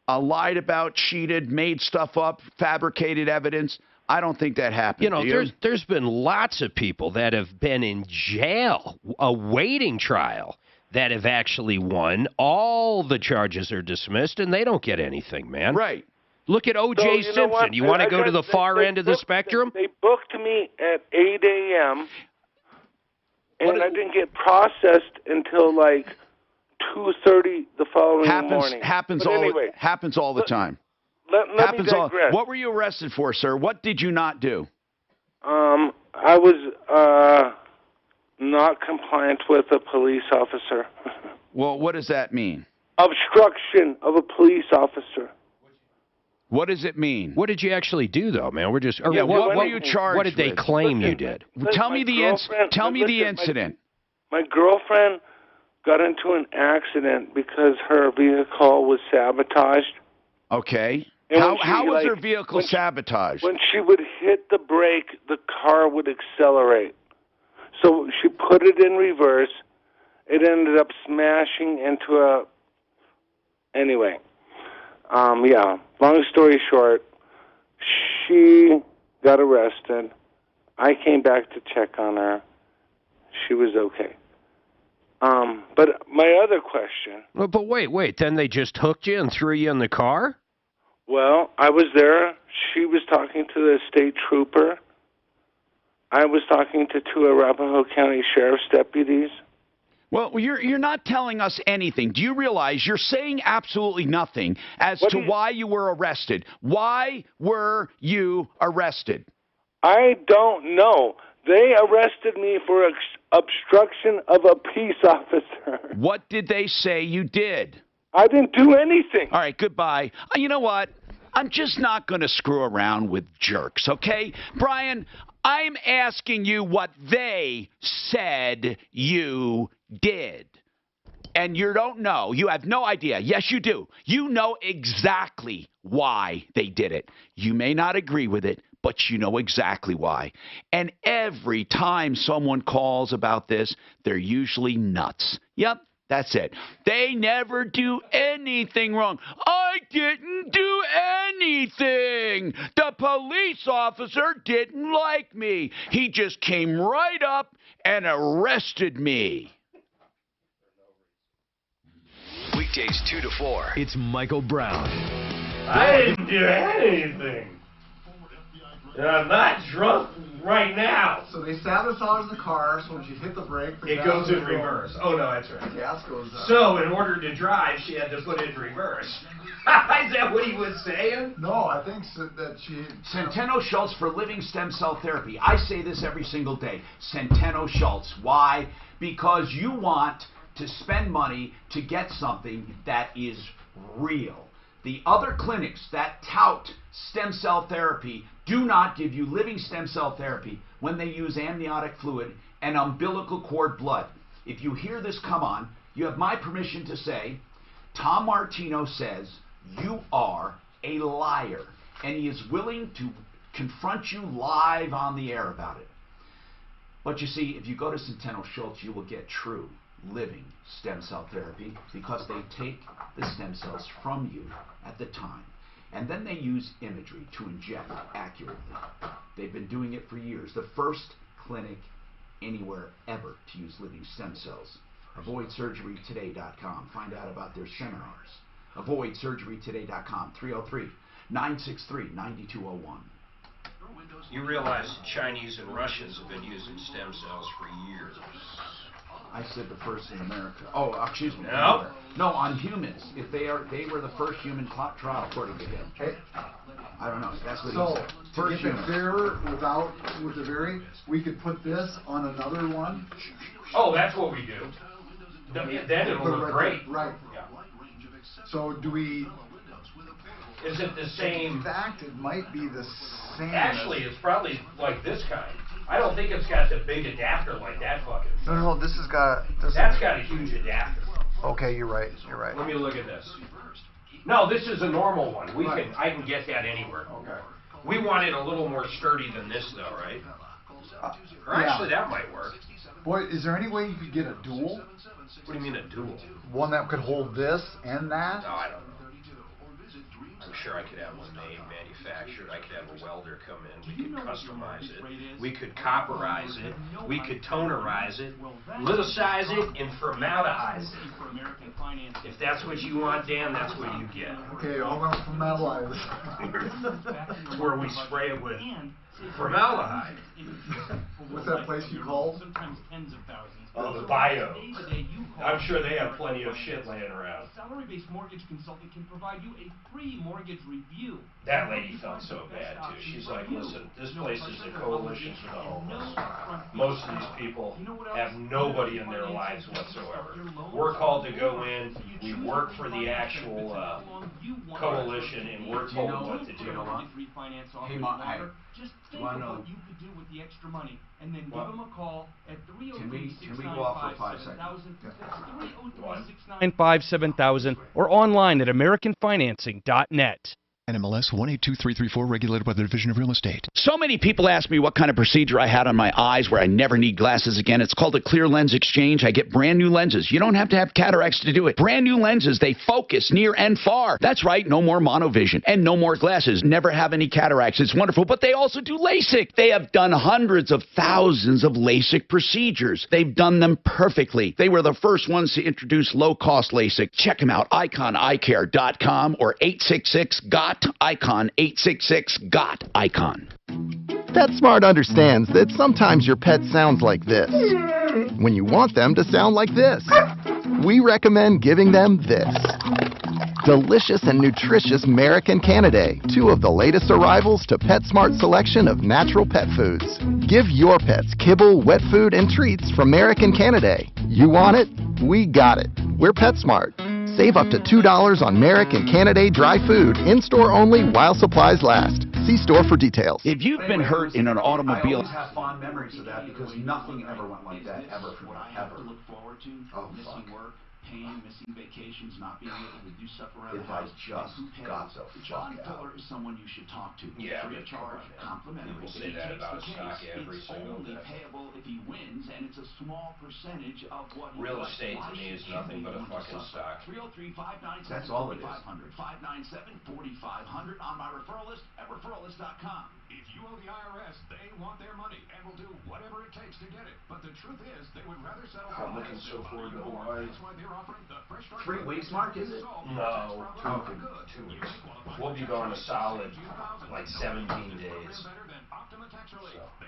lied about, cheated, made stuff up, fabricated evidence. I don't think that happened. You know, there's been lots of people that have been in jail awaiting trial that have actually won. All the charges are dismissed, and they don't get anything, man. Right. Look at O.J. So, you know Simpson. what? You want to go to the far end of the booked- spectrum? They booked me at 8 a.m., and I didn't get processed until like 2:30 the following morning. Happens But all anyway, the time. Let me Happens all. digress. What were you arrested for, sir? What did you not do? I was not compliant with a police officer. Well, what does that mean? Obstruction of a police officer. What does it mean? What did you actually do, though, man? We're just. Yeah, what were you charged What did they with? claim you did? Tell me the incident. My girlfriend got into an accident because her vehicle was sabotaged. Okay. And How was her vehicle sabotaged? When she would hit the brake, the car would accelerate. So she put it in reverse. It ended up smashing into a... Anyway, Yeah, long story short, she got arrested. I came back to check on her. She was okay. But my other question... Well, but wait. Then they just hooked you and threw you in the car? Well, I was there. She was talking to the state trooper. I was talking to 2 Arapahoe County Sheriff's deputies. Well, you're not telling us anything. Do you realize you're saying absolutely nothing as to why you were arrested? Why were you arrested? I don't know. They arrested me for obstruction of a peace officer. What did they say you did? I didn't do anything. All right, goodbye. You know what? I'm just not going to screw around with jerks, okay? Brian, I'm asking you what they said you did. And you don't know. You have no idea. Yes, you do. You know exactly why they did it. You may not agree with it, but you know exactly why. And every time someone calls about this, they're usually nuts. Yep. That's it. They never do anything wrong. I didn't do anything. The police officer didn't like me. He just came right up and arrested me. Weekdays 2 to 4. It's Michael Brown. I didn't do anything. And I'm not drunk right now. So they sat us out in the car, so when she hit the brake, It goes in reverse. Oh, no, that's right. Gas goes up. So, in order to drive, she had to put it in reverse. Is that what he was saying? No, I think that she... Centeno Schultz for Living Stem Cell Therapy. I say this every single day. Centeno Schultz. Why? Because you want to spend money to get something that is real. The other clinics that tout stem cell therapy do not give you living stem cell therapy when they use amniotic fluid and umbilical cord blood. If you hear this come on, you have my permission to say, Tom Martino says you are a liar, and he is willing to confront you live on the air about it. But you see, if you go to Centeno Schultz, you will get true living stem cell therapy because they take the stem cells from you at the time. And then they use imagery to inject accurately. They've been doing it for years. The first clinic anywhere ever to use living stem cells. AvoidSurgeryToday.com. Find out about their seminars. AvoidSurgeryToday.com. 303-963-9201. You realize the Chinese and Russians have been using stem cells for years. I said the first in America. Oh, excuse me. No. No, on humans. If they were the first human trial, according to him. Okay. I don't know. That's what So, he said. to First get human. it fairer with the very, we could put this on another one. Oh, that's what we do. Then it'll look great. Right. Yeah. So do we... Is it the same? In fact, it might be the same. Actually, it's probably like this kind. I don't think it's got the big adapter like that fucking. No, this has got... That's got a huge adapter. Okay, you're right. Let me look at this. No, this is a normal one. I can get that anywhere. Okay. We want it a little more sturdy than this, though, right? Or actually, that might work. Boy, is there any way you could get a dual? What do you mean a dual? One that could hold this and that? No, I don't know. I'm sure I could have one made, manufactured. I could have a welder come in. We could customize it. We could copperize it. We could tonerize it, liticize it, and formaldehyde it. If that's what you want, Dan, that's what you get. Okay, all about formalize. Where we spray it with formaldehyde. What's that place you called? Sometimes tens of thousands. Oh, the bio. I'm sure they have plenty of shit laying around. A salary-based mortgage consultant can provide you a free mortgage review. That lady felt so bad, too. She's like, listen, this place is a coalition for the homeless. Most of these people have nobody in their lives whatsoever. We're called to go in, we work for the actual coalition, and we're told what to do. Hey, Mark, Just think of what you could do with the extra money, and then give them a call at 303-695-7000. Can we go off for 5 seconds? That's 303-695-7000 or online at AmericanFinancing.net. NMLS 182334, regulated by the Division of Real Estate. So many people ask me what kind of procedure I had on my eyes where I never need glasses again. It's called a clear lens exchange. I get brand new lenses. You don't have to have cataracts to do it. Brand new lenses. They focus near and far. That's right. No more monovision and no more glasses. Never have any cataracts. It's wonderful. But they also do LASIK. They have done hundreds of thousands of LASIK procedures. They've done them perfectly. They were the first ones to introduce low-cost LASIK. Check them out. IconEyeCare.com or 866-GOT. ICON 866-GOT ICON. PetSmart understands that sometimes your pet sounds like this when you want them to sound like this. We recommend giving them this. Delicious and nutritious American Canidae, 2 of the latest arrivals to PetSmart's selection of natural pet foods. Give your pets kibble, wet food, and treats from American Canidae. You want it? We got it. We're PetSmart. Save up to $2 on American Canidae dry food, in-store only while supplies last. See store for details. If you've been hurt in an automobile... I always have fond memories of that because nothing ever went like that, ever for me, What I have ever. to look forward to, missing work, pain, missing vacations, not being able to do stuff around It the house. has just and who pays? got the John fuck Fuller is someone you should talk to. Yeah, Free of charge, complimentary. People If say he that takes about the stock case, every it's single only day. payable if he wins, and it's a small percentage of what he Real wants. estate to Why me is should nothing you but a want to fucking suffer? stock. 303-597-4500. That's all it is. 597-4500 on my referral list at referralist.com. If you owe the IRS, they want their money and will do whatever it takes to get it. But the truth is, they would rather settle for I'm looking less so and forward to bother you more. Hawaii. That's why they're offering the Fresh Start 3 weeks, Mark, is it? No, Okay. 2 weeks. We'll be going a solid, like 17 days.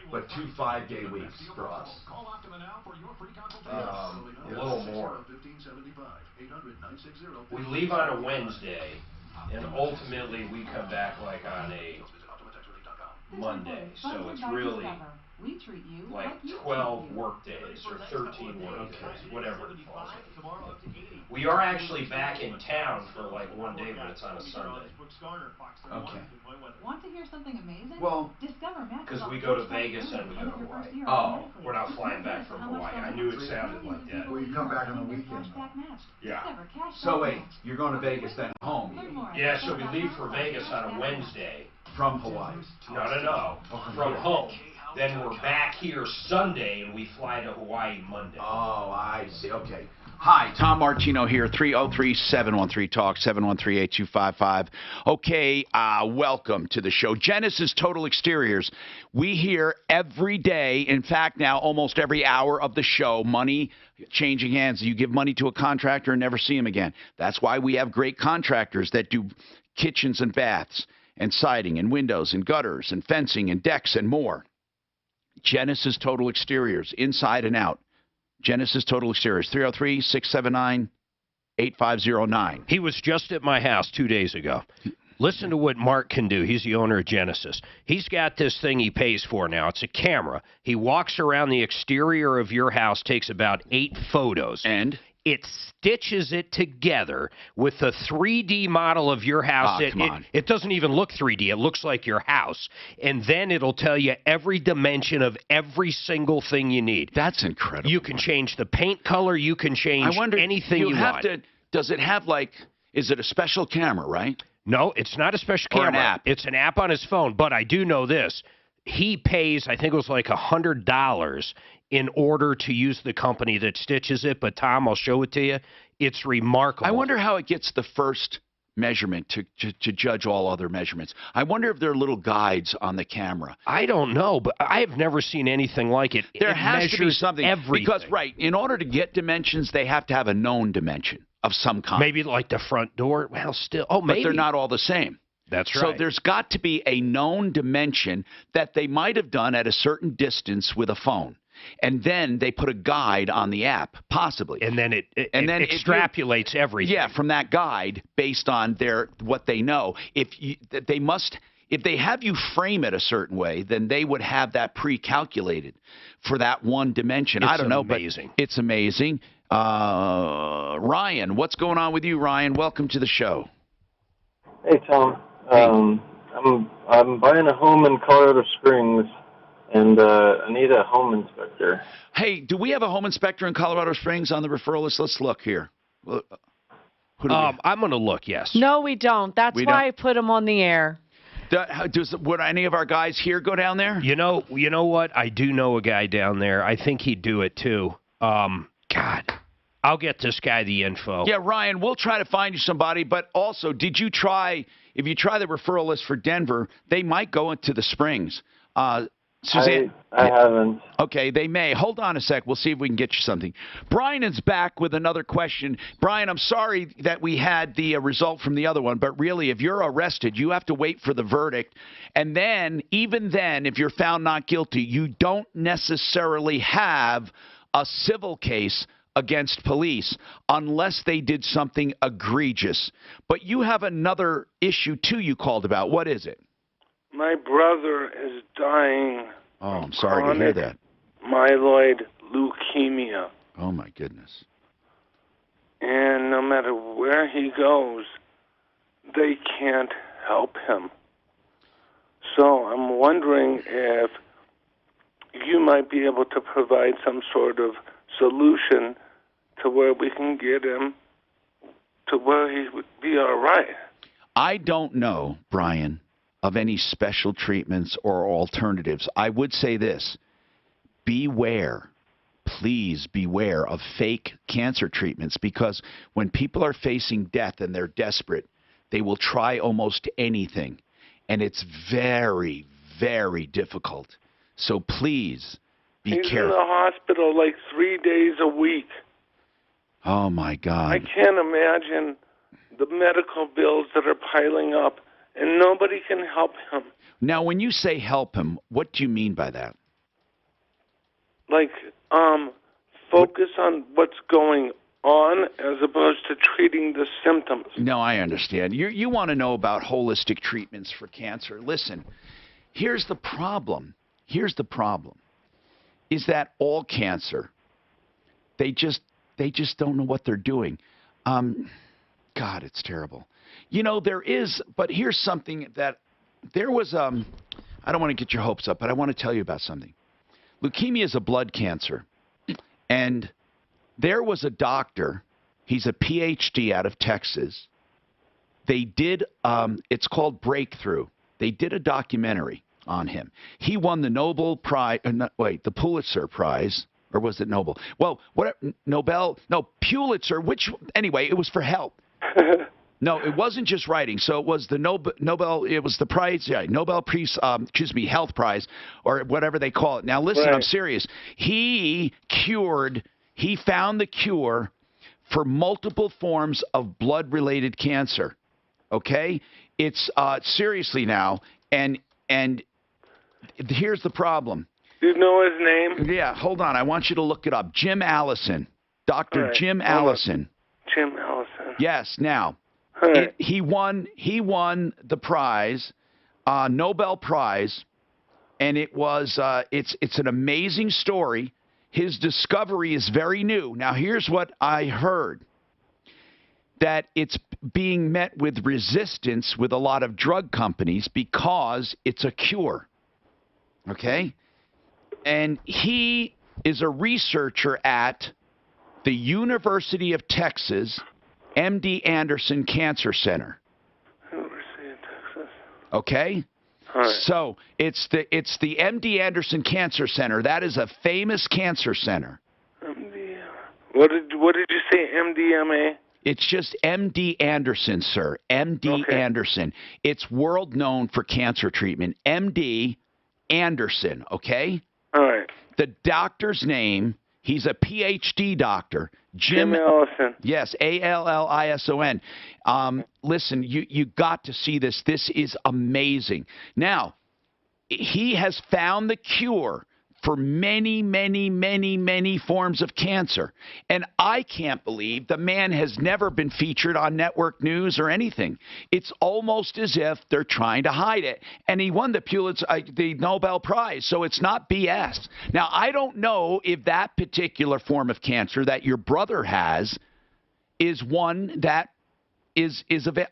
But 2 5-day weeks for us. A little more. We leave on a Wednesday, and ultimately we come back like on a Monday. So it's really like 12 work days or 13 work days, whatever it falls in. We are actually back in town for like one day, but it's on a Sunday. Okay. Want to hear something amazing? Well, Discover matches Because all we the go to best Vegas food and we and go to your first Hawaii. year Oh, automatically. We're not flying back from Hawaii. I knew it sounded like that. Well, you come back on the weekend. Yeah. Discover cash So back wait, match. you're going to Vegas then home? Learn more at Yeah, so we leave discover.com for Vegas on a /cashback. Wednesday. From Hawaii. No. From home. Then we're back here Sunday and we fly to Hawaii Monday. Oh, I see. Okay. Hi, Tom Martino here, 303-713-TALK, 713-8255. Okay, welcome to the show. Genesis Total Exteriors. We hear every day, in fact, now almost every hour of the show, money changing hands. You give money to a contractor and never see him again. That's why we have great contractors that do kitchens and baths and siding and windows and gutters and fencing and decks and more. Genesis Total Exteriors, inside and out. Genesis Total Exteriors, 303-679-8509. He was just at my house 2 days ago. Listen to what Mark can do. He's the owner of Genesis. He's got this thing he pays for now. It's a camera. He walks around the exterior of your house, takes about 8 photos. And? It stitches it together with a 3D model of your house. Come on. It doesn't even look 3D. It looks like your house. And then it'll tell you every dimension of every single thing you need. That's incredible. You can change the paint color. You can change anything you want. Does it have is it a special camera, right? No, it's not a special camera. Or an app. It's an app on his phone. But I do know this. He pays, I think it was like $100 in order to use the company that stitches it. But, Tom, I'll show it to you. It's remarkable. I wonder how it gets the first measurement to judge all other measurements. I wonder if there are little guides on the camera. I don't know, but I have never seen anything like it. There it has to be something. Everything. Because, right, in order to get dimensions, they have to have a known dimension of some kind. Maybe like the front door. Well, still. Oh, maybe. But they're not all the same. That's right. So there's got to be a known dimension that they might have done at a certain distance with a phone. And then they put a guide on the app, possibly. And then it extrapolates everything. Yeah, from that guide based on what they know. If they have you frame it a certain way, then they would have that pre-calculated for that one dimension. I don't know, amazing. But it's amazing. Ryan, what's going on with you, Ryan? Welcome to the show. Hey, Tom. I'm buying a home in Colorado Springs, and I need a home inspector. Hey, do we have a home inspector in Colorado Springs on the referral list? Let's look here. I'm going to look, yes. No, we don't. That's We why don't? I put him on the air. Would any of our guys here go down there? You know what? I do know a guy down there. I think he'd do it too. God, I'll get this guy the info. Yeah, Ryan, we'll try to find you somebody. But also, if you try the referral list for Denver, they might go into the Springs. Suzanne, I haven't. Okay, they may. Hold on a sec. We'll see if we can get you something. Brian is back with another question. Brian, I'm sorry that we had the result from the other one, but really, if you're arrested, you have to wait for the verdict. And then, even then, if you're found not guilty, you don't necessarily have a civil case against police unless they did something egregious. But you have another issue, too, you called about. What is it? My brother is dying. Oh, I'm sorry to hear that. Myeloid leukemia. Oh, my goodness. And no matter where he goes, they can't help him. So I'm wondering if you might be able to provide some sort of solution to where we can get him to where he would be all right. I don't know, Brian, of any special treatments or alternatives. I would say this. Beware. Please beware of fake cancer treatments, because when people are facing death and they're desperate, they will try almost anything. And it's very, very difficult. So please be He's careful. in the hospital like 3 days a week. Oh, my God. I can't imagine the medical bills that are piling up, and nobody can help him. Now, when you say help him, what do you mean by that? Like, focus on what's going on as opposed to treating the symptoms. No, I understand. You want to know about holistic treatments for cancer. Listen, here's the problem. Here's the problem. Is that all cancer, they just don't know what they're doing. God, it's terrible. You know, there is, but here's something that there was, I don't want to get your hopes up, but I want to tell you about something. Leukemia is a blood cancer. And there was a doctor, he's a PhD out of Texas. They did, it's called Breakthrough. They did a documentary on him. He won the Nobel Prize, the Pulitzer Prize, or was it Nobel? Well, what, Pulitzer, anyway, it was for health. No, it wasn't just writing. So it was the Nobel, it was the prize, Nobel Peace, Health Prize, or whatever they call it. Now, listen, Right. I'm serious. He found the cure for multiple forms of blood-related cancer. Okay? It's, seriously now, and here's the problem. Do you know his name? Yeah, hold on. I want you to look it up. Jim Allison. Dr. Right. Jim Hold Allison. Jim Allison. Yes. Now, Right. he won the prize, Nobel Prize, and it was it's an amazing story. His discovery is very new. Now, here's what I heard. That it's being met with resistance with a lot of drug companies because it's a cure. Okay? And he is a researcher at the University of Texas MD Anderson Cancer Center. University of Texas. Okay? All right. So it's the MD Anderson Cancer Center. That is a famous cancer center. What did you say? MDMA? It's just MD Anderson, sir. MD Okay. Anderson. It's world known for cancer treatment. MD Anderson, okay? All right. The doctor's name, he's a PhD doctor. Jim Allison. Yes, Allison. Listen, you got to see this. This is amazing. Now, he has found the cure for many, many, many, many forms of cancer. And I can't believe the man has never been featured on network news or anything. It's almost as if they're trying to hide it. And he won the Nobel Prize, so it's not BS. Now, I don't know if that particular form of cancer that your brother has is one that is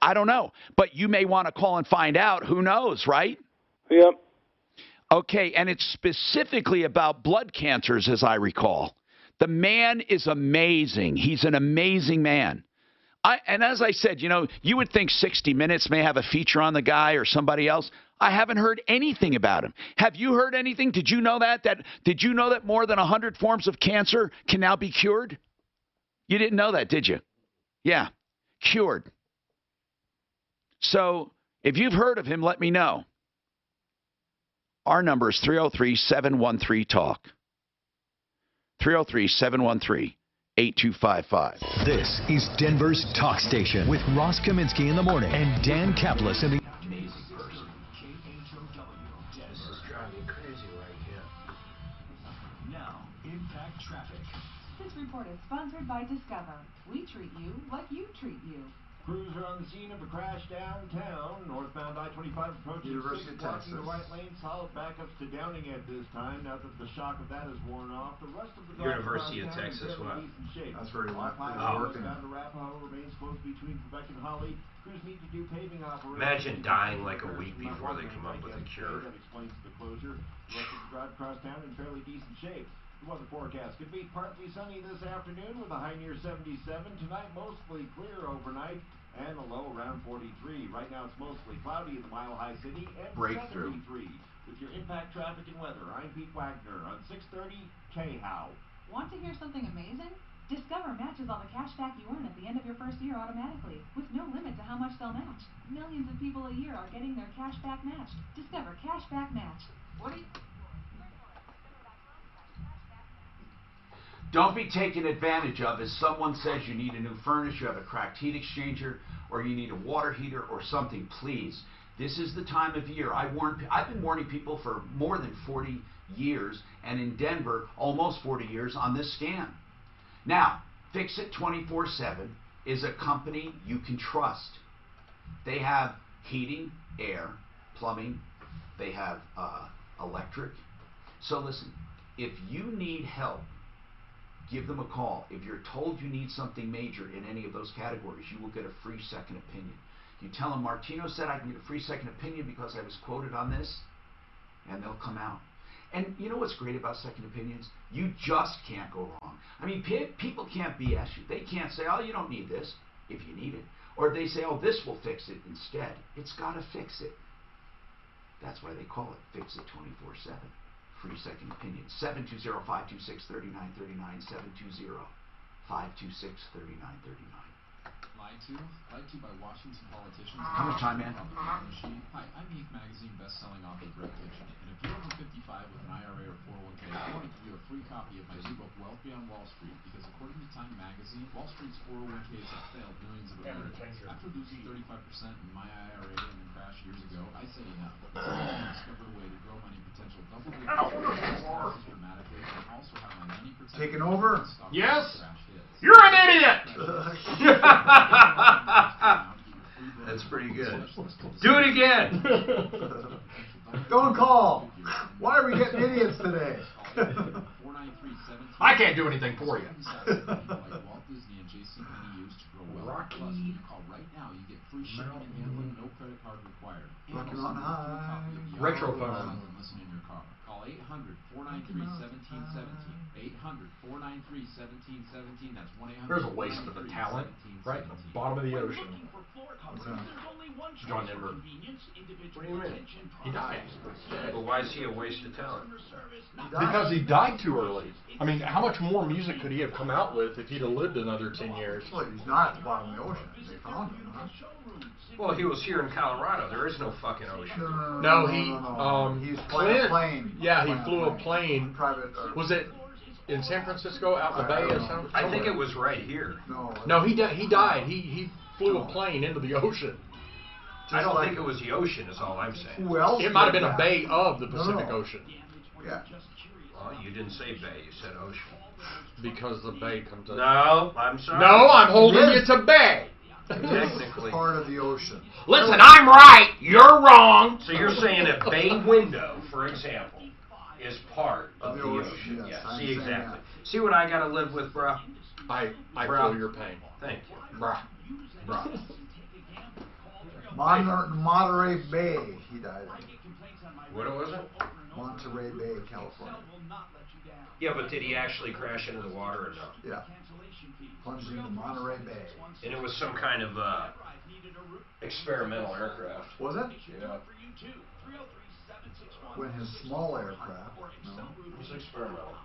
I don't know. But you may want to call and find out. Who knows, right? Yep. Okay, and it's specifically about blood cancers, as I recall. The man is amazing. He's an amazing man. And as I said, you know, you would think 60 Minutes may have a feature on the guy or somebody else. I haven't heard anything about him. Have you heard anything? Did you know that? Did you know that more than 100 forms of cancer can now be cured? You didn't know that, did you? Yeah, cured. So if you've heard of him, let me know. Our number is 303-713-TALK. 303-713-8255. This is Denver's Talk Station with Ross Kaminsky in the morning and Dan Kaplis in the... Amazing person. This is driving crazy right here. Now, Impact Traffic. This report is sponsored by Discover. We treat you like you treat you. Crews are on the scene of a crash downtown. Northbound I-25 approaching University of blocking the Texas. right lane. Solid backups to Downing at this time. Now that the shock of that is worn off, the rest of the drive University of across town Texas, in what? decent shape. That's where he went. Off-highway Working. westbound to Arapahoe remains closed between Quebec and Holly. Crews need to do paving operations. Imagine dying like a week before they come up with a cure. That explains the closure. The rest of the drive across town in fairly decent shape. The weather forecast could be partly sunny this afternoon with a high near 77. Tonight, mostly clear overnight. And a low around 43. Right now it's mostly cloudy in the Mile High City and Breakthrough. 73. With your impact traffic and weather, I'm Pete Wagner on 630 K-How. Want to hear something amazing? Discover matches all the cash back you earn at the end of your first year automatically, with no limit to how much they'll match. Millions of people a year are getting their cash back matched. Discover Cash Back Match. Don't be taken advantage of as someone says you need a new furnace, you have a cracked heat exchanger, or you need a water heater or something. Please, this is the time of year. I've been warning people for more than 40 years, and in Denver, almost 40 years on this scam. Now, Fix It 24/7 is a company you can trust. They have heating, air, plumbing. They have electric. So listen, if you need help, give them a call. If you're told you need something major in any of those categories, you will get a free second opinion. You tell them Martino said I can get a free second opinion because I was quoted on this, and they'll come out. And you know what's great about second opinions? You just can't go wrong. I mean, people can't BS you. They can't say, oh, you don't need this, if you need it. Or they say, oh, this will fix it instead. It's got to fix it. That's why they call it Fix It 24/7. Free second opinion. 720-526-3939. 720-526-3939. Lied to by Washington politicians. How much time, man? Hi, I'm Heat Magazine best-selling author Greg Kitchen, and if you're over 55 with an IRA or 401k, I want to give you a free copy of my new book, Wealth Beyond Wall Street, because according to Time Magazine, Wall Street's 401ks have failed millions of Americans. After losing 35% in my IRA and then crash years ago, I said enough. It's time to discover a way to grow money potential double the losses dramatically, and also have my money protected. Taking over? Yes? You're an idiot! That's pretty good. Do it again! Don't call. Why are we getting idiots today? I can't do anything for you. Rocky. Plus, when you call right now, you get free shipping and handling, no credit card required. And Rocky also on a free high. copy of the Retro IRA phone. and listen in your car. Call 800-493-1717. 800-493-1717. That's 1-800. There's a waste of the talent right in the bottom of the ocean. John Denver. What do you mean? He died. Well, why is he a waste of talent? Because he died too early. I mean, how much more music could he have come out with if he'd have lived another 10 years? Well, he's not at the bottom of the ocean. They found him, huh? Well, he was here in Colorado. There is no fucking ocean. No, He's Clint, a plane. yeah, he flew a plane. Private. Was it in San Francisco, out in the bay or something? I think it was right here. No, he died. He flew a plane into the ocean. I don't think it was the ocean, is all I'm saying. Who else? It might have been a did bay that? of the Pacific Ocean. Yeah. Well, you didn't say bay, you said ocean. Because the bay comes up. No, I'm sorry. No, I'm holding you to bay. Technically. Part of the ocean. Listen, I'm right, you're wrong. So you're saying a bay window, for example, is part of the ocean. Yes, Yeah, I'm see, saying exactly. that. See what I gotta live with, bro? I Bruh. feel your pain. Thank you. Bruh. Bruh. Monterey Bay, he died in. What was it? Monterey Bay, California. Yeah, but did he actually crash into the water or no? Yeah. Plunged into Monterey Bay. And it was some kind of experimental aircraft. Was it? Yeah. When his small aircraft. No. It was experimental.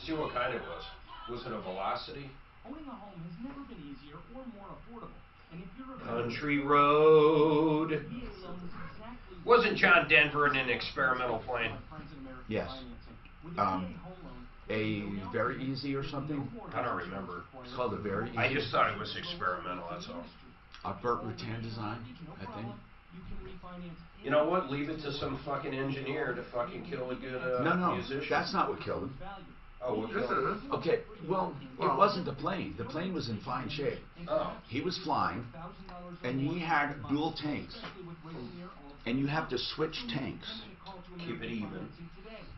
See what kind it was. Was it a Velocity? Owning a home has never been easier or more affordable. And if you're a Country Road. Wasn't John Denver in an experimental plane? Yes. A Very Easy or something? I don't remember. It's called a Very Easy. I just thought it was experimental, that's all. A Burt Rutan design, I think. You know what? Leave it to some fucking engineer to fucking kill a good musician. That's not what killed him. Oh, what killed him? Okay, well, it wasn't the plane. The plane was in fine shape. Oh. He was flying, and he had dual tanks. And you have to switch tanks. Keep it even.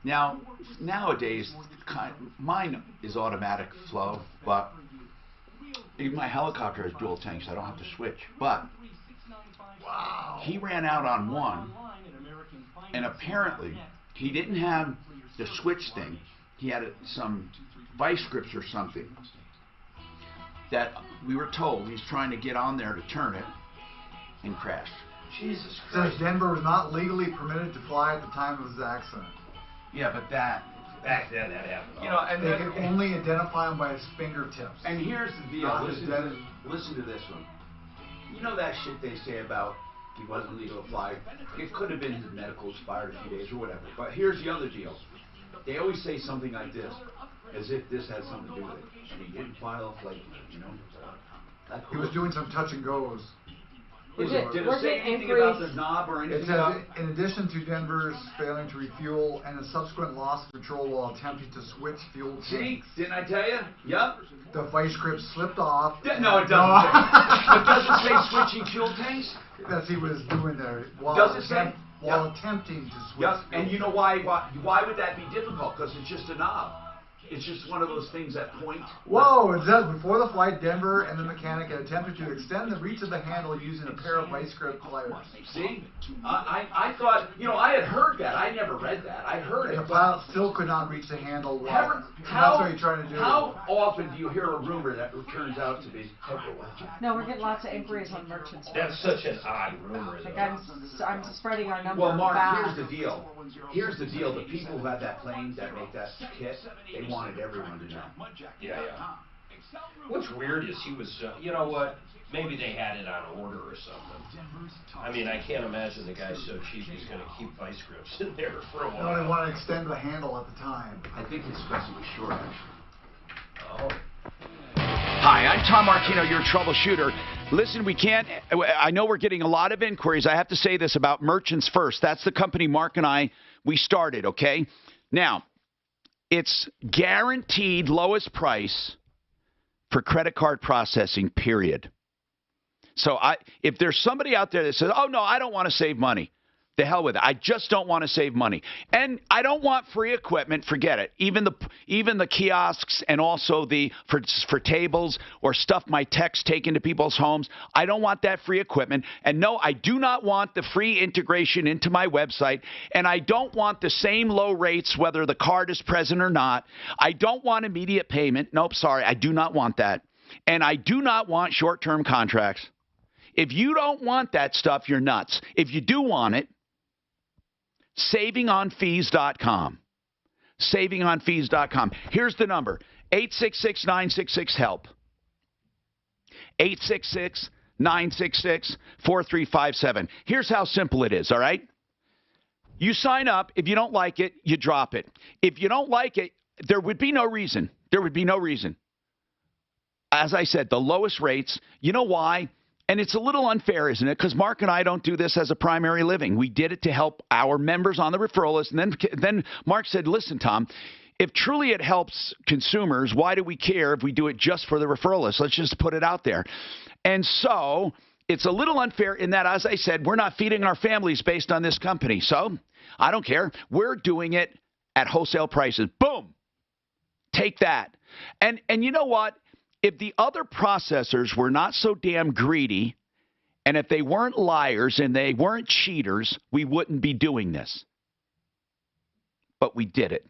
Now, nowadays, mine is automatic flow, but even my helicopter has dual tanks. I don't have to switch. But he ran out on one, and apparently he didn't have the switch thing. He had some vice grips or something that we were told he's trying to get on there to turn it and crashed. Jesus Christ. Says Denver was not legally permitted to fly at the time of his accident. Yeah, but that... Back then, that happened. You know, and they could only identify him by his fingertips. And here's the deal. Listen to this one. You know that shit they say about he wasn't legal to fly? It could have been his medical expired a few days or whatever. But here's the other deal. They always say something like this, as if this had something to do with it. And he didn't file a flight, you know? He was doing some touch and goes. Did it say anything about the knob or anything? It says, in addition to Denver's failing to refuel and a subsequent loss of control while attempting to switch fuel tanks. See? Didn't I tell you? Yep. The vice grip slipped off. Yeah, no, it doesn't. It doesn't say switching fuel tanks? That's he was doing there. While attempting to switch. Yep. And you know why would that be difficult? Because it's just a knob. It's just one of those things that point. Whoa, it says before the flight, Denver and the mechanic had attempted to extend the reach of the handle using a pair of vice grip pliers. See? I thought, you know, I had heard that. I never read that. I heard it. The pilot still could not reach the handle. That's what he's trying to do. How often do you hear a rumor that turns out to be? No, we're getting lots of inquiries on merchants. That's such an odd rumor. Like I'm spreading our number. Well, Mark, fast. here's the deal. Here's the deal. The people who have that plane that make that kit, they wanted everyone to know. Yeah. What's weird is he was, you know what? Maybe they had it on order or something. I mean, I can't imagine the guy's so cheap he's going to keep vice grips in there for a while. No, they want to extend the handle at the time. I think it's because it was short, actually. Oh. Hi, I'm Tom Martino, your troubleshooter. Listen, I know we're getting a lot of inquiries. I have to say this about Merchants First. That's the company Mark and we started, okay? Now, it's guaranteed lowest price for credit card processing, period. So if there's somebody out there that says, oh, no, I don't want to save money, the hell with it. I just don't want to save money. And I don't want free equipment. Forget it. Even the kiosks and also for tables or stuff my techs take into people's homes, I don't want that free equipment. And no, I do not want the free integration into my website. And I don't want the same low rates whether the card is present or not. I don't want immediate payment. Nope, sorry, I do not want that. And I do not want short-term contracts. If you don't want that stuff, you're nuts. If you do want it, savingonfees.com. Savingonfees.com. Here's the number, 866-966-HELP. 866-966-4357. Here's how simple it is, all right? You sign up. If you don't like it, you drop it. If you don't like it, there would be no reason. There would be no reason. As I said, the lowest rates. You know why? And it's a little unfair, isn't it? Because Mark and I don't do this as a primary living. We did it to help our members on the referral list. And then Mark said, listen, Tom, if truly it helps consumers, why do we care if we do it just for the referral list? Let's just put it out there. And so it's a little unfair in that, as I said, we're not feeding our families based on this company. So I don't care. We're doing it at wholesale prices. Boom. Take that. And you know what? If the other processors were not so damn greedy, and if they weren't liars and they weren't cheaters, we wouldn't be doing this. But we did it.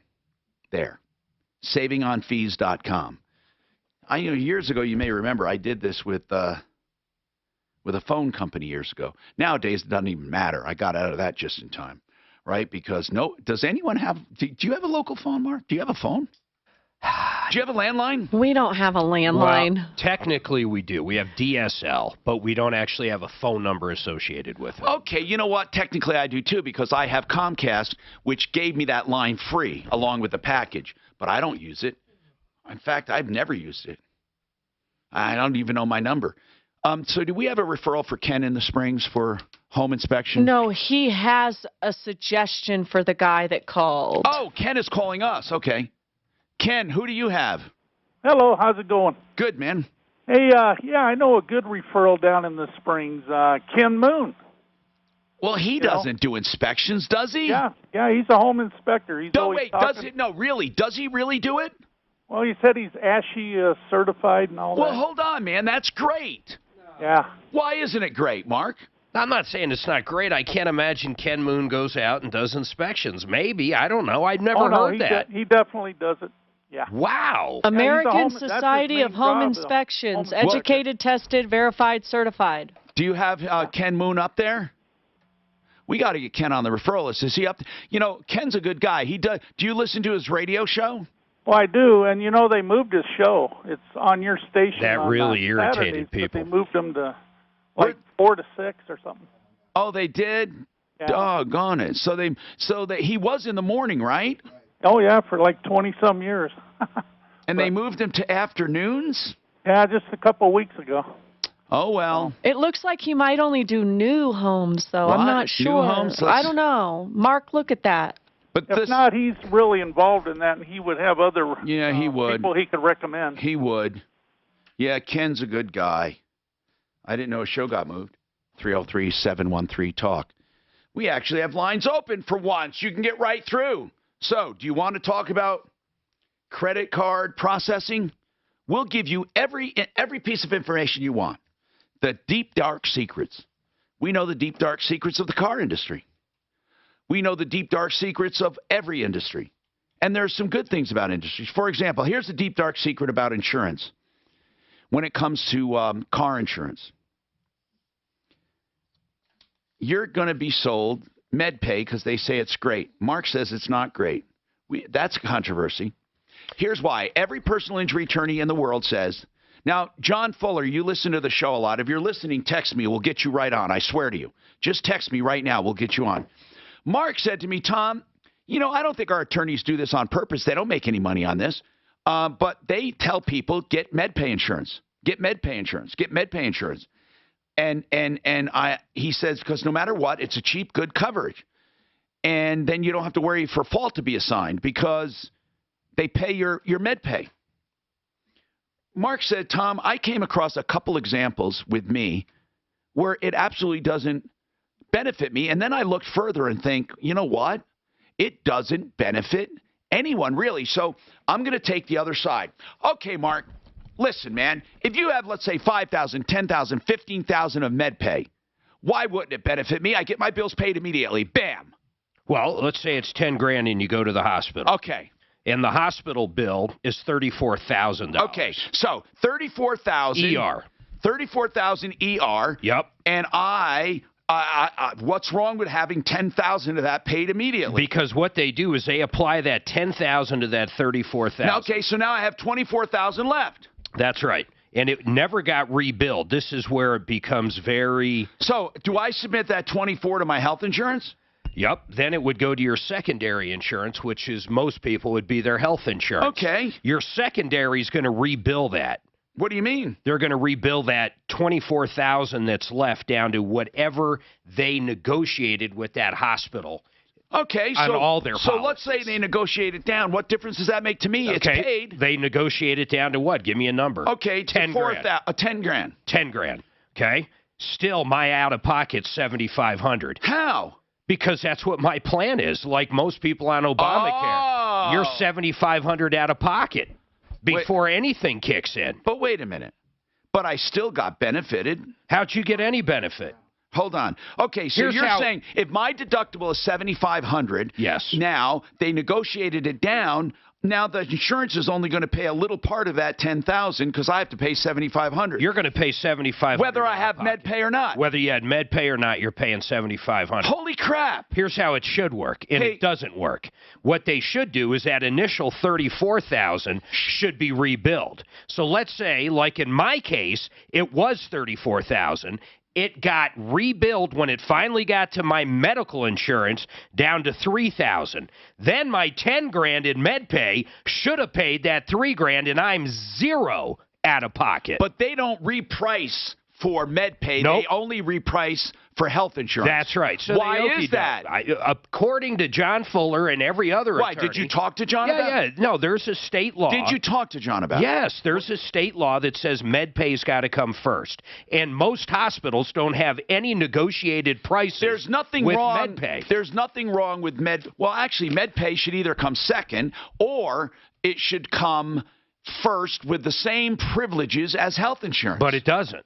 There. savingonfees.com. Years ago, you may remember, I did this with a phone company years ago. Nowadays, it doesn't even matter. I got out of that just in time, right? Because does anyone have? Do you have a local phone, Mark? Do you have a phone? Do you have a landline? We don't have a landline. Well, technically, we do. We have DSL, but we don't actually have a phone number associated with it. Okay, you know what? Technically, I do too, because I have Comcast, which gave me that line free along with the package, but I don't use it. In fact, I've never used it. I don't even know my number. So do we have a referral for Ken in the Springs for home inspection? No, he has a suggestion for the guy that called. Oh, Ken is calling us. Okay. Ken, who do you have? Hello, how's it going? Good, man. Hey, yeah, I know a good referral down in the Springs. Ken Moon. Well, he doesn't do inspections, does he? Yeah, he's a home inspector. He's No, always wait, talking. does it? No, really, does he really do it? Well, he said he's ASHI certified and all that. Well, hold on, man. That's great. Yeah. Why isn't it great, Mark? I'm not saying it's not great. I can't imagine Ken Moon goes out and does inspections. Maybe. I don't know. I've never heard that. He definitely does it. Yeah. Wow. American Society of Home Inspections. Educated, tested, verified, certified. Do you have Ken Moon up there? We got to get Ken on the referral list. Is he up? Ken's a good guy. He does. Do you listen to his radio show? Well, I do, and they moved his show. It's on your station. That on, really irritated Saturdays, people. But they moved him to 4 to 6 or something. Oh, they did. Yeah. Doggone it! So he was in the morning, right? Oh yeah, for like 20-some years. And they moved him to afternoons? Yeah, just a couple of weeks ago. Oh, well. It looks like he might only do new homes, though. What? I'm not New sure. homes? I don't know. Mark, look at that. But if not, he's really involved in that, and he would have other he would. people he could recommend. He would. Yeah, Ken's a good guy. I didn't know his show got moved. 303-713-TALK. We actually have lines open for once. You can get right through. So, do you want to talk about credit card processing? We'll give you every piece of information you want. The deep, dark secrets. We know the deep, dark secrets of the car industry. We know the deep, dark secrets of every industry. And there's some good things about industries. For example, here's the deep, dark secret about insurance when it comes to car insurance. You're going to be sold MedPay because they say it's great. Mark says it's not great. That's a controversy. Here's why. Every personal injury attorney in the world says, now, John Fuller, you listen to the show a lot. If you're listening, text me. We'll get you right on. I swear to you. Just text me right now. We'll get you on. Mark said to me, Tom, I don't think our attorneys do this on purpose. They don't make any money on this. But they tell people, get MedPay insurance. Get MedPay insurance. Get MedPay insurance. And he says, because no matter what, it's a cheap, good coverage. And then you don't have to worry for fault to be assigned because they pay your MedPay. Mark said, Tom, I came across a couple examples with me where it absolutely doesn't benefit me. And then I looked further and think, you know what? It doesn't benefit anyone, really. So I'm going to take the other side. Okay, Mark, listen, man. If you have, let's say, 5,000, 10,000, 15,000 of MedPay, why wouldn't it benefit me? I get my bills paid immediately. Bam. Well, let's say it's $10,000 and you go to the hospital. Okay. And the hospital bill is $34,000. Okay, so $34,000 ER. $34,000 ER. Yep. And what's wrong with having $10,000 of that paid immediately? Because what they do is they apply that $10,000 to that $34,000. Okay, so now I have $24,000 left. That's right. And it never got rebilled. This is where it becomes very... So, do I submit that $24,000 to my health insurance? Yep. Then it would go to your secondary insurance, which is most people would be their health insurance. Okay. Your secondary is going to rebill that. What do you mean? They're going to rebill that $24,000 that's left down to whatever they negotiated with that hospital. Okay, on all their so policies. let's say they negotiate it down. What difference does that make to me? Okay. It's paid. They negotiate it down to what? Give me a number. Okay, $10,000. $10,000. $10,000. Okay. Still, my out-of-pocket's $7,500. How? Because that's what my plan is. Like most people on Obamacare, you're $7,500 out of pocket before anything kicks in. But wait a minute. But I still got benefited. How'd you get any benefit? Hold on. Okay, so you're saying if my deductible is $7,500, yes. Now they negotiated it down. Now the insurance is only going to pay a little part of that $10,000 because I have to pay $7,500. You're going to pay $7,500 whether I have MedPay or not. Whether you had MedPay or not, you're paying $7,500. Holy crap! Here's how it should work, and it doesn't work. What they should do is that initial $34,000 should be rebilled. So let's say, like in my case, it was $34,000. It got rebilled when it finally got to my medical insurance down to $3,000. Then my $10,000 in MedPay should have paid that $3,000, and I'm zero out of pocket. But they don't reprice for MedPay. Nope. They only reprice for health insurance. That's right. So why is that? According to John Fuller and every other attorney. Did you talk to John about it? Yeah. No, there's a state law. Did you talk to John about it? Yes, there's a state law that says MedPay's got to come first. And most hospitals don't have any negotiated prices There's nothing with wrong. MedPay. There's nothing wrong with Well, actually, MedPay should either come second or it should come first with the same privileges as health insurance. But it doesn't.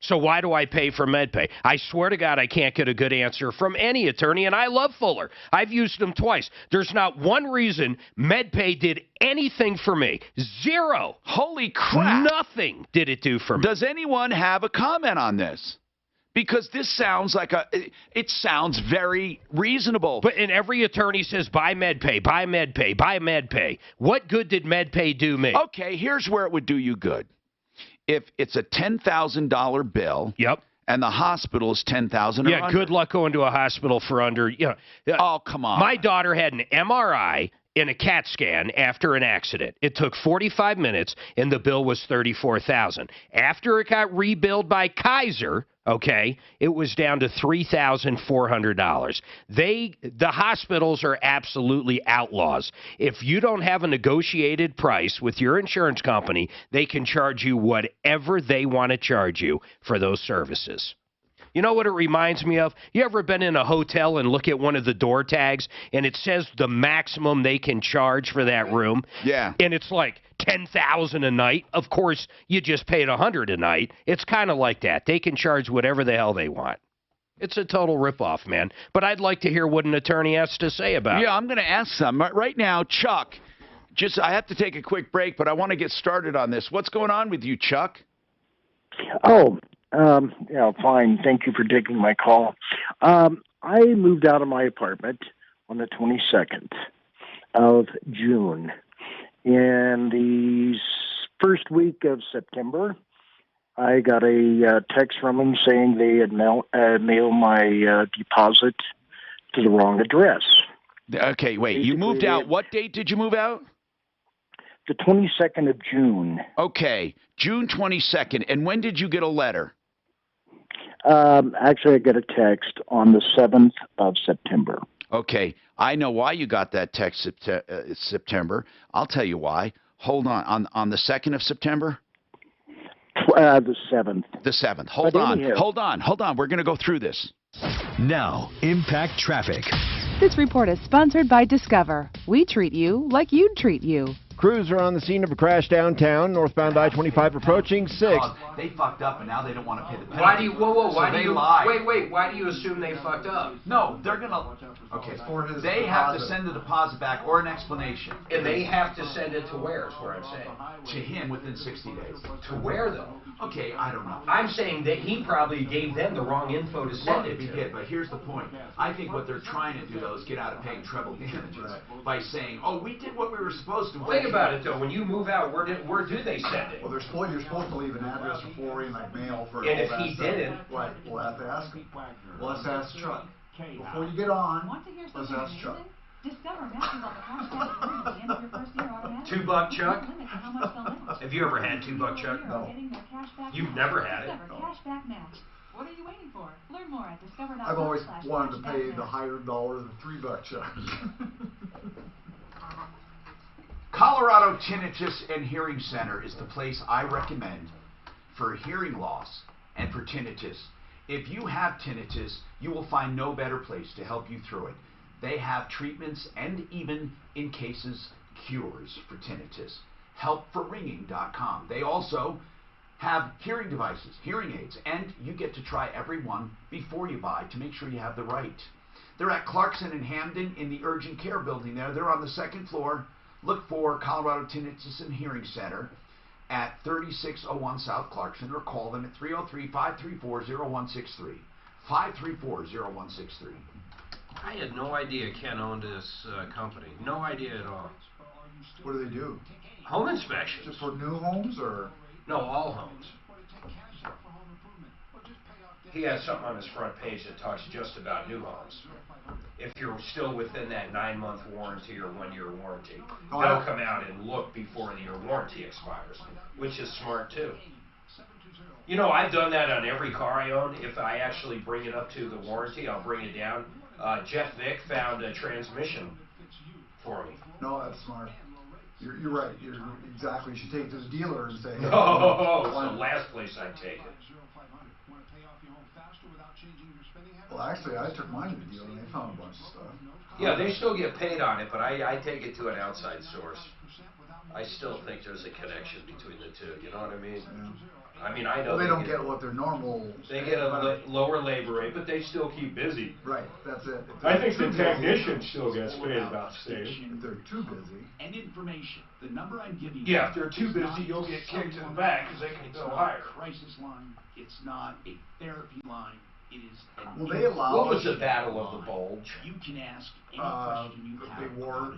So why do I pay for MedPay? I swear to God I can't get a good answer from any attorney, and I love Fuller. I've used him twice. There's not one reason MedPay did anything for me. Zero. Holy crap. Nothing did it do for me. Does anyone have a comment on this? Because this sounds like it sounds very reasonable. And every attorney says, buy MedPay, buy MedPay, buy MedPay. What good did MedPay do me? Okay, here's where it would do you good. If it's a $10,000 bill, and the hospital is $10,000. Yeah, good luck going to a hospital for under. Oh, come on. My daughter had an MRI and a CAT scan after an accident. It took 45 minutes, and the bill was $34,000. After it got rebilled by Kaiser, it was down to $3,400. The hospitals are absolutely outlaws. If you don't have a negotiated price with your insurance company, they can charge you whatever they want to charge you for those services. You know what it reminds me of? You ever been in a hotel and look at one of the door tags and it says the maximum they can charge for that room? Yeah. And it's like $10,000 a night. Of course, you just paid $100 a night. It's kind of like that. They can charge whatever the hell they want. It's a total ripoff, man. But I'd like to hear what an attorney has to say about it. Yeah, I'm going to ask some. Right now, Chuck, I have to take a quick break, but I want to get started on this. What's going on with you, Chuck? Fine. Thank you for taking my call. I moved out of my apartment on the 22nd of June. In the first week of September, I got a text from them saying they had mailed my deposit to the wrong address. Okay, wait. You moved out. What date did you move out? The 22nd of June. Okay, June 22nd. And when did you get a letter? Actually, I got a text on the 7th of September. Okay, I know why you got that text September. I'll tell you why. Hold on. On the 2nd of September? The 7th. The 7th. Hold on. We're going to go through this. Now, Impact Traffic. This report is sponsored by Discover. We treat you like you'd treat you. Crews are on the scene of a crash downtown, northbound I-25 approaching 6th. They fucked up and now they don't want to pay the penalty. Why do you, why do you, lie. wait, why do you assume they fucked up? No, they're going to, they have to send the deposit back or an explanation. And they have to send it to where is what I'm saying. To him within 60 days. To where though? Okay, I don't know. I'm saying that he probably gave them the wrong info to send it to. He did, but here's the point. I think what they're trying to do, though, is get out of paying treble damages by saying, oh, we did what we were supposed to. Think about it, though. When you move out, where do they send it? Well, you're supposed to leave an address for him, like mail for and all if that he stuff. didn't, right, we'll have to ask him. Well, let's ask Chuck. Before you get on, let's ask Chuck. Discover matches all the cashback you earn at the end of your first year automatically. $2 Chuck? No limit to how much they'll match. Have you ever had $2 Chuck? No. You've never had it? Discover cashback match. What are you waiting for? Learn more at discover.com. I've always wanted to pay the higher dollar than $3 Chuck. Colorado Tinnitus and Hearing Center is the place I recommend for hearing loss and for tinnitus. If you have tinnitus, you will find no better place to help you through it. They have treatments and even, in cases, cures for tinnitus. Helpforringing.com. They also have hearing devices, hearing aids, and you get to try every one before you buy to make sure you have the right. They're at Clarkson and Hamden in the Urgent Care building there. They're on the 2nd floor, look for Colorado Tinnitus and Hearing Center at 3601 South Clarkson, or call them at 303-534-0163. 534-0163. I had no idea Ken owned this company. No idea at all. What do they do? Home inspections. Just for new homes, or? No, all homes. He has something on his front page that talks just about new homes. If you're still within that 9-month warranty or 1-year warranty, they'll come out and look before your warranty expires, which is smart too. You know, I've done that on every car I own. If I actually bring it up to the warranty, I'll bring it down. Jeff Vick found a transmission for me. No, that's smart. You're right. You're exactly. You should take it to the dealer and say, hey, Oh, it's the last place I'd take it. Well, actually, I took mine to the dealer and they found a bunch of stuff. Yeah, they still get paid on it, but I take it to an outside source. I still think there's a connection between the two. You know what I mean? Yeah. I mean, I know they don't get what their normal. They get a lower labor rate, but they still keep busy. Right, that's it. I think the technician still gets paid about the same. If they're too busy. And information. The number I'm giving Yeah, you. if they're too busy, you'll get kicked in the back because they can go higher. It's not a crisis line. It's not a therapy line. It is an Will they allow? What was the Battle of the Bulge? You can ask any question you have. Big war,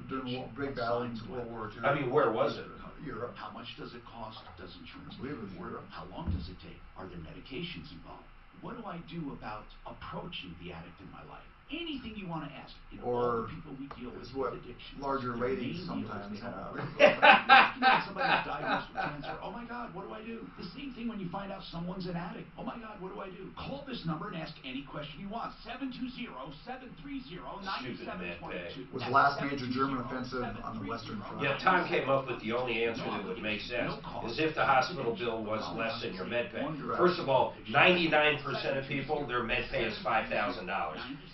big battle in World War II. I mean, where was it? Europe. How much does it cost? Does insurance I believe it was work? Europe. How long does it take? Are there medications involved? What do I do about approaching the addict in my life? Anything you want to ask. You know, all the people we deal with what addiction. larger ladies sometimes have. Somebody who's diagnosed with cancer. Oh my God, what do I do? The same thing when you find out someone's an addict. Oh my God, what do I do? Call this number and ask any question you want. 720-730-9722. Was the last major German offensive on the Western Front? Yeah, Tom came up with the only answer that would make sense is if the hospital bill was less than your med pay. First of all, 99% of people, their med pay is $5,000.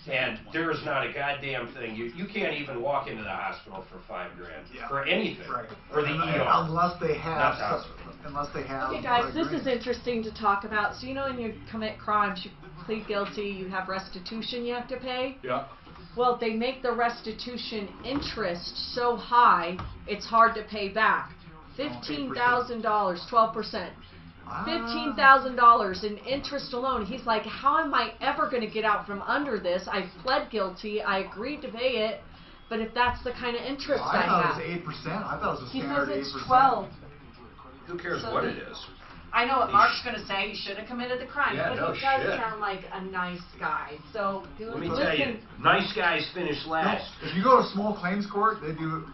And there is not a goddamn thing. You can't even walk into the hospital for $5 grand for anything. Right. For the ER. Unless they have. Not the hospital. Unless they have. Okay, guys, this is interesting to talk about. So, you know, when you commit crimes, you plead guilty, you have restitution you have to pay? Yeah. Well, they make the restitution interest so high, it's hard to pay back. $15,000, 12%. $15,000 in interest alone. He's like, how am I ever going to get out from under this? I pled guilty. I agreed to pay it. But if that's the kind of interest I have. I thought it was 8%. I thought it was a standard 8%. He says it's 12. Who cares what it is? I know what Mark's going to say. He should have committed the crime. Yeah, but no he does shit. sound like a nice guy. So Let me tell you, nice guys finish last. No, if you go to small claims court, they do,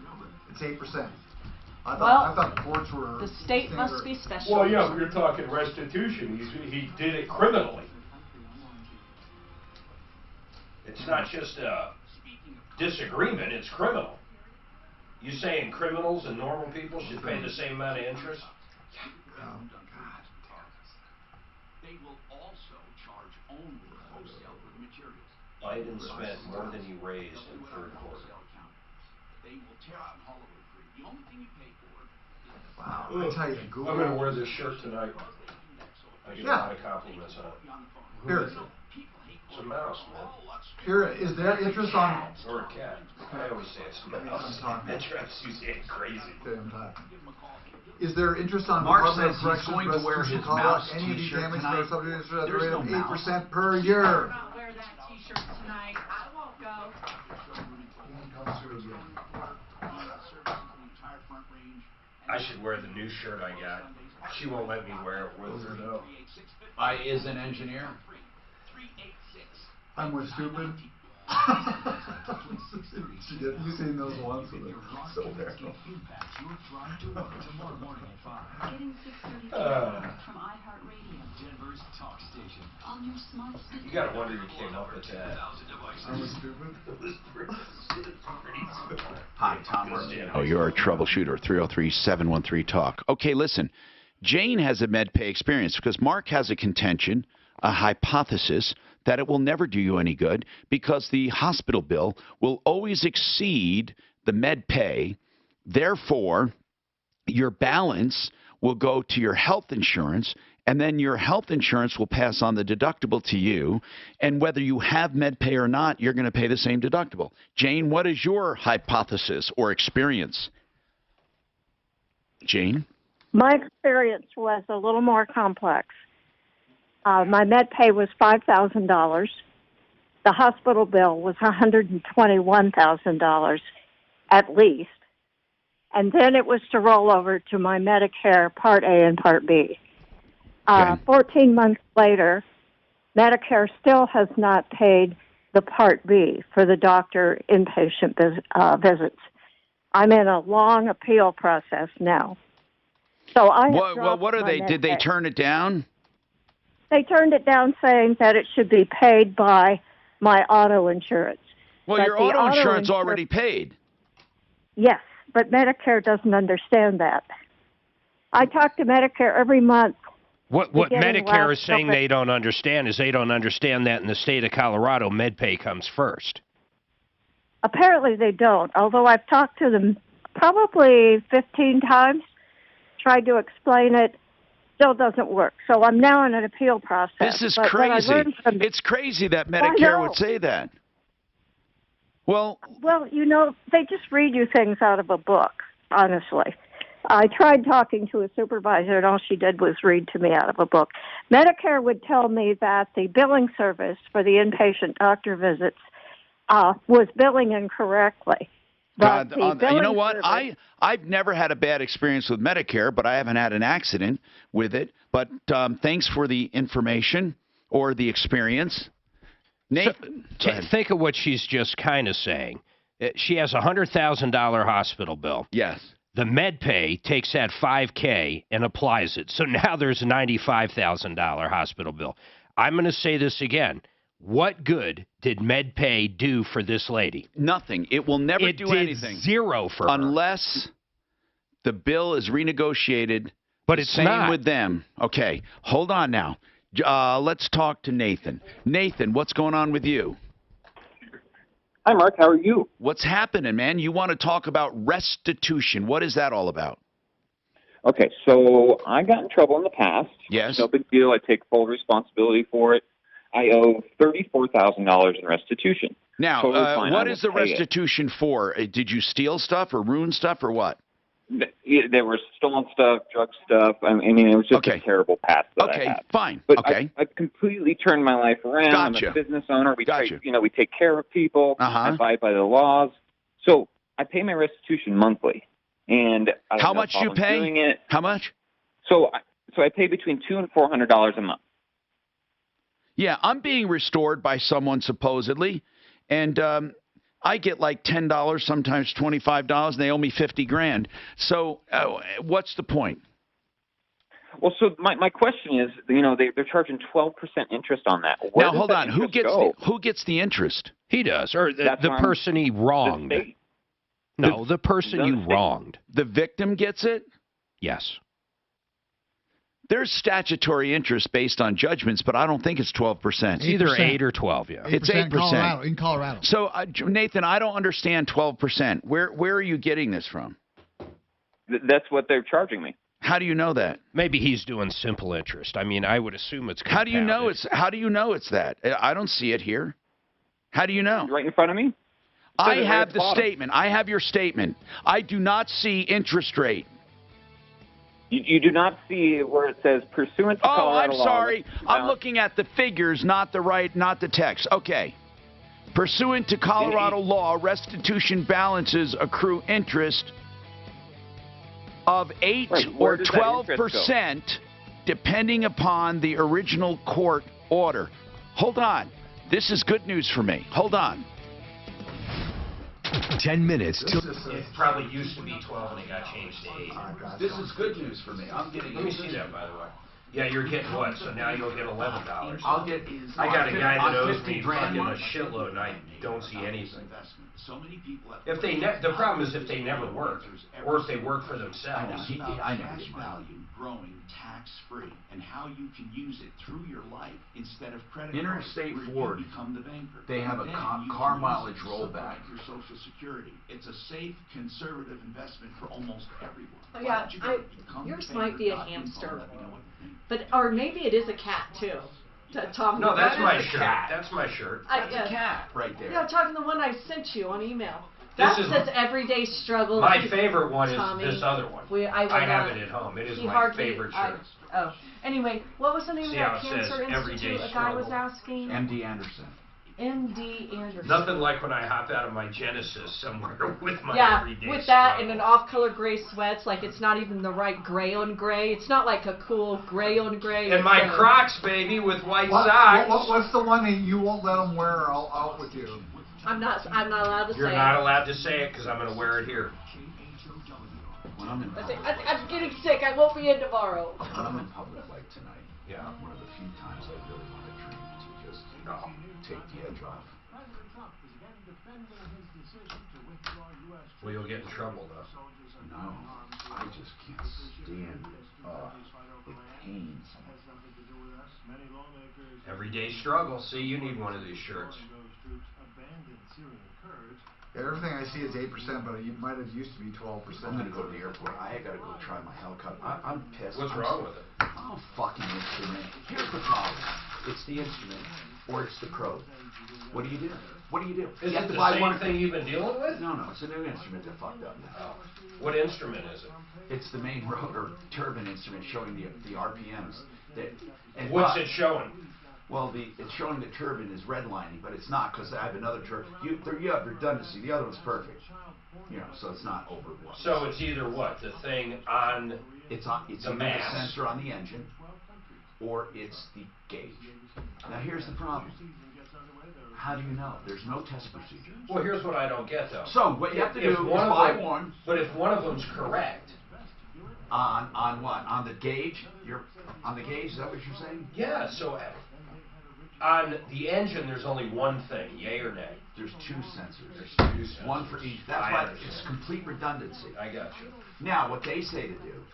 it's 8%. I thought courts were. The state must be special. Well, yeah, but you're talking restitution. He did it criminally. It's not just a disagreement, it's criminal. You saying criminals and normal people should pay the same amount of interest? They will also charge only wholesale for the materials. Biden spent more than he raised in third quarter. They will tear out and haul away free. The only thing you pay for is Wow, I tell you, Google. I'm going to wear this shirt tonight. I get a lot of compliments on it. Here. It's a mouse, man. Here, is there interest on. Or a cat. I always say it's a mouse. That drives Suzanne crazy. Is there interest on Mark Department says of he's going to wear his call mouse out any of these t-shirt damage tonight. or subdivisions at the There's rate no of mouse. 8% per year? I'll wear that t-shirt tonight. I won't go. I should wear the new shirt I got. She won't let me wear it with her, though. I is an engineer. I'm with stupid. You've seen those ones with it. So terrible. Getting 6:30 from iHeartRadio, Denver's talk station. On your smart speaker. You gotta wonder you came up with that. I'm with stupid. It was pretty smart. Hi, Tom. Oh, you're a troubleshooter. 303-713-TALK. Okay, listen. Jane has a med pay experience because Mark has a contention, a hypothesis, that it will never do you any good because the hospital bill will always exceed the med pay. Therefore, your balance will go to your health insurance, and then your health insurance will pass on the deductible to you. And whether you have med pay or not, you're going to pay the same deductible. Jane, what is your hypothesis or experience? Jane? My experience was a little more complex. My med pay was $5,000. The hospital bill was $121,000 at least. And then it was to roll over to my Medicare Part A and Part B. 14 months later, Medicare still has not paid the Part B for the doctor inpatient visits. I'm in a long appeal process now. So what are they? Did they turn it down? They turned it down, saying that it should be paid by my auto insurance. Well, But your the auto insurance already paid. Yes, but Medicare doesn't understand that. I talk to Medicare every month. What Medicare is saying they don't understand is they don't understand that in the state of Colorado, MedPay comes first. Apparently they don't, although I've talked to them probably 15 times, tried to explain it, still doesn't work. So I'm now in an appeal process. This is But what I crazy. learned from It's crazy that I Medicare know. would say that. Well, you know, they just read you things out of a book, honestly. I tried talking to a supervisor, and all she did was read to me out of a book. Medicare would tell me that the billing service for the inpatient doctor visits was billing incorrectly. But God, the you billing know what? service- I've never had a bad experience with Medicare, but I haven't had an accident with it. But thanks for the information or the experience. Nathan, Think of what she's just kind of saying. She has a $100,000 hospital bill. Yes. The MedPay takes that $5K and applies it. So now there's a $95,000 hospital bill. I'm going to say this again. What good did MedPay do for this lady? Nothing. It will never It do did anything. zero for her. Unless the bill is renegotiated. But it's same not. with them. Okay, hold on now. Let's talk to Nathan. Nathan, what's going on with you? Hi, Mark. How are you? What's happening, man? You want to talk about restitution. What is that all about? Okay, so I got in trouble in the past. Yes. No big deal. I take full responsibility for it. I owe $34,000 in restitution. Now, Totally fine. I what will is the pay it. restitution for? Did you steal stuff or ruin stuff or what? There was stolen stuff, drug stuff. I mean, it was just a terrible past that I had. Fine. But Okay. I've completely turned my life around. Gotcha. I'm a business owner. We Gotcha. we take care of people. I abide by the laws. So I pay my restitution monthly. And I How have no much do you problem pay? doing it. How much? So I pay between $200 and $400 a month. Yeah, I'm being restored by someone supposedly, and I get like $10, sometimes $25, and they owe me $50,000. So what's the point? Well, so my question is, they're charging 12% interest on that. Where Now does hold that on. Who interest gets the interest? He does, or That's the what I'm- person he wronged. No, the person you wronged. The victim gets it? Yes. There's statutory interest based on judgments, but I don't think it's 12%. It's either 8 or 12, yeah. It's 8%. In Colorado. So, Nathan, I don't understand 12%. Where are you getting this from? That's what they're charging me. How do you know that? Maybe he's doing simple interest. I mean, I would assume it's How do you know compounded. How do you know it's that? I don't see it here. How do you know? Right in front of me. I Says it right have at the bottom. statement. I have your statement. I do not see interest rate. You do not see where it says pursuant to Oh, Colorado I'm law. sorry. I'm looking at the figures, not the text. Okay. Pursuant to Colorado law, restitution balances accrue interest of 8 Right, or where does that interest 12%, depending upon the original court order. Hold on. This is good news for me. Hold on. 10 minutes till It probably used to be 12 and it got changed to 8. This is good news for me. I'm getting. Let me see that, by the way. Yeah, you're getting what? So now you'll get $11. I'll get. I got a guy that owes me 50 grand. fucking a shitload, and I don't see anything. So many people have If they the problem is if they never work, or if they work for themselves. I know. cash value growing tax-free and how you can use it through your life instead of credit Interstate cards, where Ford, you become the banker. they have a Then you car can use mileage it to rollback. supplement your Social Security. It's a safe, conservative investment for almost everyone. Oh, Why yeah, don't you go become yours the might be a banker.info. hamster. Let me know what you think. But or maybe it is a cat too. Talking No, that's about my it. shirt. That's my shirt. That's a cat right there. Yeah, talking the one I sent you on email. That's his everyday struggle. My favorite one is Tommy, this other one. I have it at home. It is my favorite shirt. Anyway, what was the name of that cancer everyday institute a guy struggle. was asking? MD Anderson. MD Anderson. Nothing like when I hop out of my Genesis somewhere with my everyday with that struggle. and an off-color gray sweats, like it's not even the right gray on gray. It's not like a cool gray on gray. And my Crocs, baby, with white socks. What's the one that you won't let them wear out with you? I'm not allowed to say it. You're not allowed to say it because I'm going to wear it here. When I'm in public, I'm getting sick. I won't be in tomorrow. when I'm in public like tonight, one of the few times I really want to drink to just take the edge off. Well, you'll get in trouble, though. No, I just can't stand it. It pains. Everyday struggle. See, you need one of these shirts. Everything I see is 8%, but it might have used to be 12%. I'm gonna go to the airport. I gotta go try my helicopter. I'm pissed. What's wrong with it? Oh, fucking instrument. Here's the problem. It's the instrument, or it's the probe. What do you do? What do you do? Is you it have to the buy same one thing you've been dealing with? No, it's a new instrument that fucked up. Oh. What instrument is it? It's the main rotor turbine instrument showing the RPMs. What's it showing? Well, it's showing the turbine is redlining, but it's not because I have another turbine. You have redundancy. The other one's perfect. So it's not overblown. So it's either what? The thing on it's the either mass. the sensor on the engine, or it's the gauge. Now here's the problem. How do you know? There's no test procedure. Well, here's what I don't get, though. So what you have to do is buy one. But if one of them's correct. On what? On the gauge? On the gauge? Is that what you're saying? Yeah, so on the engine, there's only one thing, yay or nay? There's two sensors. There's one for each. That's why it's complete redundancy. I got you. Now, what they say to do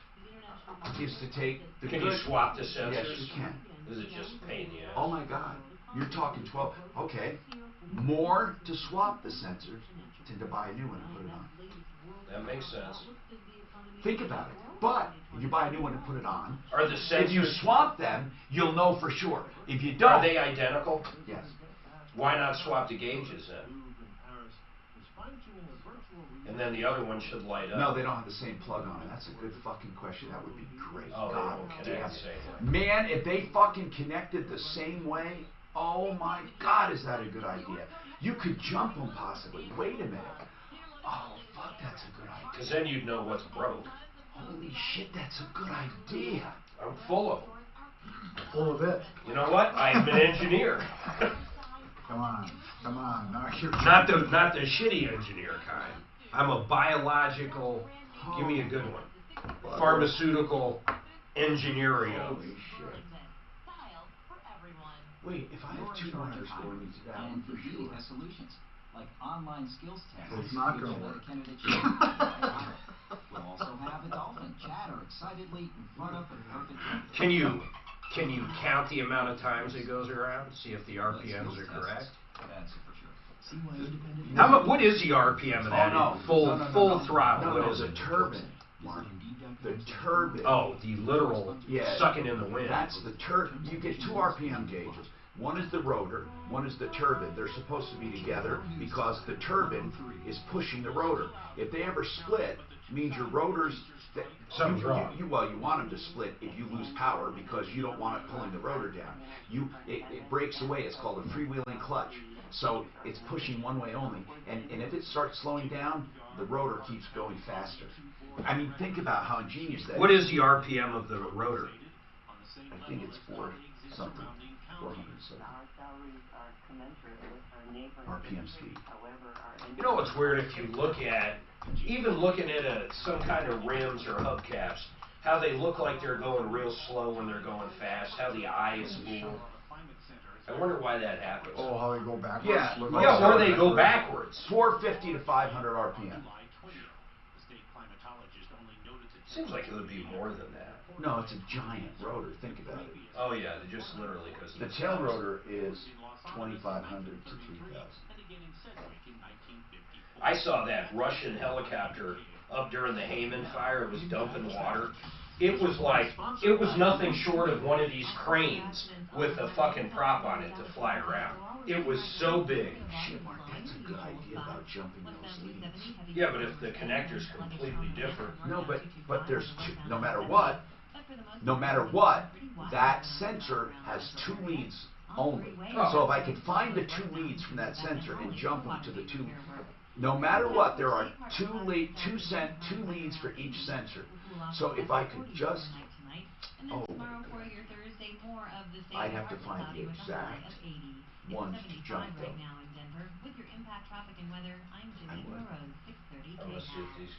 is to take the Can you swap the sensors? Yes, you can. Is it just a pain in the ass? Oh my God. You're talking 12. Okay. More to swap the sensors than to buy a new one and put it on. That makes sense. Think about it. But if you buy a new one and put it on, are the sensors, if you swap them, you'll know for sure. If you don't, are they identical? Yes. Why not swap the gauges then? And then the other one should light up. No, they don't have the same plug on it. That's a good fucking question. That would be great. Oh, God they don't connect the same way. Man, if they fucking connected the same way, oh my God, is that a good idea? You could jump them possibly. Wait a minute. Oh, fuck, that's a good idea. Because then you'd know what's broke. Holy shit, that's a good idea. I'm full of them. Full of it. You know what? I'm an engineer. Come on. Not the shitty engineer kind. I'm a biological, give me a good one, pharmaceutical engineering. Holy shit. Wait, if I have two wires going into that one for sure. Solutions like online skills tests. It's not going to work. We'll also have a dolphin chatter excitedly in front of the perfect. Can you count the amount of times it goes around? See if the RPMs are correct. That's for sure. How much? What is the RPM of that? Oh, no. Full throttle. No, what is the it? turbine. The turbine. Oh, the literal sucking in the wind. That's the turbine. You get two RPM gauges. One is the rotor, one is the turbine. They're supposed to be together because the turbine is pushing the rotor. If they ever split, it means your rotors... Something's wrong. You want them to split if you lose power because you don't want it pulling the rotor down. It breaks away. It's called a freewheeling clutch. So it's pushing one way only. And if it starts slowing down, the rotor keeps going faster. I mean, think about how ingenious that is. What is the RPM of the rotor? I think it's 4 something. 400 something. RPM speed. You know what's weird if you look at, even looking at some kind of rims or hubcaps, how they look like they're going real slow when they're going fast, how the eye is moving. I wonder why that happens. Oh, how they go backwards? Yeah, or they go backwards. 450 to 500 RPM. Seems like it would be more than that. No, it's a giant rotor. Think about it. Oh yeah, just literally because the tail rotor is 2,500 to 3,000. I saw that Russian helicopter up during the Hayman fire. It was dumping water, it was nothing short of one of these cranes with a fucking prop on it to fly around. It was so big. Shit, Mark, that's a good idea about jumping those leads. Yeah, but if the connector's completely different. No, but there's two, no matter what, that sensor has 2 leads only. So if I could find the 2 leads from that sensor and jump them to the 2, no matter what, there are 2 leads for each sensor. So if I could just, I'd have to find the exact ones to jump though.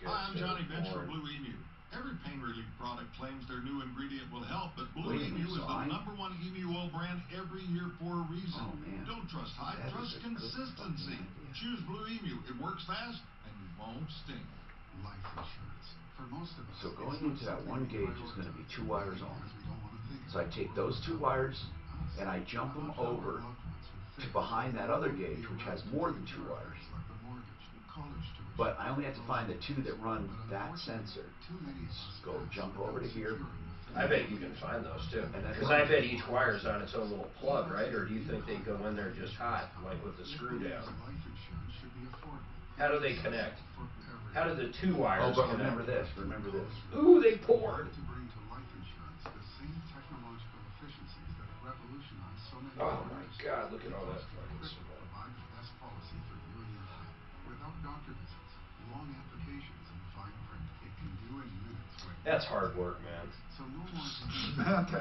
Hi, I'm Johnny Bench from Blue Emu. Every pain relief product claims their new ingredient will help, but Blue Emu is the #1 emu oil brand every year for a reason. Don't trust hype, trust consistency. Choose Blue Emu. It works fast and you won't stink. Life insurance. For most of us, so going into that 1 gauge is going to be 2 wires only. So I take those 2 wires and I jump them over to behind that other gauge, which has more than 2 wires. But I only have to find the 2 that run that sensor. Go jump over to here. I bet you can find those too. Because I bet each wire's on its own little plug, right? Or do you think they go in there just hot, like with the screw down? How do they connect? How do the 2 wires but connect? remember this. Ooh, they poured. Oh my God, look at all that fucking smoke. That's hard work, man.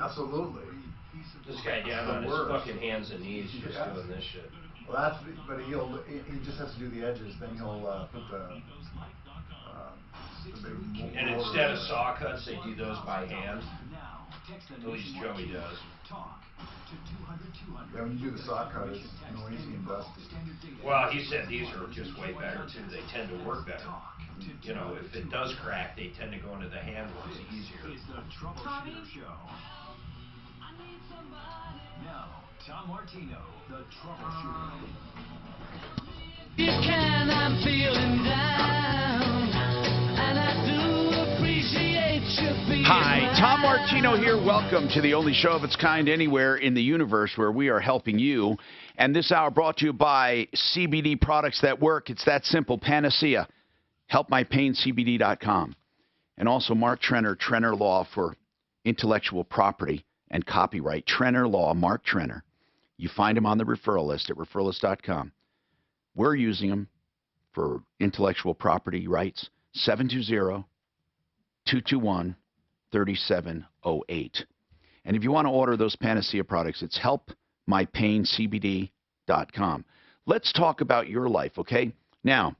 Absolutely. This guy down on his fucking hands and knees just doing this shit. Well, but he just has to do the edges. Then he'll put the big. And instead of saw cuts, they do those by hand. At least Joey does. Yeah, when you do the saw cut, it's noisy and dusty. Well, he said these are just way better too. They tend to work better. You know, if it does crack, they tend to go into the hand ones easier. It's the Troubleshooter Show. Now, Tom Martino, the Troubleshooter. I'm feeling down, and I do appreciate you being Hi, Tom Martino here. Welcome to the only show of its kind anywhere in the universe where we are helping you. And this hour brought to you by CBD products that work. It's that simple. Panacea. HelpMyPainCBD.com. And also Mark Trenner, Trenner Law for intellectual property and copyright. Trenner Law, Mark Trenner. You find him on the referral list at referralist.com. We're using them for intellectual property rights. 720-221-3708. And if you want to order those Panacea products, it's helpmypaincbd.com. Let's talk about your life, okay? Now,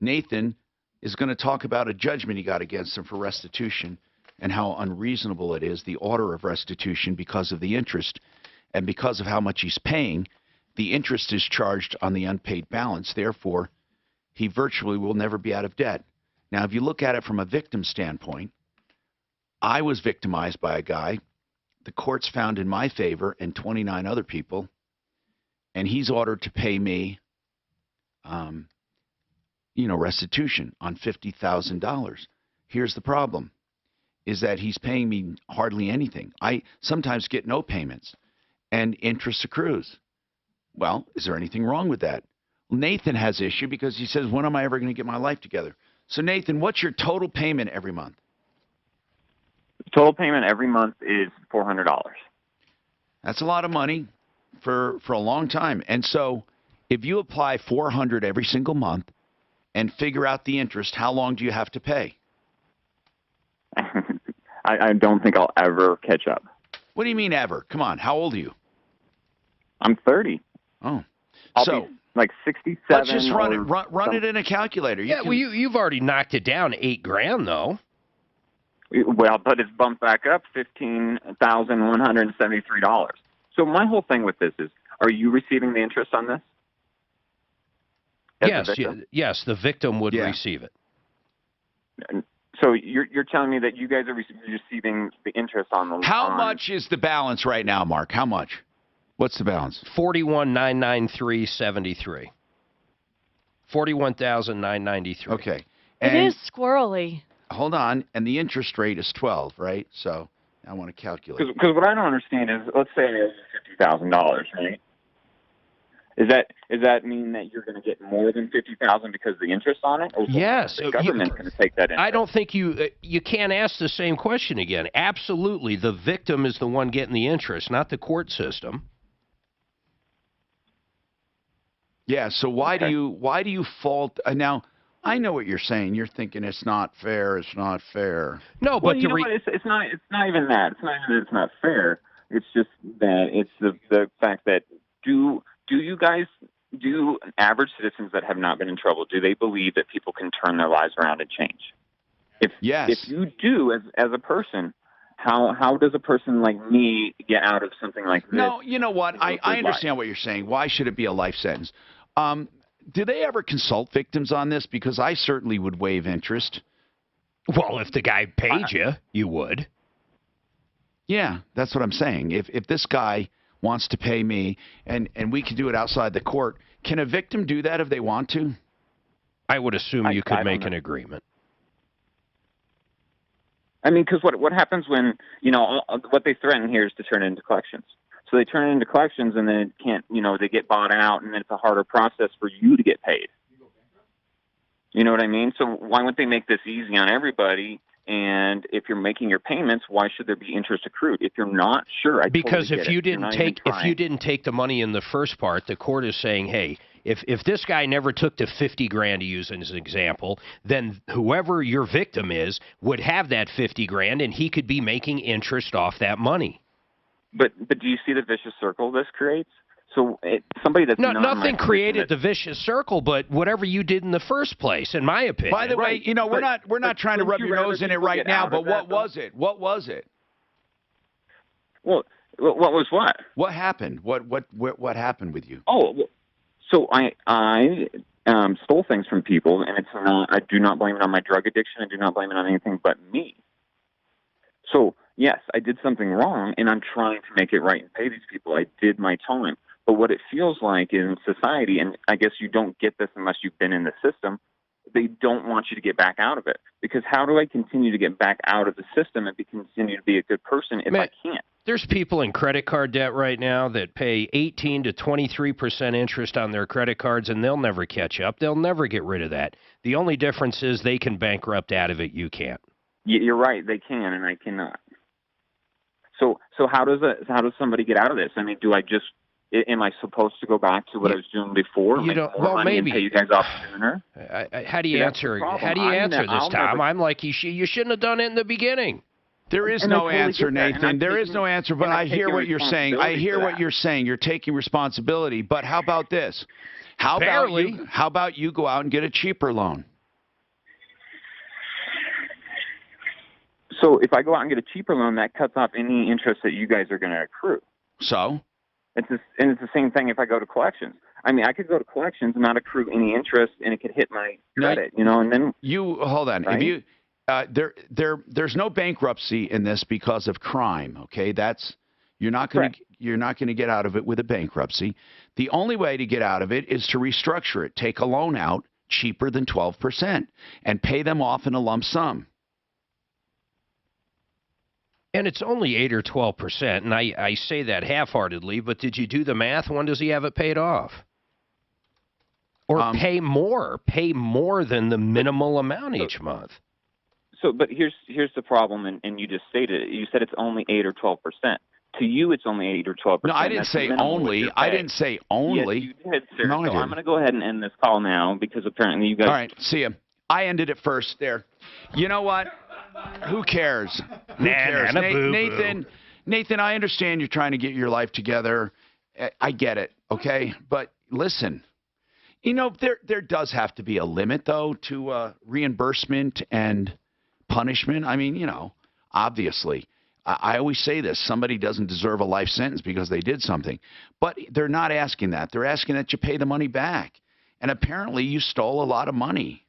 Nathan is going to talk about a judgment he got against him for restitution and how unreasonable it is, the order of restitution, because of the interest and because of how much he's paying. The interest is charged on the unpaid balance. Therefore, he virtually will never be out of debt. Now, if you look at it from a victim standpoint, I was victimized by a guy. The courts found in my favor and 29 other people, and he's ordered to pay me restitution on $50,000. Here's the problem, is that he's paying me hardly anything. I sometimes get no payments, and interest accrues. Well, is there anything wrong with that? Nathan has issue because he says, when am I ever going to get my life together? So, Nathan, what's your total payment every month? Total payment every month is $400. That's a lot of money for a long time. And so if you apply $400 every single month and figure out the interest, how long do you have to pay? I don't think I'll ever catch up. What do you mean ever? Come on. How old are you? I'm 30. Oh. I'll be like 67. Let's just run it in a calculator. You've already knocked it down $8,000 though. Well, but it's bumped back up $15,173. So my whole thing with this is, are you receiving the interest on this? Yes, the victim would receive it. So you're telling me that you guys are receiving the interest on the How much is the balance right now, Mark? How much? What's the balance? $41,993.73. $41,993. Okay. It is squirrely. hold on, and the interest rate is 12, right? So I want to calculate. Because what I don't understand is, let's say it's $50,000, right? Does that mean that you're going to get more than $50,000 because of the interest on it? Or yes, the government's going to take that interest? I don't think you can't ask the same question again. Absolutely, the victim is the one getting the interest, not the court system. Yeah. So why do you fault now? I know what you're saying. You're thinking it's not fair. It's not fair. No, well, but you know what? It's not even that. It's not even that it's not fair. It's just that it's the fact that do average citizens that have not been in trouble, do they believe that people can turn their lives around and change? If you do as a person, how does a person like me get out of something like this? No, you know what? I understand what you're saying. Why should it be a life sentence? Do they ever consult victims on this? Because I certainly would waive interest. Well, if the guy paid you, you would. Yeah, that's what I'm saying. If this guy wants to pay me and we can do it outside the court, can a victim do that if they want to? I would assume you could make an agreement. I mean, because what happens when, what they threaten here is to turn it into collections. So they turn it into collections and then it can't, they get bought out and then it's a harder process for you to get paid. You know what I mean? So why wouldn't they make this easy on everybody? And if you're making your payments, why should there be interest accrued? If you're not, sure, because totally if you didn't take the money in the first part, the court is saying, hey, if this guy never took the $50,000 to use as an example, then whoever your victim is would have that $50,000 and he could be making interest off that money. But do you see the vicious circle this creates? So somebody that's nothing created the vicious circle, but whatever you did in the first place, in my opinion. By the way, we're not trying to rub your nose in it right now. But what was it? What was it? Well, what was what? What happened? What happened with you? Oh, so I stole things from people, and it's not. I do not blame it on my drug addiction. I do not blame it on anything but me. So yes, I did something wrong, and I'm trying to make it right and pay these people. I did my time. But what it feels like in society, and I guess you don't get this unless you've been in the system, they don't want you to get back out of it. Because how do I continue to get back out of the system and continue to be a good person if I can't? There's people in credit card debt right now that pay 18 to 23% interest on their credit cards, and they'll never catch up. They'll never get rid of that. The only difference is they can bankrupt out of it. You can't. You're right. They can, and I cannot. So how does somebody get out of this? I mean, am I supposed to go back to what I was doing before? You don't. Well, maybe. And pay you guys off sooner. How do you answer? How do you answer this, Tom? I'm like, you shouldn't have done it in the beginning. There is no answer, Nathan. There is no answer. But I hear what you're saying. I hear what you're saying. You're taking responsibility. But how about this? How about you go out and get a cheaper loan? So if I go out and get a cheaper loan, that cuts off any interest that you guys are going to accrue. So? It's the same thing if I go to collections. I mean, I could go to collections and not accrue any interest, and it could hit my credit, and then you hold on. Right? If you there's no bankruptcy in this because of crime. Okay, you're not going to get out of it with a bankruptcy. The only way to get out of it is to restructure it, take a loan out cheaper than 12%, and pay them off in a lump sum. And it's only 8 or 12%, and I say that half-heartedly, but did you do the math? When does he have it paid off? Or pay more than the minimal amount each month. So, but here's the problem, and you just stated it. You said it's only 8 or 12%. To you, it's only 8 or 12%. No, I didn't say only. I didn't say only. Yes, you did, sir. No, so I'm going to go ahead and end this call now because apparently you guys. All right, see you. I ended it first there. You know what? Who cares? Who cares? Nathan, I understand you're trying to get your life together. I get it, okay? But listen, there does have to be a limit, though, to reimbursement and punishment. I mean, obviously. I always say this. Somebody doesn't deserve a life sentence because they did something. But they're not asking that. They're asking that you pay the money back. And apparently you stole a lot of money.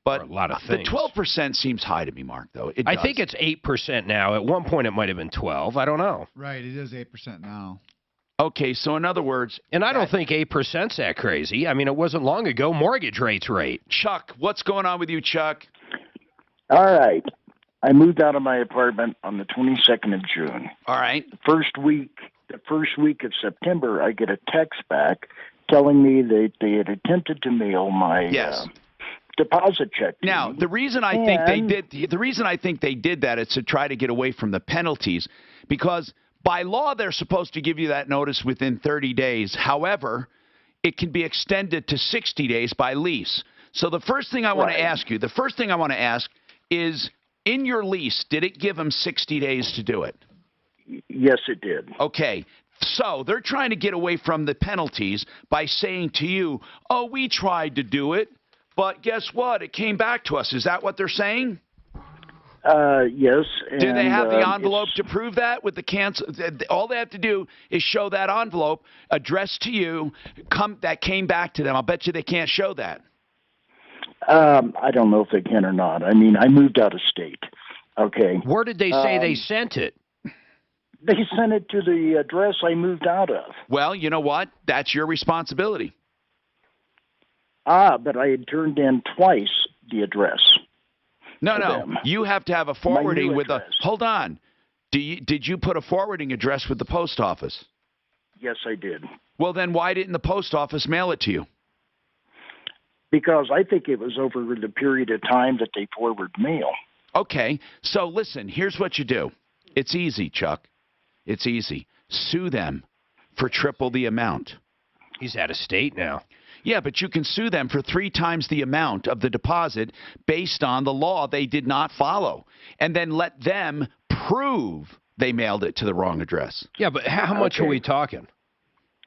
But a lot of things. The 12% seems high to me, Mark, though. I think it's 8% now. At one point, it might have been 12. I don't know. Right. It is 8% now. Okay. So in other words. And I don't think 8%'s that crazy. I mean, it wasn't long ago mortgage rates rate. Chuck, what's going on with you, Chuck? All right. I moved out of my apartment on the 22nd of June. All right. The first week of September, I get a text back telling me that they had attempted to mail my deposit check to Now, me. the reason I think they did that is to try to get away from the penalties, because by law they're supposed to give you that notice within 30 days. However, it can be extended to 60 days by lease. So the first thing I want to ask is, in your lease, did it give them 60 days to do it? Yes, it did. Okay. So they're trying to get away from the penalties by saying to you, oh, we tried to do it, but guess what? It came back to us. Is that what they're saying? Yes. Do they have the envelope to prove that with the cancel? All they have to do is show that envelope addressed to you that came back to them. I'll bet you they can't show that. I don't know if they can or not. I mean, I moved out of state. Okay. Where did they say they sent it? They sent it to the address I moved out of. Well, you know what? That's your responsibility. But I had turned in twice the address. No. You have to have a forwarding with a. Hold on. Did you put a forwarding address with the post office? Yes, I did. Well, then why didn't the post office mail it to you? Because I think it was over the period of time that they forward mail. Okay. So listen, here's what you do. It's easy, Chuck. It's easy. Sue them for triple the amount. He's out of state now. Yeah, but you can sue them for 3 times the amount of the deposit based on the law they did not follow, and then let them prove they mailed it to the wrong address. Yeah, but how much are we talking?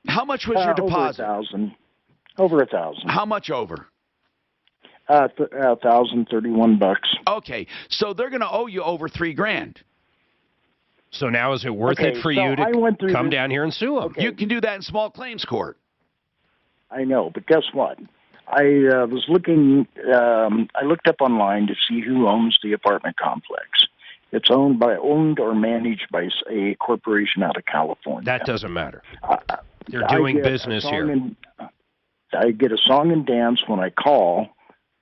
How much was your deposit? Over $1,000. How much over? $1,031. Okay, so they're going to owe you over $3,000. So now is it worth it for you to come down here and sue them? Okay. You can do that in small claims court. I know, but guess what? I was looking. I looked up online to see who owns the apartment complex. It's owned or managed by a corporation out of California. That doesn't matter. They're doing business here. I get a song and dance when I call,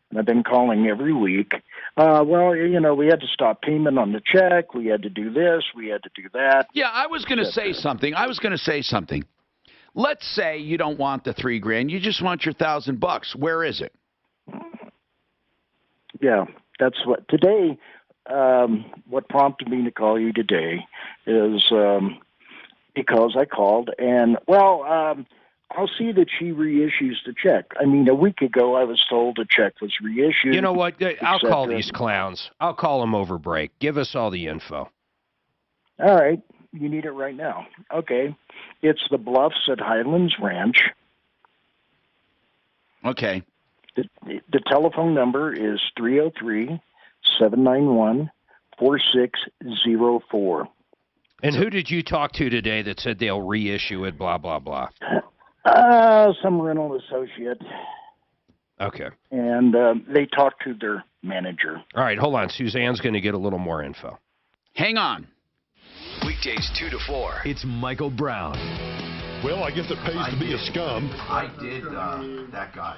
and I've been calling every week. Well, we had to stop payment on the check. We had to do this. We had to do that. Yeah, I was going to say something. Let's say you don't want the $3,000. You just want your $1,000. Where is it? Yeah, that's what today. What prompted me to call you today is because I called and I'll see that she reissues the check. I mean, a week ago I was told the check was reissued. You know what? I'll call these clowns. I'll call them over break. Give us all the info. All right. You need it right now. Okay. It's the Bluffs at Highlands Ranch. Okay. The telephone number is 303-791-4604. And who did you talk to today that said they'll reissue it, blah, blah, blah? Some rental associate. Okay. And they talked to their manager. All right, hold on. Suzanne's going to get a little more info. Hang on. Weekdays 2 to 4. It's Michael Brown. Well, I guess it pays to be a scum. I did that guy.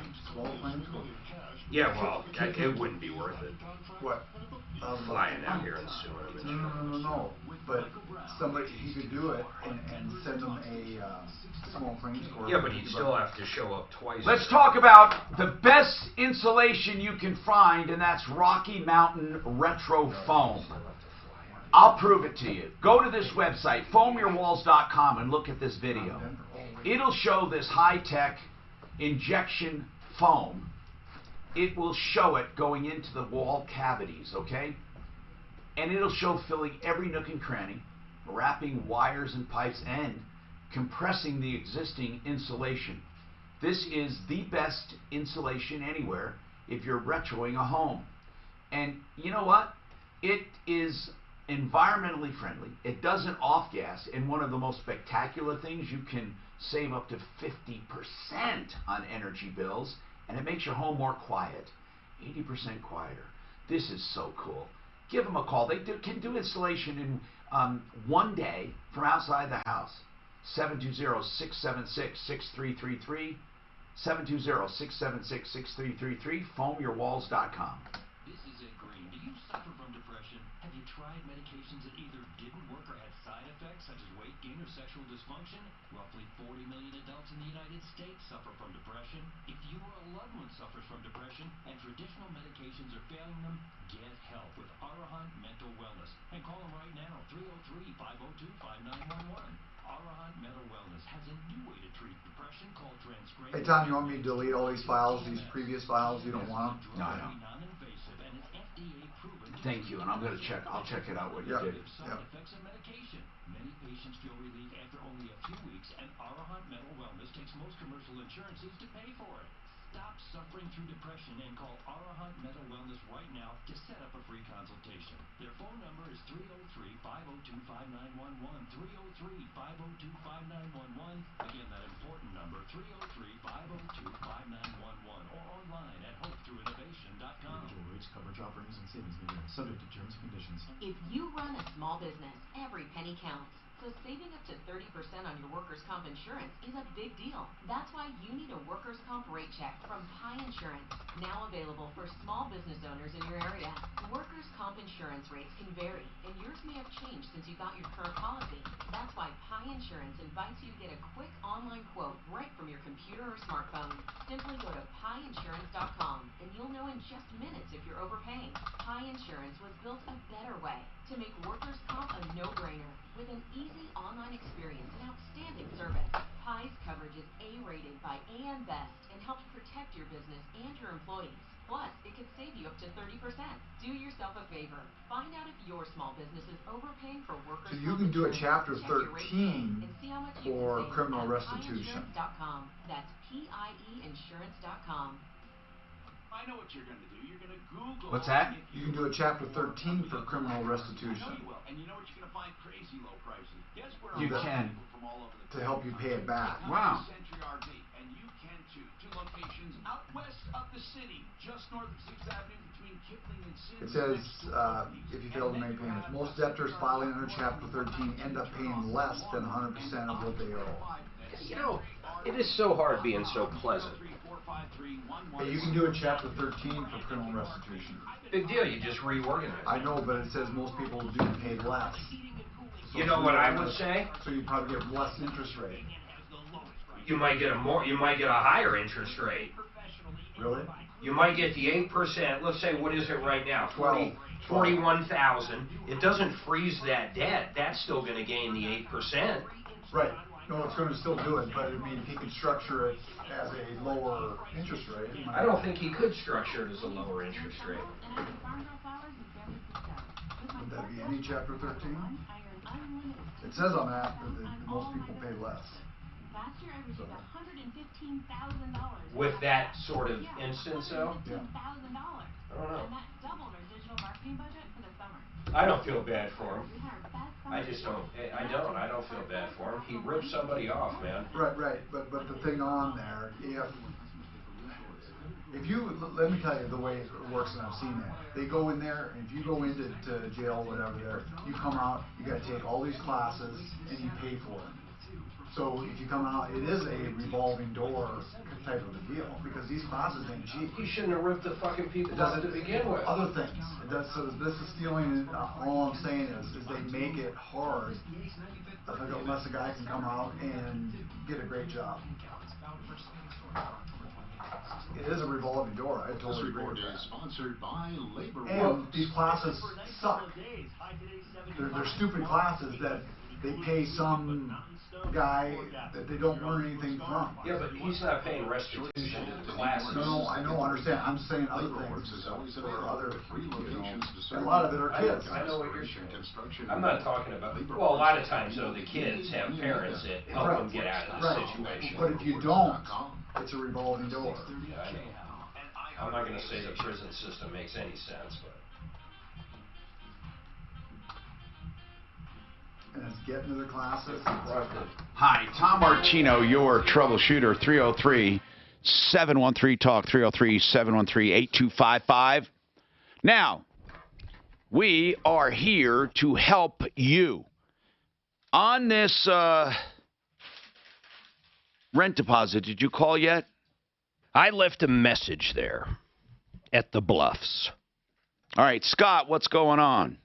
Yeah, well, it wouldn't be worth it. What? Flying out here and suing him. No. But he could do it and send them a small claims court. Yeah, but he'd still have to show up twice. Let's talk about the best insulation you can find, and that's Rocky Mountain Retro Foam. I'll prove it to you. Go to this website, foamyourwalls.com, and look at this video. It'll show this high-tech injection foam. It will show it going into the wall cavities, okay? And it'll show filling every nook and cranny, wrapping wires and pipes, and compressing the existing insulation. This is the best insulation anywhere if you're retroing a home. And you know what? It is environmentally friendly. It doesn't off-gas, and one of the most spectacular things, you can save up to 50% on energy bills, and it makes your home more quiet, 80% quieter. This is so cool. Give them a call. They can do installation in 1 day from outside the house. 720-676-6333. 720-676-6333. Foamyourwalls.com. This isn't green. Do you suck take medications that either didn't work or had side effects, such as weight gain or sexual dysfunction? Roughly 40 million adults in the United States suffer from depression. If you or a loved one suffers from depression and traditional medications are failing them, get help with Arahant Mental Wellness. And call them right now, 303-502-5911. Arahant Mental Wellness has a new way to treat depression called transcranial. Hey, Tom, you want me to delete all these files, these previous files? You don't want them? No, no. Non-invasive and is FDA proven. Thank you, and I'll check it out what you did. Side effects of medication. Many patients feel relief after only a few weeks, and Arahant Mental Wellness takes most commercial insurances to pay for it. Stop suffering through depression and call Arahant Mental Wellness right now to set up a free consultation. Their phone number is 303-502-5911, 303-502-5911. Again, that important number, 303-502-5911, or online at hopethroughinnovation.com. Individual rates, coverage offerings, and savings may vary, subject to terms and conditions. If you run a small business, every penny counts. So saving up to 30% on your workers' comp insurance is a big deal. That's why you need a workers' comp rate check from Pi Insurance, now available for small business owners in your area. Workers' comp insurance rates can vary, and yours may have changed since you got your current policy. That's why Pi Insurance invites you to get a quick online quote right from your computer or smartphone. Simply go to piinsurance.com, and you'll know in just minutes if you're overpaying. Pi Insurance was built a better way to make workers' comp a no-brainer. With an easy online experience and outstanding service, Pi's coverage is A-rated by AM Best and helps protect your business and your employees. Plus, it could save you up to 30%. Do yourself a favor. Find out if your small business is overpaying for workers' So you can do a Chapter Check your rate today 13 and see how much you for can save criminal at restitution. piinsurance.com. That's pieinsurance.com. I know what you're going to do. You're going to Google. What's that? You can do a Chapter 13 for criminal I know restitution you will. And you know what you're going to find? Crazy low prices. Guess where You can. from all over the to help you pay it back. Wow. Century RV, and you can too. Two locations out west of the city, just north of 6th Avenue between Kipling and Sims. It says, if you fail to make payments, most debtors filing under Chapter 13 end up paying less than 100% of what they owe. You know, it is so hard being so pleasant. Hey, you can do a Chapter 13 for criminal restitution. Big deal, you just reorganize. I know, but it says most people do pay less. So You know what I would say? So you probably get less interest rate. You might get a higher interest rate. Really? You might get the 8%. Let's say, what is it right now? 41,000. It doesn't freeze that debt. That's still going to gain the 8%. Right. No, it's going to still do it, but I mean, if he could structure it as a lower interest rate. I don't think he could structure it as a lower interest rate. Would that be any Chapter 13? It says on that most people pay less. Last year I received $115,000. With that sort of instance, though? $115,000. I don't know. And that doubled our digital marketing budget for the summer. I don't feel bad for him. We had our best summer. I just don't. I don't feel bad for him. He ripped somebody off, man. Right. But the thing on there, if you, let me tell you the way it works, and I've seen that. They go in there, and if you go into jail, whatever, there, you come out, you got to take all these classes, and you pay for them. So if you come out, it is a revolving door type of a deal, because these classes ain't cheap. He shouldn't have ripped the fucking people off to begin with. Other things. It does, so this is stealing, all I'm saying is they make it hard, unless a guy can come out and get a great job. It is a revolving door. I totally agree with that. Sponsored by Labor And these classes suck. They're stupid classes that they pay some guy that they don't learn anything from. Yeah, but he's not paying restitution to the classes. No, I know, I understand. I'm just saying other things for other, a lot of it are kids. I know what you're saying. I'm not talking about. Well, a lot of times though, the kids have parents that help them get out of the situation. But if you don't, it's a revolving door. Yeah, I know. I'm not going to say the prison system makes any sense, but. And it's getting to the classes. Hi, Tom Martino, your troubleshooter, 303-713-TALK, 303-713-8255. Now, we are here to help you. On this rent deposit, did you call yet? I left a message there at the Bluffs. All right, Scott, what's going on?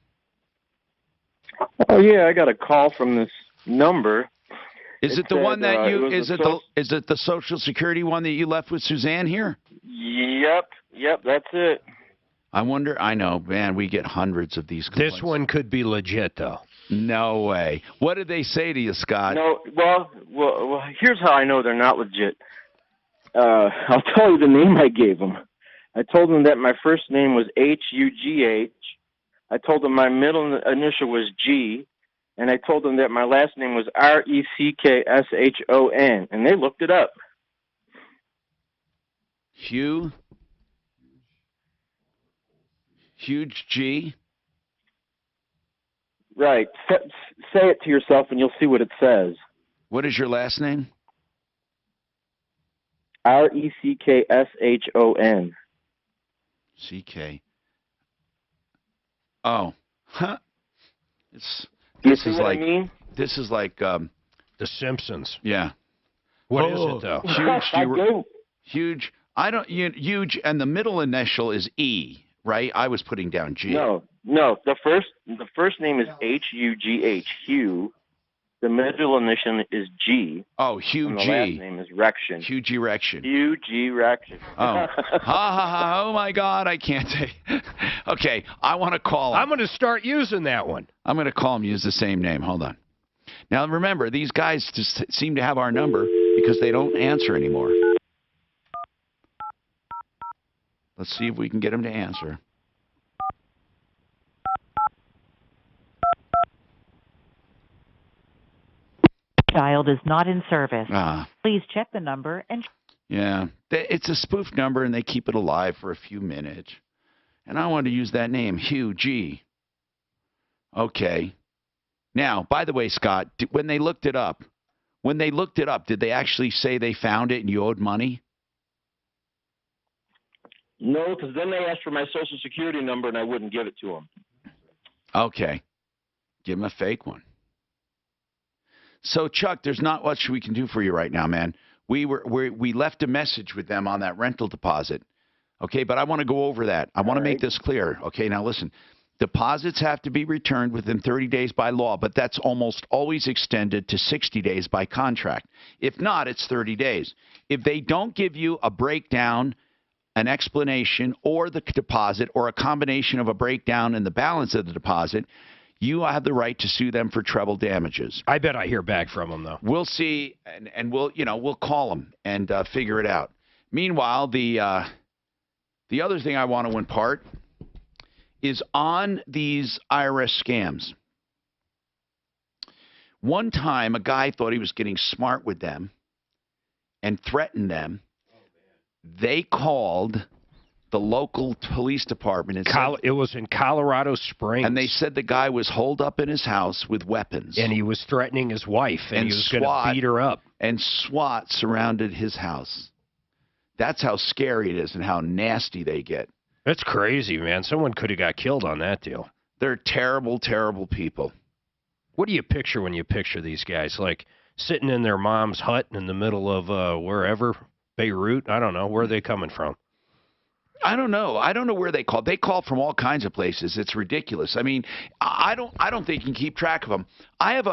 Oh yeah, I got a call from this number. Is it the one that you was is it the Social Security one that you left with Suzanne here? Yep, that's it. I wonder. I know, man. We get hundreds of these complaints. This one could be legit, though. No way. What did they say to you, Scott? No, well, here's how I know they're not legit. I'll tell you the name I gave them. I told them that my first name was Hugh. I told them my middle initial was G, and I told them that my last name was Reckshon, and they looked it up. Huge G. Right. Say it to yourself, and you'll see what it says. What is your last name? Reckshon. CK. Oh, huh. This is like, I mean? This is like The Simpsons. Yeah. What is it though? Huge. I don't. Huge, and the middle initial is E, right? I was putting down G. No. The first name is Hugh. Hugh. The middle initial is G. Oh, Hugh and G. The last name is Reckshon. Hugh G. Reckshon. Hugh G. Reckshon. Oh, oh my God! I can't say. Okay, I want to call him. I'm going to start using that one. I'm going to call him. Use the same name. Hold on. Now remember, these guys just seem to have our number because they don't answer anymore. Let's see if we can get him to answer. Child is not in service. Ah. Please check the number and... Yeah, it's a spoof number, and they keep it alive for a few minutes. And I want to use that name, Hugh G. Okay. Now, by the way, Scott, when they looked it up, did they actually say they found it and you owed money? No, because then they asked for my Social Security number, and I wouldn't give it to them. Okay. Give them a fake one. So, Chuck, there's not much we can do for you right now, man. We left a message with them on that rental deposit. Okay, but I want to go over that. I want to make this clear. Okay, now listen. Deposits have to be returned within 30 days by law, but that's almost always extended to 60 days by contract. If not, it's 30 days. If they don't give you a breakdown, an explanation, or the deposit, or a combination of a breakdown and the balance of the deposit, you have the right to sue them for treble damages. I bet I hear back from them, though. We'll see, and we'll call them and figure it out. Meanwhile, the other thing I want to impart is on these IRS scams. One time, a guy thought he was getting smart with them and threatened them. They called the local police department. And it was in Colorado Springs. And they said the guy was holed up in his house with weapons. And he was threatening his wife, and he was going to beat her up. And SWAT surrounded his house. That's how scary it is and how nasty they get. That's crazy, man. Someone could have got killed on that deal. They're terrible, terrible people. What do you picture when you picture these guys? Like sitting in their mom's hut in the middle of wherever, Beirut? I don't know. Where are they coming from? I don't know. I don't know where they call. They call from all kinds of places. It's ridiculous. I mean, I don't think you can keep track of them. I have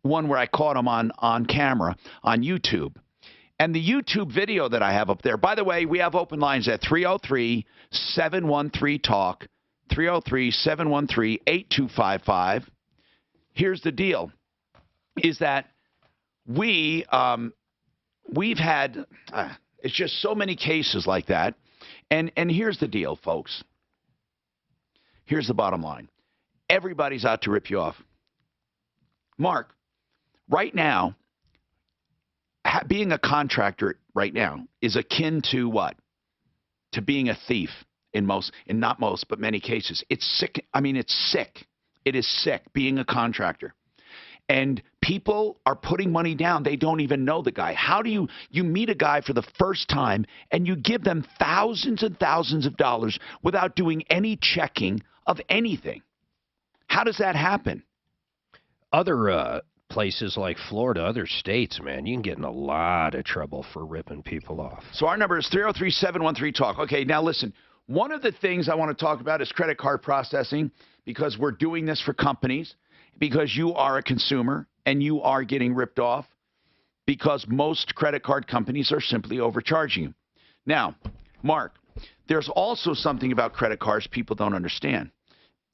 one where I caught them on camera on YouTube. And the YouTube video that I have up there, by the way, we have open lines at 303-713-TALK, 303-713-8255. Here's the deal, is that we've had, it's just so many cases like that. And here's the deal, folks. Here's the bottom line. Everybody's out to rip you off. Mark, right now, being a contractor right now is akin to what? To being a thief in not most, but many cases. It's sick. I mean, it's sick. It is sick being a contractor. And people are putting money down. They don't even know the guy. How do you meet a guy for the first time and you give them thousands and thousands of dollars without doing any checking of anything? How does that happen? Other places like Florida, other states, man, you can get in a lot of trouble for ripping people off. So our number is 303-713-TALK. Okay, now listen. One of the things I want to talk about is credit card processing because we're doing this for companies. because you are a consumer and you are getting ripped off because most credit card companies are simply overcharging you. Now, Mark, there's also something about credit cards people don't understand.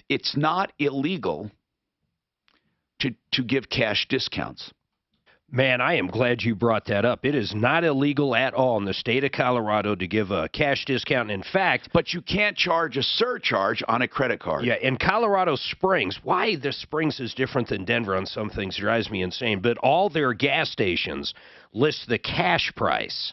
It's not illegal to give cash discounts. Man, I am glad you brought that up. It is not illegal at all in the state of Colorado to give a cash discount. In fact, but you can't charge a surcharge on a credit card. Yeah, in Colorado Springs, why the Springs is different than Denver on some things drives me insane, but all their gas stations list the cash price.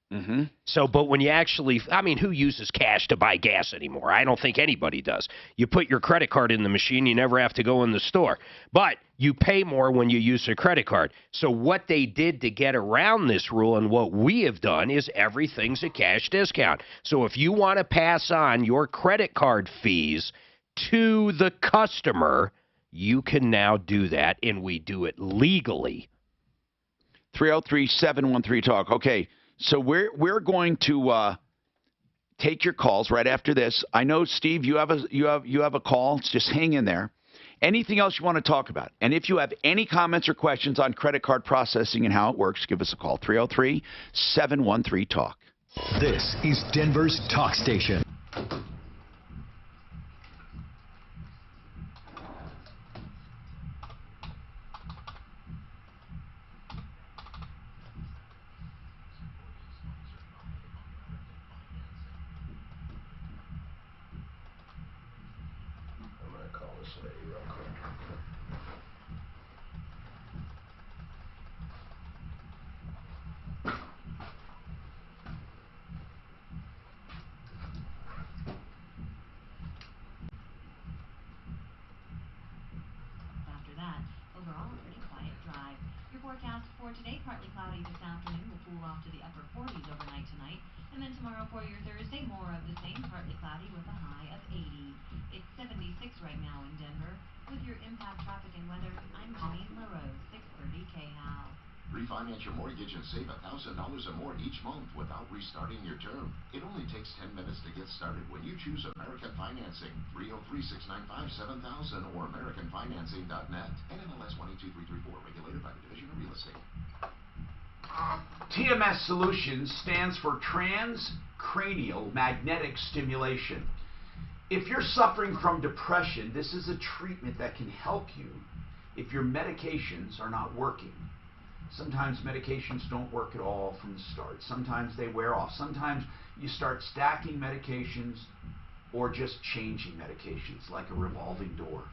Mm-hmm. So, but when you actually, I mean, who uses cash to buy gas anymore? I don't think anybody does. You put your credit card in the machine, you never have to go in the store. But you pay more when you use a credit card. So what they did to get around this rule and what we have done is everything's a cash discount. So if you want to pass on your credit card fees to the customer, you can now do that, and we do it legally. 303-713-TALK. Okay. So we're going to take your calls right after this. I know, Steve, you have a call. Just hang in there. Anything else you want to talk about? And if you have any comments or questions on credit card processing and how it works, give us a call. 303-713-TALK. This is Denver's Talk Station. After that, overall a pretty quiet drive. Your forecast for today, partly cloudy this afternoon, will cool off to the upper 40s overnight tonight. And then tomorrow for your Thursday, more of the same, partly cloudy with a high of 80. It's 76 right now in Denver. With your impact traffic and weather, I'm Janine LaRose, 630 KHAL. Refinance your mortgage and save $1,000 or more each month without restarting your term. It only takes 10 minutes to get started when you choose American Financing. 303-695-7000 or AmericanFinancing.net. NMLS 18234, regulated by the Division of Real Estate. TMS Solutions stands for Transcranial Magnetic Stimulation. If you're suffering from depression, this is a treatment that can help you if your medications are not working. Sometimes medications don't work at all from the start. Sometimes they wear off. Sometimes you start stacking medications or just changing medications like a revolving door.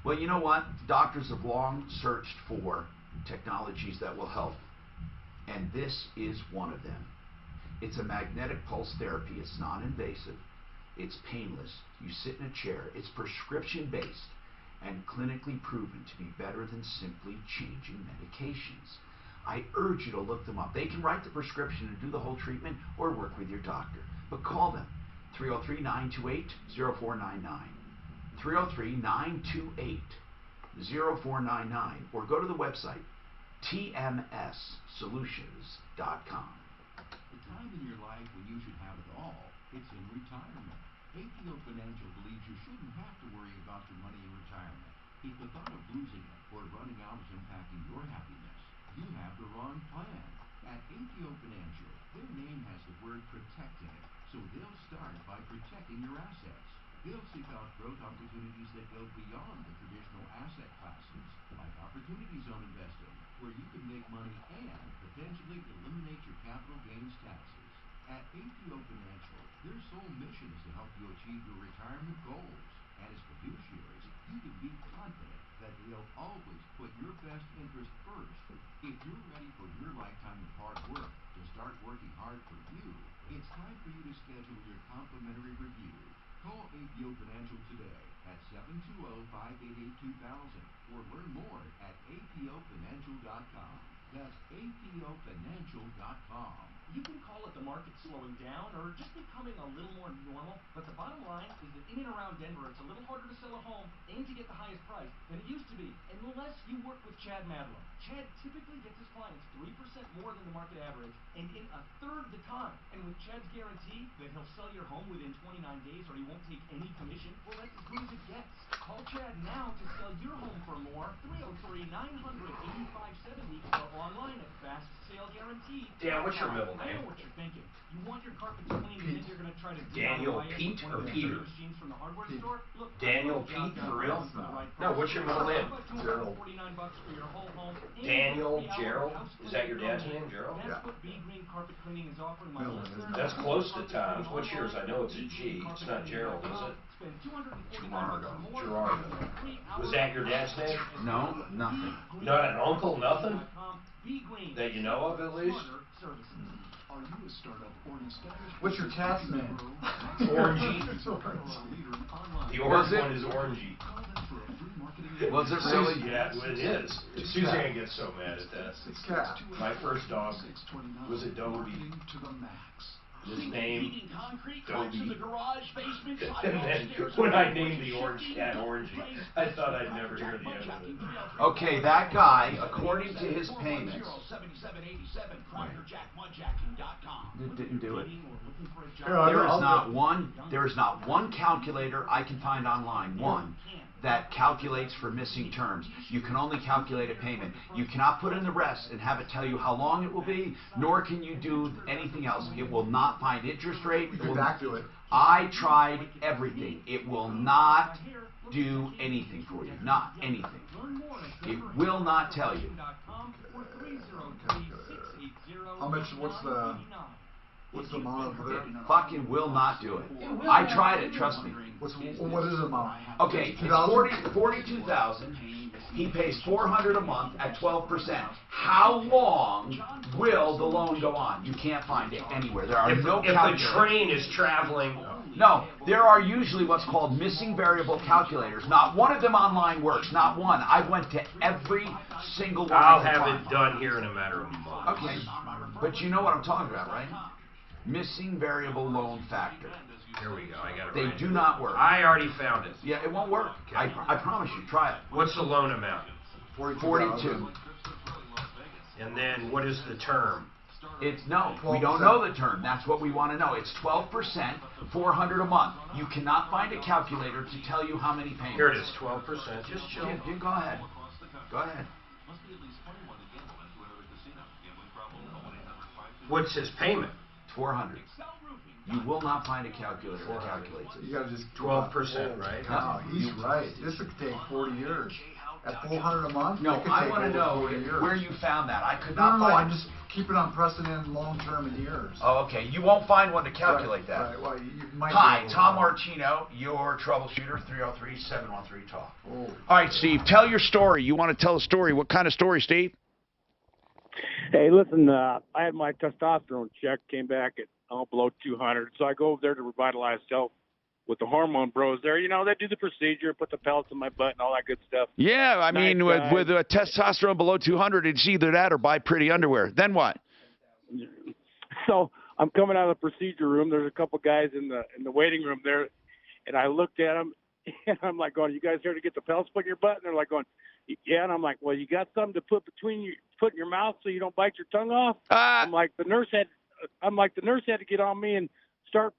Well, you know what? Doctors have long searched for technologies that will help, and this is one of them. It's a magnetic pulse therapy. It's non-invasive. It's painless. You sit in a chair. It's prescription-based and clinically proven to be better than simply changing medications. I urge you to look them up. They can write the prescription and do the whole treatment or work with your doctor. But call them, 303-928-0499, 303-928-0499, or go to the website, tmssolutions.com. The time in your life when you should have it all, it's in retirement. APO Financial believes you shouldn't have to worry about your money in retirement. If the thought of losing it or running out is impacting your happiness, you have the wrong plan. At APO Financial, their name has the word protect in it, so they'll start by protecting your assets. They'll seek out growth opportunities that go beyond the traditional asset classes, like opportunity zone investing, where you can make money and potentially eliminate your capital gains taxes. At APO Financial, their sole mission is to help you achieve your retirement goals. And as fiduciaries, you can be confident that they'll always put your best interest first. If you're ready for your lifetime of hard work to start working hard for you, it's time for you to schedule your complimentary review. Call APO Financial today at 720-588-2000 or learn more at apofinancial.com. That's apofinancial.com. You can call it the market slowing down or just becoming a little more normal, but the bottom line is that in and around Denver, it's a little harder to sell a home and to get the highest price than it used to be, unless you work with Chad Madlow. Chad typically gets his clients 3% more than the market average and in a third the time. And with Chad's guarantee that he'll sell your home within 29 days or he won't take any commission, well, that's as good as it gets. Call Chad now to sell your home for more. 303-900-8570 or online at Fast Sale Guaranteed. Dan, what's your middle I name? know what you're thinking. You want your carpets cleaned and then you're going to try to Daniel DIY it Pete with or one of Peter? the machines from the hardware store? Look, Daniel Pete, for real? No, what's your middle name? Gerald. $49 for your whole home. Daniel Gerald? Is that your dad's name, Gerald? That's what B Green Carpet Cleaning is offering my listeners. That's close to Tom's. What's yours? I know it's a G. It's not Gerald, is it? Spend $249 or more. Gerardo. Was that your dad's name? No, nothing. Not an uncle, nothing? That you know of, at least? Are you a startup or an established? What's your cat's name? Orangey. The orange one is Orangey. Was it really? Yeah, it is. Suzanne gets so mad at that. It's cat. My first dog was Adobe. His name, Dobie. And then when I named the orange cat Orangey, I thought I'd never hear the end of it. Okay, that guy, according to his payments, didn't do it. There is not one calculator I can find online, that calculates for missing terms. You can only calculate a payment. You cannot put in the rest and have it tell you how long it will be, nor can you do anything else. It will not find interest rate. Get back to it. I tried everything. It will not do anything for you. Not anything. It will not tell you. How much, what's the amount over there? Fucking will not do it. I tried it, trust me. What is the amount? Okay, it's 42,000. He pays $400 a month at 12%. How long will the loan go on? You can't find it anywhere. There are no If the train is traveling... No, there are usually what's called missing variable calculators. Not one of them online works. Not one. I went to every single one. I'll have it done here in a matter of months. Okay, but you know what I'm talking about, right? Missing variable loan factor. Here we go. I got it. They right. do not work. I already found it. Yeah, it won't work. I promise you. Try it. What's the loan amount? 42. And then what is the term? It's no. We don't know the term. That's what we want to know. It's 12%, $400 a month. You cannot find a calculator to tell you how many payments. Here it is, 12%. Just chill. Yeah, go ahead. Go ahead. What's his payment? $400. You will not find a calculator that calculates it. You gotta just 12%, right? No, he's right. This would take 40 years. At $400 a month? No, I want to know where you found that. I could not No, find. I'm just keeping on unprecedented long-term in years. Oh, okay. You won't find one to calculate that. Right. Well, you might. Hi, Tom Martino, your troubleshooter, 303-713-TALK. Oh. All right, Steve, tell your story. You want to tell a story. What kind of story, Steve? Hey, listen, I had my testosterone check, came back at below 200, so I go over there to Revitalize Health with the hormone bros there. You know, they do the procedure, put the pellets in my butt and all that good stuff. Yeah, I mean, with testosterone below 200, it's either that or buy pretty underwear. Then what? So I'm coming out of the procedure room. There's a couple guys in the waiting room there, and I looked at them, and I'm like going, "You guys here to get the pellets put in your butt?" And they're like going, "Yeah." And I'm like, "Well, you got something to put in your mouth so you don't bite your tongue off?" I'm like, the nurse had to get on me and start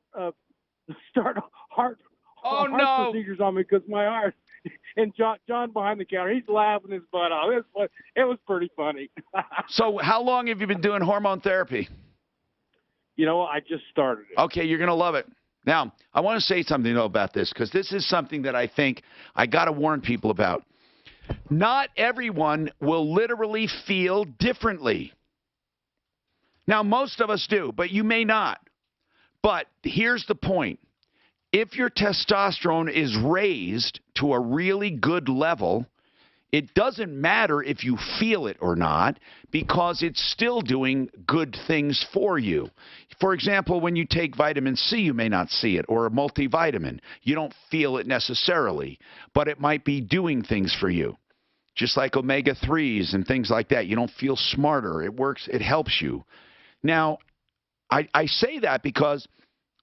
heart procedures on me because my heart. And John behind the counter, he's laughing his butt off. It was pretty funny. So how long have you been doing hormone therapy? You know, I just started it. Okay, you're going to love it. Now, I want to say something, though, about this, because this is something that I think I got to warn people about. Not everyone will literally feel differently. Now, most of us do, but you may not. But here's the point. If your testosterone is raised to a really good level, it doesn't matter if you feel it or not, because it's still doing good things for you. For example, when you take vitamin C, you may not see it, or a multivitamin. You don't feel it necessarily, but it might be doing things for you. Just like omega-3s and things like that. You don't feel smarter. It works. It helps you. Now, I say that because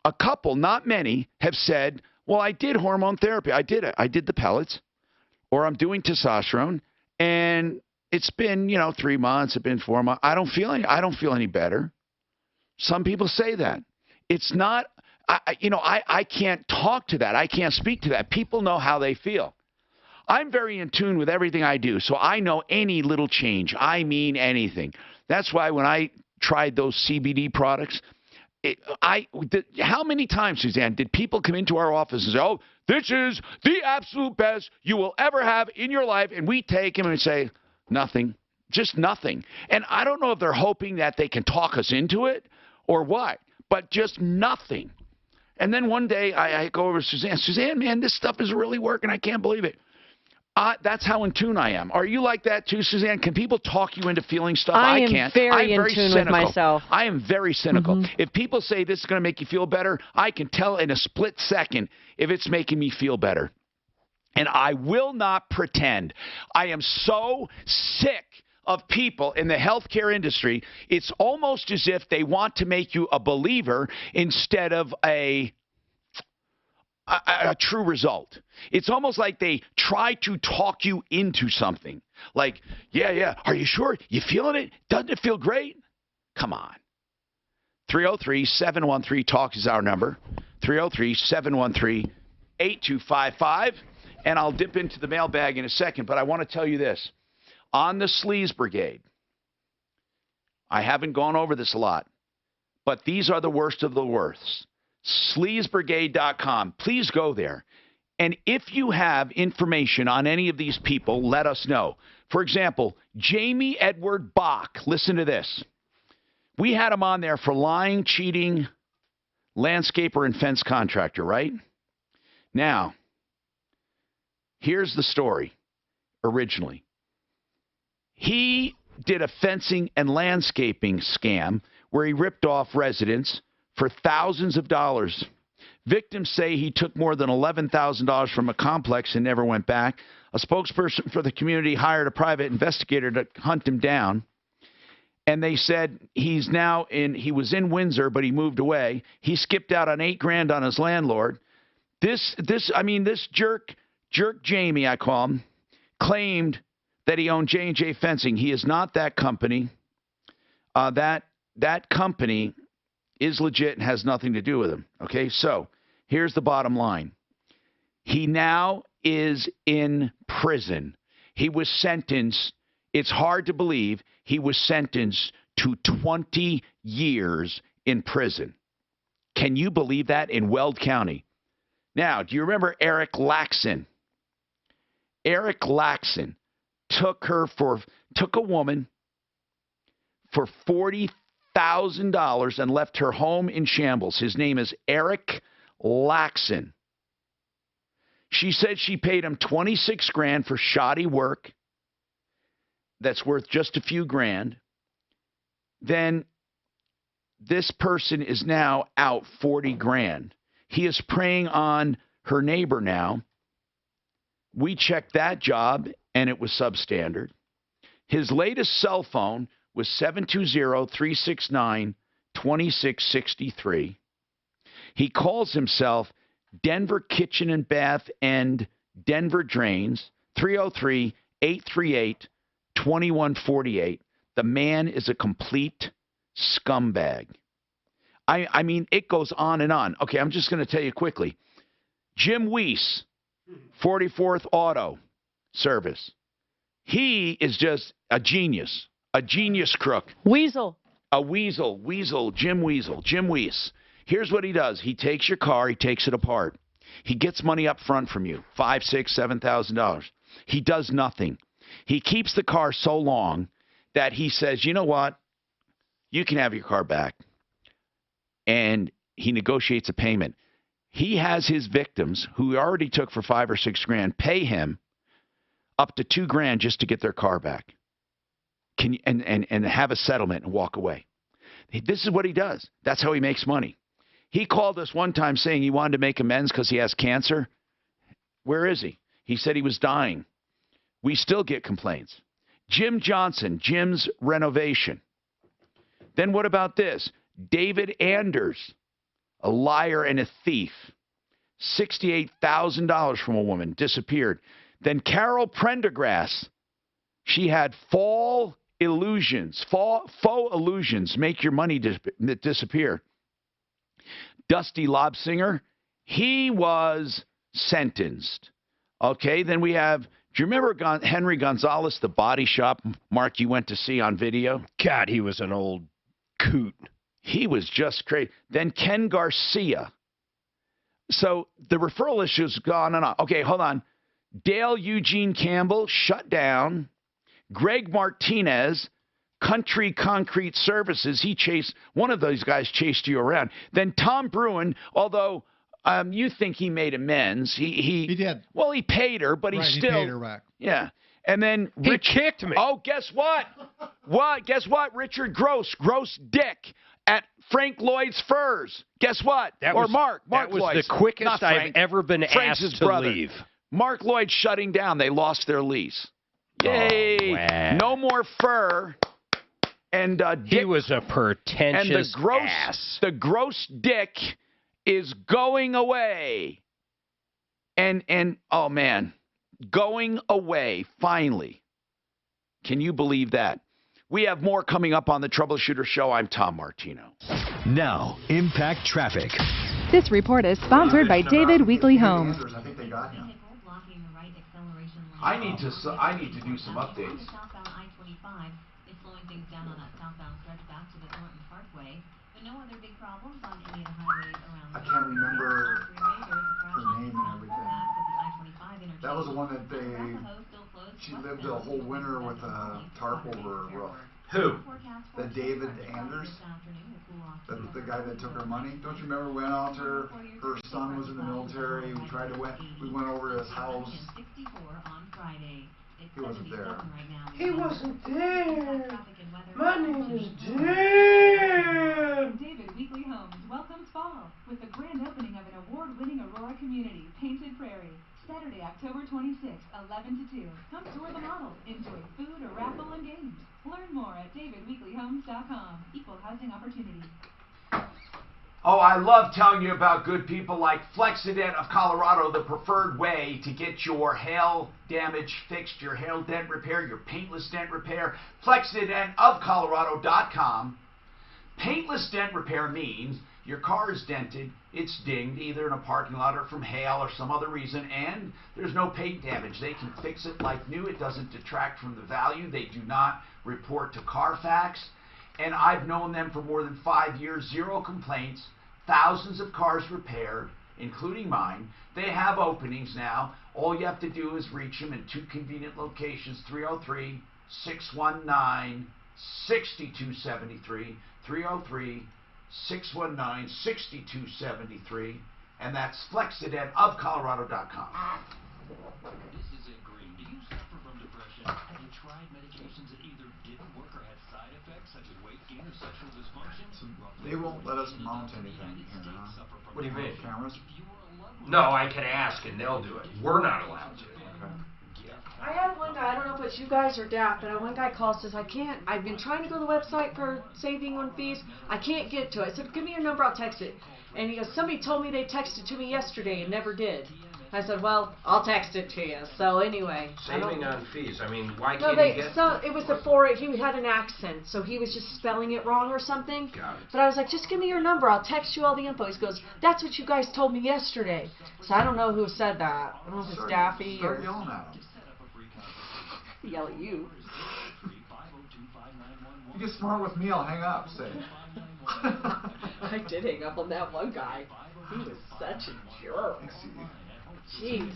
a couple, not many, have said, well, I did hormone therapy. I did it. I did the pellets, or I'm doing testosterone, and it's been, 3 months. It's been 4 months. I don't feel any better. Some people say that. It's not, I can't talk to that. I can't speak to that. People know how they feel. I'm very in tune with everything I do, so I know any little change. I mean anything. That's why when I tried those CBD products, how many times, Suzanne, did people come into our office and say, oh, this is the absolute best you will ever have in your life, and we take them and say, nothing, just nothing. And I don't know if they're hoping that they can talk us into it or what, but just nothing. And then one day I go over to Suzanne. Suzanne, man, this stuff is really working. I can't believe it. That's how in tune I am. Are you like that too, Suzanne? Can people talk you into feeling stuff? I can't. I'm very in tune cynical. with myself. I am very cynical. If people say this is going to make you feel better, I can tell in a split second if it's making me feel better. And I will not pretend. I am so sick of people in the healthcare industry. It's almost as if they want to make you a believer instead of a true result. It's almost like they try to talk you into something. Like, yeah, are you sure? You feeling it? Doesn't it feel great? Come on. 303-713-TALK is our number. 303-713-8255. And I'll dip into the mailbag in a second, but I want to tell you this. On the Sleaze Brigade, I haven't gone over this a lot, but these are the worst of the worst. SleazeBrigade.com. Please go there. And if you have information on any of these people, let us know. For example, Jamie Edward Bach. Listen to this. We had him on there for lying, cheating, landscaper, and fence contractor, right? Now, here's the story originally. He did a fencing and landscaping scam where he ripped off residents for thousands of dollars. Victims say he took more than $11,000 from a complex and never went back. A spokesperson for the community hired a private investigator to hunt him down. And they said he was in Windsor, but he moved away. He skipped out on $8,000 on his landlord. This jerk Jamie, I call him, claimed that he owned J&J Fencing. He is not that company. That company is legit and has nothing to do with him. Okay, so here's the bottom line. He now is in prison. He was sentenced. It's hard to believe he was sentenced to 20 years in prison. Can you believe that in Weld County? Now, do you remember Eric Laxon? Eric Laxon took a woman for $40,000 and left her home in shambles. His name is Eric Laxon. She said she paid him $26,000 for shoddy work that's worth just a few grand. Then this person is now out $40,000. He is preying on her neighbor now. We checked that job, and it was substandard. His latest cell phone was 720-369-2663. He calls himself Denver Kitchen and Bath and Denver Drains, 303-838-2148. The man is a complete scumbag. I mean, it goes on and on. Okay, I'm just going to tell you quickly. Jim Weiss, 44th Auto Service. He is just a genius crook. Weasel. A weasel, Jim Weiss. Here's what he does. He takes your car, he takes it apart. He gets money up front from you, $5,000, $6,000, $7,000. He does nothing. He keeps the car so long that he says, you know what? You can have your car back. And he negotiates a payment. He has his victims, who he already took for $5,000 or $6,000, pay him up to $2,000 just to get their car back. And have a settlement and walk away. This is what he does. That's how he makes money. He called us one time saying he wanted to make amends because he has cancer. Where is he? He said he was dying. We still get complaints. Jim Johnson, Jim's Renovation. Then what about this? David Anders, a liar and a thief. $68,000 from a woman, disappeared. Then Carol Prendergrass, she had faux illusions, make your money disappear. Dusty Lobsinger, he was sentenced. Okay, then we have, do you remember Henry Gonzalez, the body shop, Mark, you went to see on video? God, he was an old coot. He was just crazy. Then Ken Garcia. So the referral issue's gone on. Okay, hold on. Dale Eugene Campbell, shut down. Greg Martinez, Country Concrete Services. One of those guys chased you around. Then Tom Bruin, although you think he made amends. He did. Well, he paid her, but right, he he still. paid her back. Yeah. And then he kicked me. Oh, guess what? Guess what? Richard Gross Dick at Frank Lloyd's Furs. Guess what? That or was, Mark that was Lloyd's. the quickest Not I've Frank. ever been Frank's asked his to brother. leave. Mark Lloyd shutting down. They lost their lease. Yay! Oh, wow. No more fur. And he was a pretentious and ass. The gross Dick is going away. And oh man, going away finally. Can you believe that? We have more coming up on the Troubleshooter Show. I'm Tom Martino. Now, Impact Traffic. This report is sponsored by David Weekly Homes. I think they got him. I need to do some updates. It's slowing things down on that southbound stretch back to the Thornton Parkway, but no other big problems on any of the highways around. I can't remember her name and everything. That was the one that she lived a whole winter with a tarp over her roof. Who? The David Anders, the guy that took her money. Don't you remember when her son was in the military? We went over to his house. He wasn't there. He wasn't there. My name is Dan. David Weekly Homes welcomes fall with the grand opening of an award-winning Aurora community, Painted Prairie. Saturday, October 26th, 11 to 2. Come tour the model, enjoy food, a raffle, and games. Learn more at davidweeklyhomes.com. Equal housing opportunity. Oh, I love telling you about good people like Flexident of Colorado, the preferred way to get your hail damage fixed, your hail dent repair, your paintless dent repair. Flexidentofcolorado.com. Paintless dent repair means your car is dented, it's dinged, either in a parking lot or from hail or some other reason, and there's no paint damage. They can fix it like new. It doesn't detract from the value. They do not report to Carfax. And I've known them for more than 5 years, zero complaints, thousands of cars repaired, including mine. They have openings now. All you have to do is reach them in two convenient locations, 303-619-6273, 303-619-6273, and that's flexidentofcolorado.com. This isn't green. Do you suffer from depression? Have you tried medications that either didn't work or had side effects such as weight gain or sexual dysfunction? They won't let us mount anything here, huh? What do you mean? Cameras? No, I can ask and they'll do it. We're not allowed to. I had one guy, I don't know if it's you guys or DAP, but one guy calls, says, I've been trying to go to the website for saving on fees, I can't get to it. I said, give me your number, I'll text it. And he goes, somebody told me they texted to me yesterday and never did. I said, well, I'll text it to you. So anyway. Saving on fees. I mean, why No, can't he get... so it was he had an accent, so he was just spelling it wrong or something. Got it. But I was like, just give me your number, I'll text you all the info. He goes, that's what you guys told me yesterday. So I don't know who said that. I don't know if it's Daffy or... Start yelling at him. Yell at you. You get smart with me, I'll hang up. Say. I did hang up on that one guy. He was such a jerk. Jeez.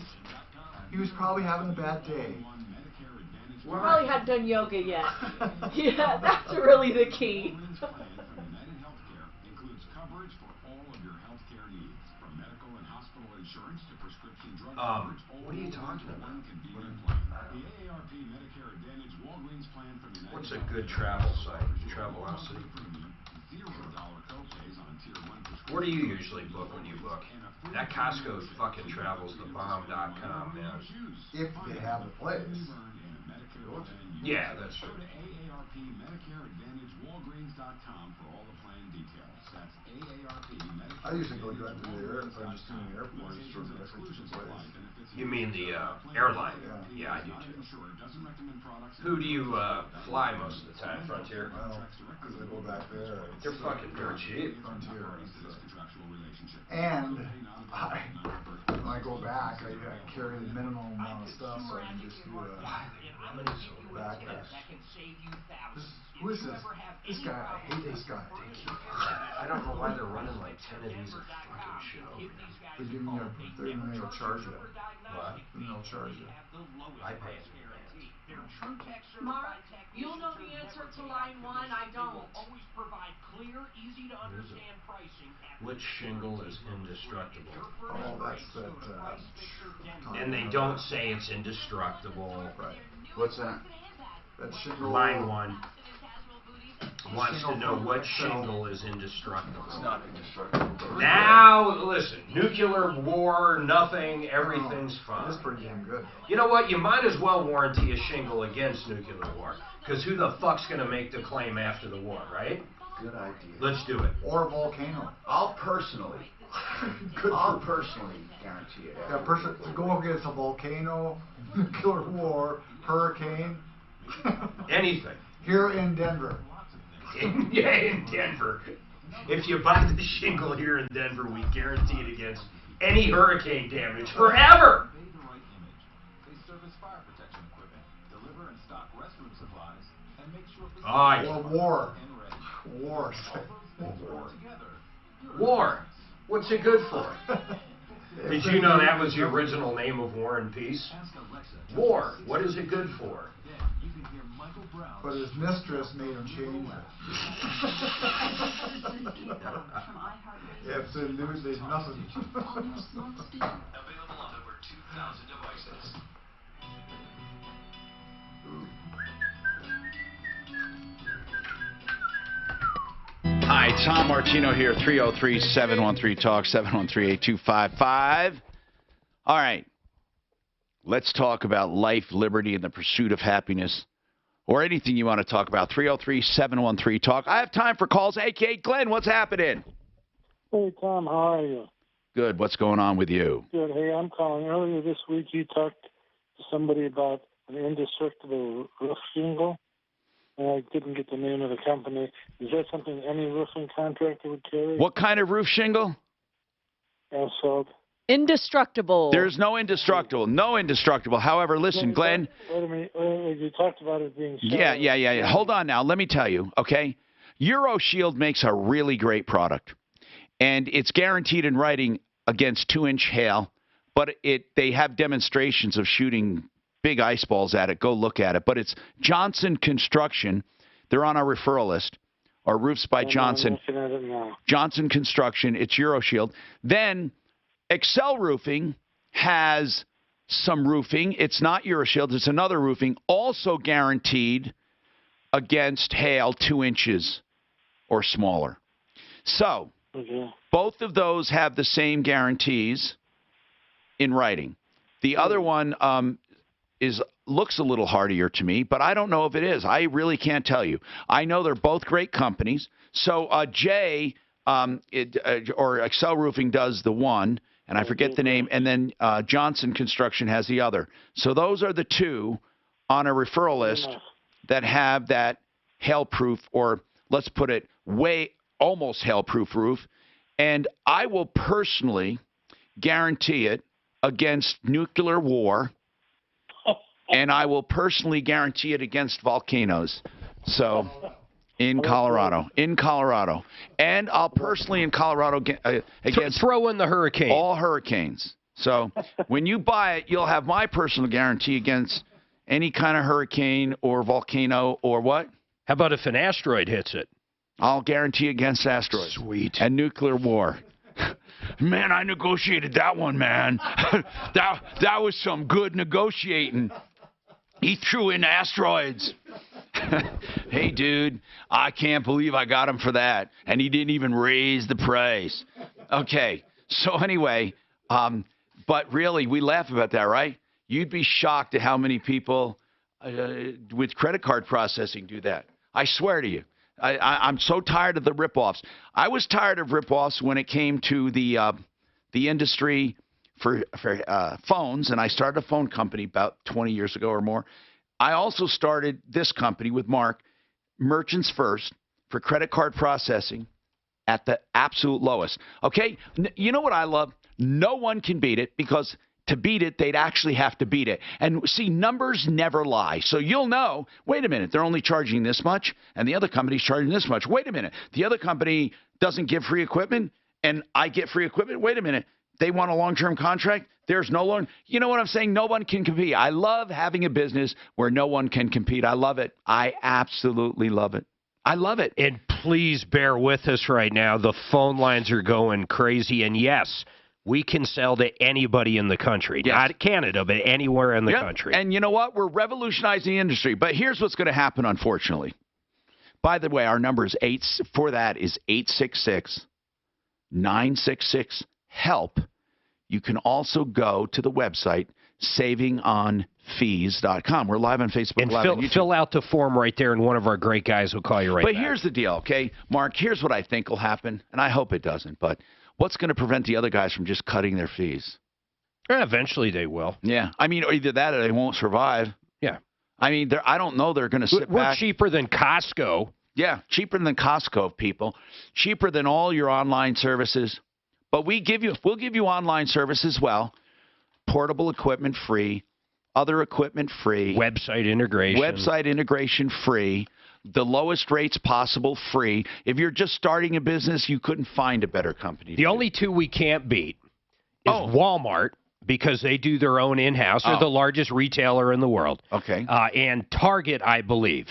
He was probably having a bad day. Probably hadn't done yoga yet. Yeah, that's really the key. What are you talking about? What's a good travel site? Travelocity? Where do you usually book when you book? That Costco fucking travels the bomb.com, man. If they have the place. Yeah, that's true. I usually go directly to the airport. If I'm just in the airport, just go directly to the place. You mean the airline? Yeah, I do too. Who do you fly most of the time? Frontier? Well, because I go back there. They're fucking dirt cheap. Frontier. And when I go back, I carry the minimum amount of stuff, so I can just do a back. Who is this? This guy, I hate this guy. I don't know why they're running like 10 of these a fucking show. They're giving you and they'll charge you. What? And they'll charge you. I pay it. Mark, you'll know the answer to line 1. I don't. Always provide clear, easy to understand pricing. Which shingle is indestructible? Oh, that's that. And they don't say it's indestructible. Right. What's that? That shingle. Line 1 wants to know what shingle is indestructible. It's not indestructible. Now, listen, nuclear war, nothing, everything's fine. That's pretty damn good. You know what? You might as well warranty a shingle against nuclear war. Because who the fuck's going to make the claim after the war, right? Good idea. Let's do it. Or a volcano. I'll personally guarantee it. Yeah, go against a volcano, nuclear war, hurricane. Anything. Here in Denver. Yeah, in Denver. If you buy the shingle here in Denver, we guarantee it against any hurricane damage forever. They service fire protection equipment, deliver and stock restroom supplies, and make sure Or war. War. What's it good for? Did you know that was the original name of War and Peace? War. What is it good for? But his mistress made him change it. If the news, there's nothing. Available on over 2,000 devices. Hi, Tom Martino here, 303-713-TALK, 713-8255. All right, let's talk about life, liberty, and the pursuit of happiness, or anything you want to talk about. 303-713-TALK. I have time for calls. Hey, Kate, Glenn, what's happening? Hey, Tom, how are you? Good. What's going on with you? Good. Hey, I'm calling. Earlier this week, you talked to somebody about an indestructible roof shingle, and I didn't get the name of the company. Is that something any roofing contractor would carry? What kind of roof shingle? Asphalt. Indestructible. There's no indestructible. No indestructible. However, listen, Glenn. Wait a minute. You talked about it being Yeah. Hold on now. Let me tell you, okay? EuroShield makes a really great product, and it's guaranteed in writing against 2-inch hail, but they have demonstrations of shooting big ice balls at it. Go look at it. But it's Johnson Construction. They're on our referral list. Or Roofs by Johnson. I'm looking at it now. Johnson Construction. It's EuroShield. Then Excel Roofing has some roofing. It's not EuroShield. It's another roofing, also guaranteed against hail 2 inches or smaller. So both of those have the same guarantees in writing. The other one looks a little hardier to me, but I don't know if it is. I really can't tell you. I know they're both great companies. So Jay or Excel Roofing does the one, and I forget the name, and then Johnson Construction has the other. So those are the two on a referral list that have that hail-proof, or let's put it, almost hail-proof roof. And I will personally guarantee it against nuclear war, and I will personally guarantee it against volcanoes. So in Colorado. And I'll personally in Colorado against throw in the hurricane. All hurricanes. So when you buy it, you'll have my personal guarantee against any kind of hurricane or volcano or what? How about if an asteroid hits it? I'll guarantee against asteroids. Sweet. And nuclear war. Man, I negotiated that one, man. that was some good negotiating. He threw in asteroids. Hey, dude, I can't believe I got him for that. And he didn't even raise the price. Okay, so anyway, but really, we laugh about that, right? You'd be shocked at how many people with credit card processing do that. I swear to you. I'm so tired of the ripoffs. I was tired of ripoffs when it came to the industry for phones, and I started a phone company about 20 years ago or more. I also started this company with Mark, Merchants First, for credit card processing at the absolute lowest. Okay? You know what I love? No one can beat it because to beat it, they'd actually have to beat it. And see, numbers never lie. So you'll know, wait a minute, they're only charging this much, and the other company's charging this much. Wait a minute, the other company doesn't give free equipment, and I get free equipment. Wait a minute, they want a long-term contract. There's no long. You know what I'm saying? No one can compete. I love having a business where no one can compete. I love it. I absolutely love it. I love it. And please bear with us right now. The phone lines are going crazy. And yes, we can sell to anybody in the country. Yes. Not Canada, but anywhere in the country. And you know what? We're revolutionizing the industry. But here's what's going to happen, unfortunately. By the way, our number is 866-966-HELP. You can also go to the website, savingonfees.com. We're live on Facebook Live. And fill out the form right there, and one of our great guys will call you right back. But here's the deal, okay? Mark, here's what I think will happen, and I hope it doesn't, but what's going to prevent the other guys from just cutting their fees? Eventually they will. Yeah. I mean, either that or they won't survive. Yeah. I mean, I don't know they're going to sit back. We're cheaper than Costco. Yeah, cheaper than Costco, people. Cheaper than all your online services. But we'll give you online service as well. Portable equipment free. Other equipment free. Website integration free. The lowest rates possible free. If you're just starting a business, you couldn't find a better company. The only two we can't beat is Walmart, because they do their own in-house. They're the largest retailer in the world. Okay. And Target, I believe.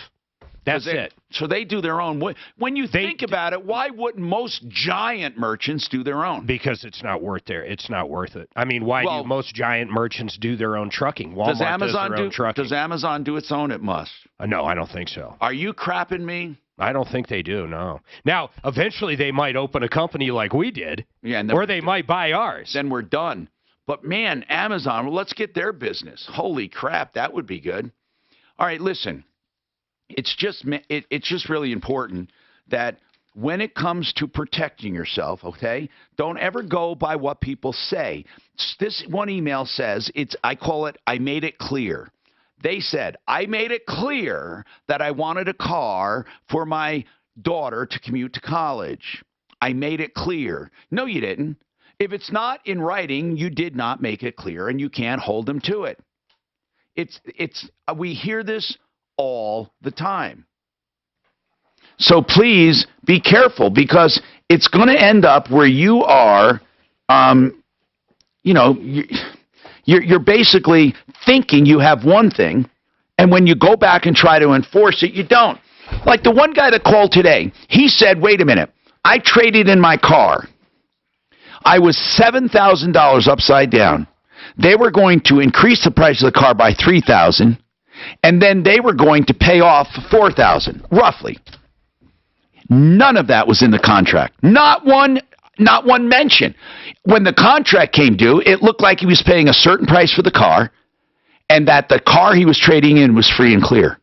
That's it. So they do their own. When you think about it, why wouldn't most giant merchants do their own? Because it's not worth it. I mean, why do most giant merchants do their own trucking? Walmart does Amazon does their own trucking. Does Amazon do its own? It must. No, I don't think so. Are you crapping me? I don't think they do, no. Now, eventually they might open a company like we did, or they might buy ours. Then we're done. But, man, Amazon, well, let's get their business. Holy crap, that would be good. All right, listen. It's just really important that when it comes to protecting yourself, okay, don't ever go by what people say. This one email says, I call it, I made it clear. They said, I made it clear that I wanted a car for my daughter to commute to college. I made it clear. No, you didn't. If it's not in writing, you did not make it clear, and you can't hold them to it. We hear this all the time. So please be careful, because it's going to end up where you are, you're basically thinking you have one thing, and when you go back and try to enforce it, you don't. Like the one guy that called today, he said, wait a minute, I traded in my car. I was $7,000 upside down. They were going to increase the price of the car by $3,000. And then they were going to pay off $4,000, roughly. None of that was in the contract. Not one mention. When the contract came due, it looked like he was paying a certain price for the car, and that the car he was trading in was free and clear.